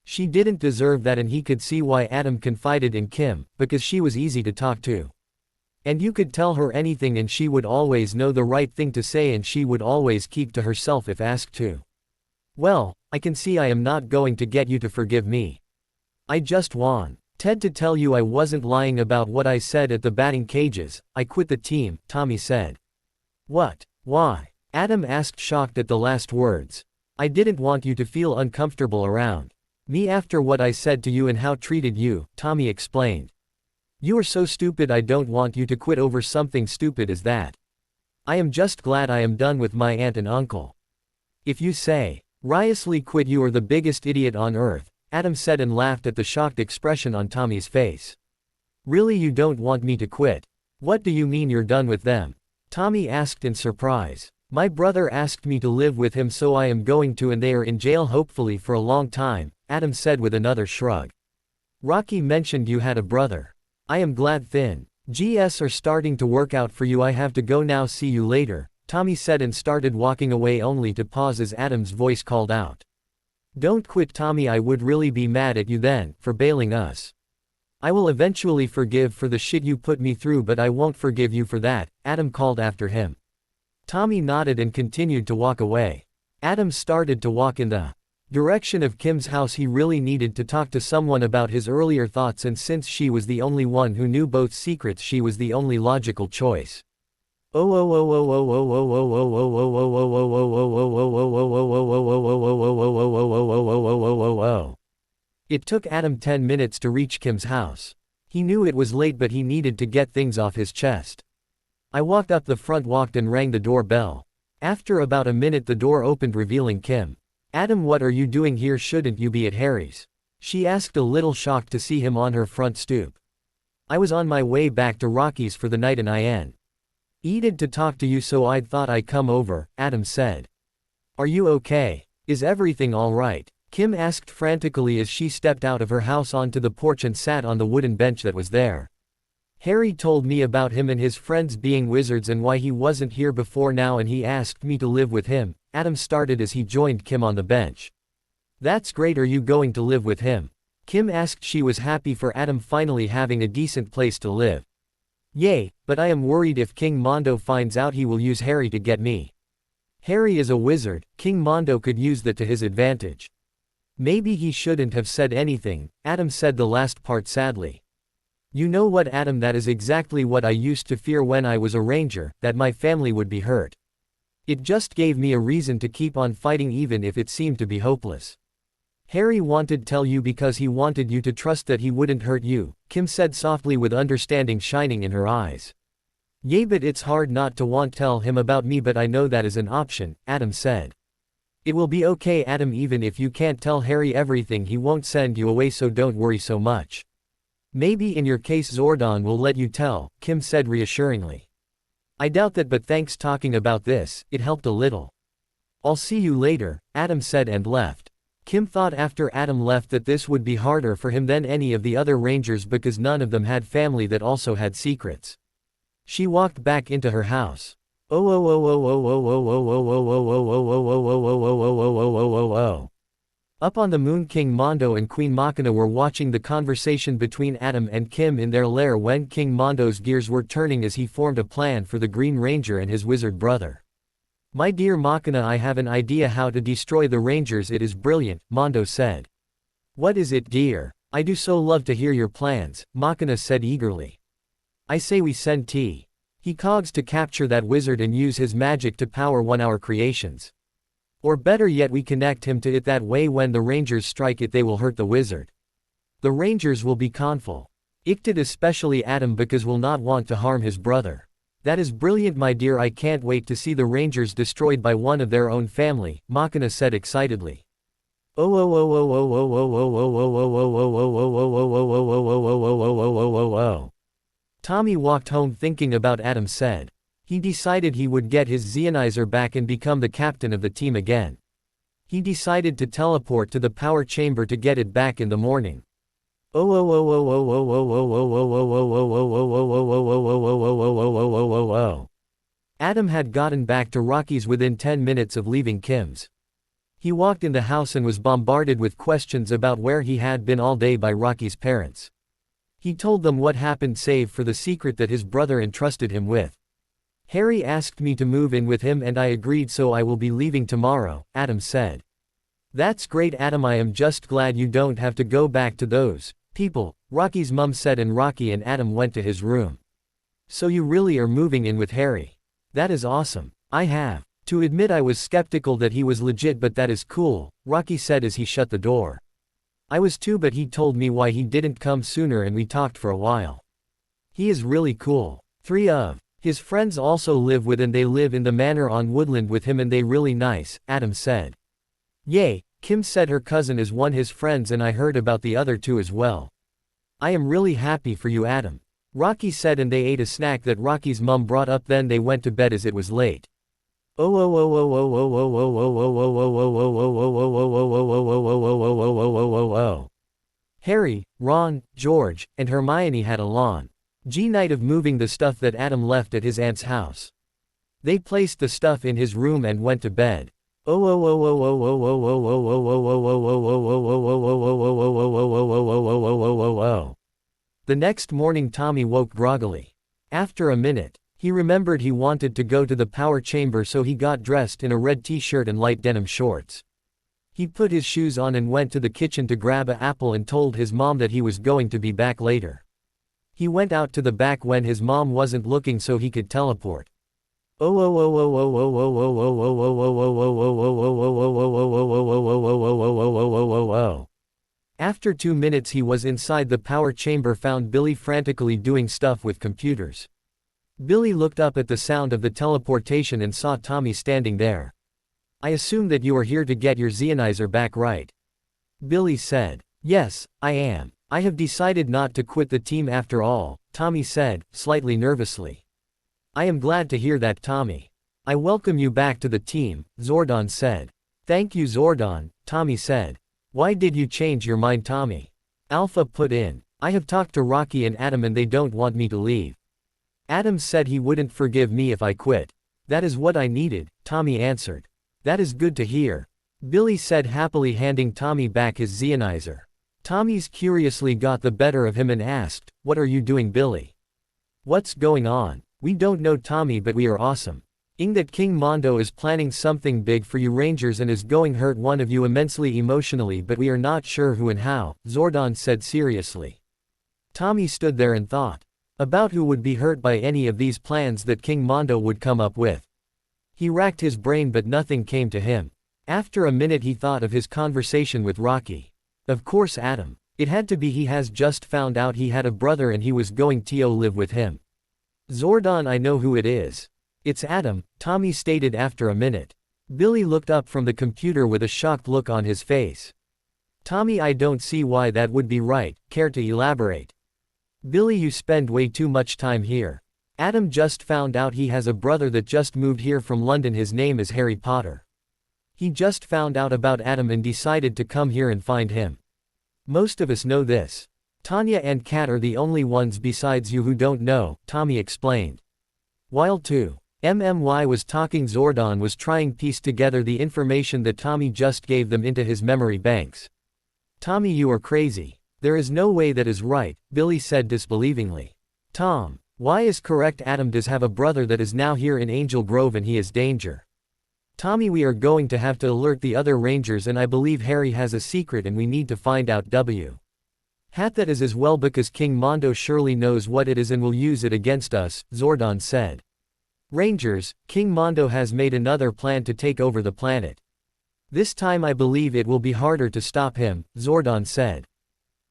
S1: She didn't deserve that, and he could see why Adam confided in Kim, because she was easy to talk to. And you could tell her anything and she would always know the right thing to say and she would always keep to herself if asked to. "Well, I can see I am not going to get you to forgive me. I just wanted to tell you I wasn't lying about what I said at the batting cages. I quit the team," Tommy said. "What? Why?" Adam asked, shocked at the last words. "I didn't want you to feel uncomfortable around me after what I said to you and how I treated you," Tommy explained. "You are so stupid. I don't want you to quit over something stupid as that. I am just glad I am done with my aunt and uncle. If you say riotously quit, you are the biggest idiot on earth," Adam said and laughed at the shocked expression on Tommy's face. "Really, you don't want me to quit? What do you mean you're done with them?" Tommy asked in surprise. "My brother asked me to live with him, so I am going to, and they are in jail hopefully for a long time," Adam said with another shrug. "Rocky mentioned you had a brother. I am glad things are starting to work out for you. I have to go now, see you later," Tommy said and started walking away, only to pause as Adam's voice called out. "Don't quit, Tommy. I would really be mad at you then, for bailing us. I will eventually forgive for the shit you put me through, but I won't forgive you for that," Adam called after him. Tommy nodded and continued to walk away. Adam started to walk in the direction of Kim's house. He really needed to talk to someone about his earlier thoughts, and since she was the only one who knew both secrets, she was the only logical choice. It took Adam 10 minutes to reach Kim's house. He knew it was late, but he needed to get things off his chest. I walked up the front, walked and rang the doorbell. After about a minute the door opened, revealing Kim. "Adam, what are you doing here? Shouldn't you be at Harry's?" she asked, a little shocked to see him on her front stoop. "I was on my way back to Rocky's for the night and I needed to talk to you, so I thought I'd come over," Adam said. "Are you okay? Is everything all right?" Kim asked frantically as she stepped out of her house onto the porch and sat on the wooden bench that was there. "Harry told me about him and his friends being wizards and why he wasn't here before now, and he asked me to live with him," Adam started as he joined Kim on the bench. That's great. Are you going to live with him? Kim asked. She was happy for Adam finally having a decent place to live. Yay, but I am worried if King Mondo finds out he will use Harry to get me. Harry is a wizard, King Mondo could use that to his advantage. Maybe he shouldn't have said anything, Adam said the last part sadly. You know what, Adam, that is exactly what I used to fear when I was a ranger, that my family would be hurt. It just gave me a reason to keep on fighting even if it seemed to be hopeless. Harry wanted to tell you because he wanted you to trust that he wouldn't hurt you, Kim said softly with understanding shining in her eyes. Yeah, but it's hard not to want to tell him about me, but I know that is an option, Adam said. It will be okay, Adam, even if you can't tell Harry everything, he won't send you away, so don't worry so much. Maybe in your case Zordon will let you tell, Kim said reassuringly. I doubt that, but thanks talking about this, it helped a little. I'll see you later, Adam said and left. Kim thought after Adam left that this would be harder for him than any of the other rangers because none of them had family that also had secrets. She walked back into her house. Up on the moon, King Mondo and Queen Machina were watching the conversation between Adam and Kim in their lair when King Mondo's gears were turning as he formed a plan for the Green Ranger and his wizard brother. My dear Machina, I have an idea how to destroy the Rangers. It is brilliant, Mondo said. What is it, dear? I do so love to hear your plans, Machina said eagerly. I say we send He Cogs to capture that wizard and use his magic to power our creations. Or better yet, we connect him to it, that way when the Rangers strike it they will hurt the wizard. The Rangers will be conflicted, especially Adam, because will not want to harm his brother. That is brilliant, my dear, I can't wait to see the Rangers destroyed by one of their own family, Machina said excitedly. Tommy walked home thinking about Adam said. He decided he would get his Zeonizer back and become the captain of the team again. He decided to teleport to the power chamber to get it back in the morning. Adam had gotten back to Rocky's within 10 minutes of leaving Kim's. He walked in the house and was bombarded with questions about where he had been all day by Rocky's parents. He told them what happened save for the secret that his brother entrusted him with. Harry asked me to move in with him and I agreed, so I will be leaving tomorrow, Adam said. That's great, Adam, I am just glad you don't have to go back to those people, Rocky's mum said, and Rocky and Adam went to his room. So you really are moving in with Harry? That is awesome. I have to admit I was skeptical that he was legit, but that is cool, Rocky said as he shut the door. I was too, but he told me why he didn't come sooner and we talked for a while. He is really cool. 3 of his friends also live with, and they live in the manor on Woodland with him and they really nice, Adam said. Yay, Kim said her cousin is one his friends and I heard about the other 2 as well. I am really happy for you, Adam. Rocky said, and they ate a snack that Rocky's mum brought up, then they went to bed as it was late. Harry, Ron, George, and Hermione had a long night of moving the stuff that Adam left at his aunt's house. They placed the stuff in his room and went to bed. The next morning Tommy woke groggily. After a minute, he remembered he wanted to go to the power chamber, so he got dressed in a red t-shirt and light denim shorts. He put his shoes on and went to the kitchen to grab an apple and told his mom that he was going to be back later. He went out to the back when his mom wasn't looking so he could teleport. After 2 minutes he was inside the power chamber, found Billy frantically doing stuff with computers. Billy looked up at the sound of the teleportation and saw Tommy standing there. I assume that you are here to get your Zeonizer back, right? Billy said. Yes, I am. I have decided not to quit the team after all, Tommy said, slightly nervously. I am glad to hear that, Tommy. I welcome you back to the team, Zordon said. Thank you, Zordon, Tommy said. Why did you change your mind, Tommy? Alpha put in. I have talked to Rocky and Adam and they don't want me to leave. Adam said he wouldn't forgive me if I quit. That is what I needed, Tommy answered. That is good to hear. Billy said happily, handing Tommy back his Zeonizer. Tommy's curiously got the better of him and asked, "What are you doing, Billy? What's going on?" "We don't know, Tommy, but we are awesome. That King Mondo is planning something big for you Rangers and is going hurt one of you immensely emotionally, but we are not sure who and how," Zordon said seriously. Tommy stood there and thought about who would be hurt by any of these plans that King Mondo would come up with. He racked his brain but nothing came to him. After a minute he thought of his conversation with Rocky. Of course Adam. It had to be. He has just found out he had a brother and he was going to live with him. "Zordon, I know who it is. It's Adam," Tommy stated after a minute. Billy looked up from the computer with a shocked look on his face. "Tommy, I don't see why that would be right. Care to elaborate?" "Billy, you spend way too much time here. Adam just found out he has a brother that just moved here from London. His name is Harry Potter. He just found out about Adam and decided to come here and find him. Most of us know this. Tanya and Kat are the only ones besides you who don't know," Tommy explained. While 2MMY was talking, Zordon was trying to piece together the information that Tommy just gave them into his memory banks. "Tommy, you are crazy. There is no way that is right," Billy said disbelievingly. "Tom, why is correct? Adam does have a brother that is now here in Angel Grove and he is danger. Tommy, we are going to have to alert the other Rangers and I believe Harry has a secret and we need to find out that is as well because King Mondo surely knows what it is and will use it against us," Zordon said. "Rangers, King Mondo has made another plan to take over the planet. This time I believe it will be harder to stop him," Zordon said.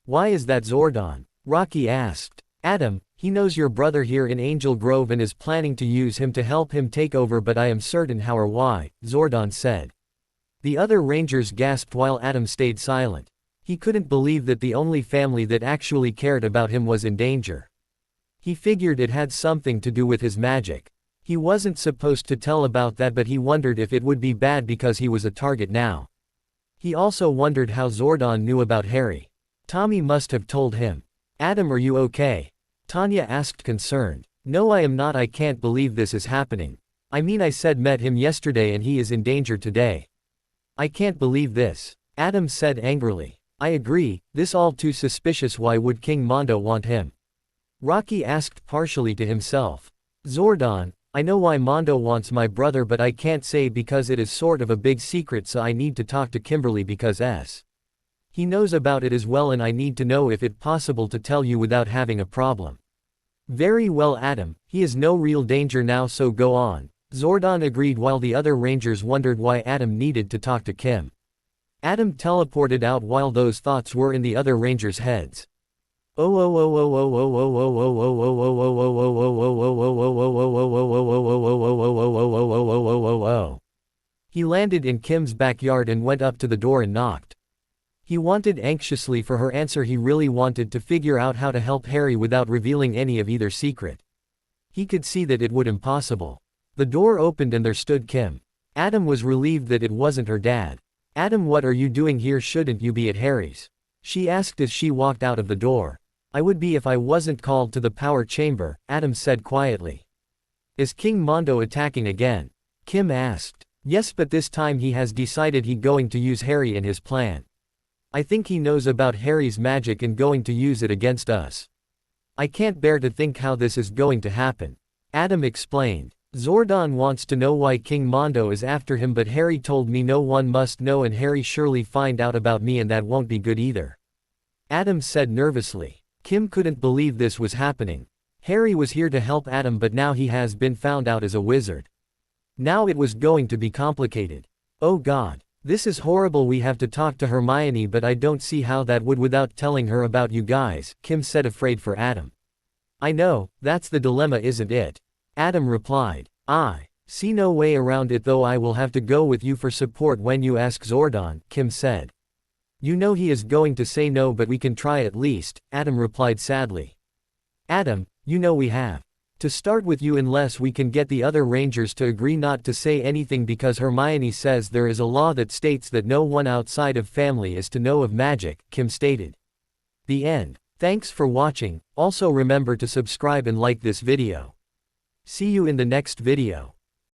S1: "Why is that, Zordon?" Rocky asked. "Adam, he knows your brother here in Angel Grove and is planning to use him to help him take over, but I am certain how or why," Zordon said. The other Rangers gasped while Adam stayed silent. He couldn't believe that the only family that actually cared about him was in danger. He figured it had something to do with his magic. He wasn't supposed to tell about that, but he wondered if it would be bad because he was a target now. He also wondered how Zordon knew about Harry. Tommy must have told him. "Adam, are you okay?" Tanya asked, concerned. "No, I am not. I can't believe this is happening. I mean, I said met him yesterday and he is in danger today. I can't believe this," Adam said angrily. "I agree, this all too suspicious. Why would King Mondo want him?" Rocky asked partially to himself. "Zordon, I know why Mondo wants my brother, but I can't say because it is sort of a big secret, so I need to talk to Kimberly because he knows about it as well and I need to know if it's possible to tell you without having a problem." "Very well, Adam, he is no real danger now, so go on," Zordon agreed while the other Rangers wondered why Adam needed to talk to Kim. Adam teleported out while those thoughts were in the other Rangers' heads. He landed in Kim's backyard and went up to the door and knocked. He wanted anxiously for her answer. He really wanted to figure out how to help Harry without revealing any of either secret. He could see that it would impossible. The door opened and there stood Kim. Adam was relieved that it wasn't her dad. "Adam, what are you doing here? Shouldn't you be at Harry's?" she asked as she walked out of the door. "I would be if I wasn't called to the power chamber," Adam said quietly. "Is King Mondo attacking again?" Kim asked. "Yes, but this time he has decided he's going to use Harry in his plan. I think he knows about Harry's magic and going to use it against us. I can't bear to think how this is going to happen," Adam explained. "Zordon wants to know why King Mondo is after him, but Harry told me no one must know and Harry surely find out about me and that won't be good either," Adam said nervously. Kim couldn't believe this was happening. Harry was here to help Adam, but now he has been found out as a wizard. Now it was going to be complicated. "Oh God. This is horrible. We have to talk to Hermione, but I don't see how that would without telling her about you guys," Kim said, afraid for Adam. "I know, that's the dilemma, isn't it?" Adam replied. "I see no way around it, though. I will have to go with you for support when you ask Zordon," Kim said. "You know he is going to say no, but we can try at least," Adam replied sadly. "Adam, you know we have to start with you unless we can get the other Rangers to agree not to say anything because Hermione says there is a law that states that no one outside of family is to know of magic," Kim stated. The end. Thanks for watching. Also remember to subscribe and like this video. See you in the next video.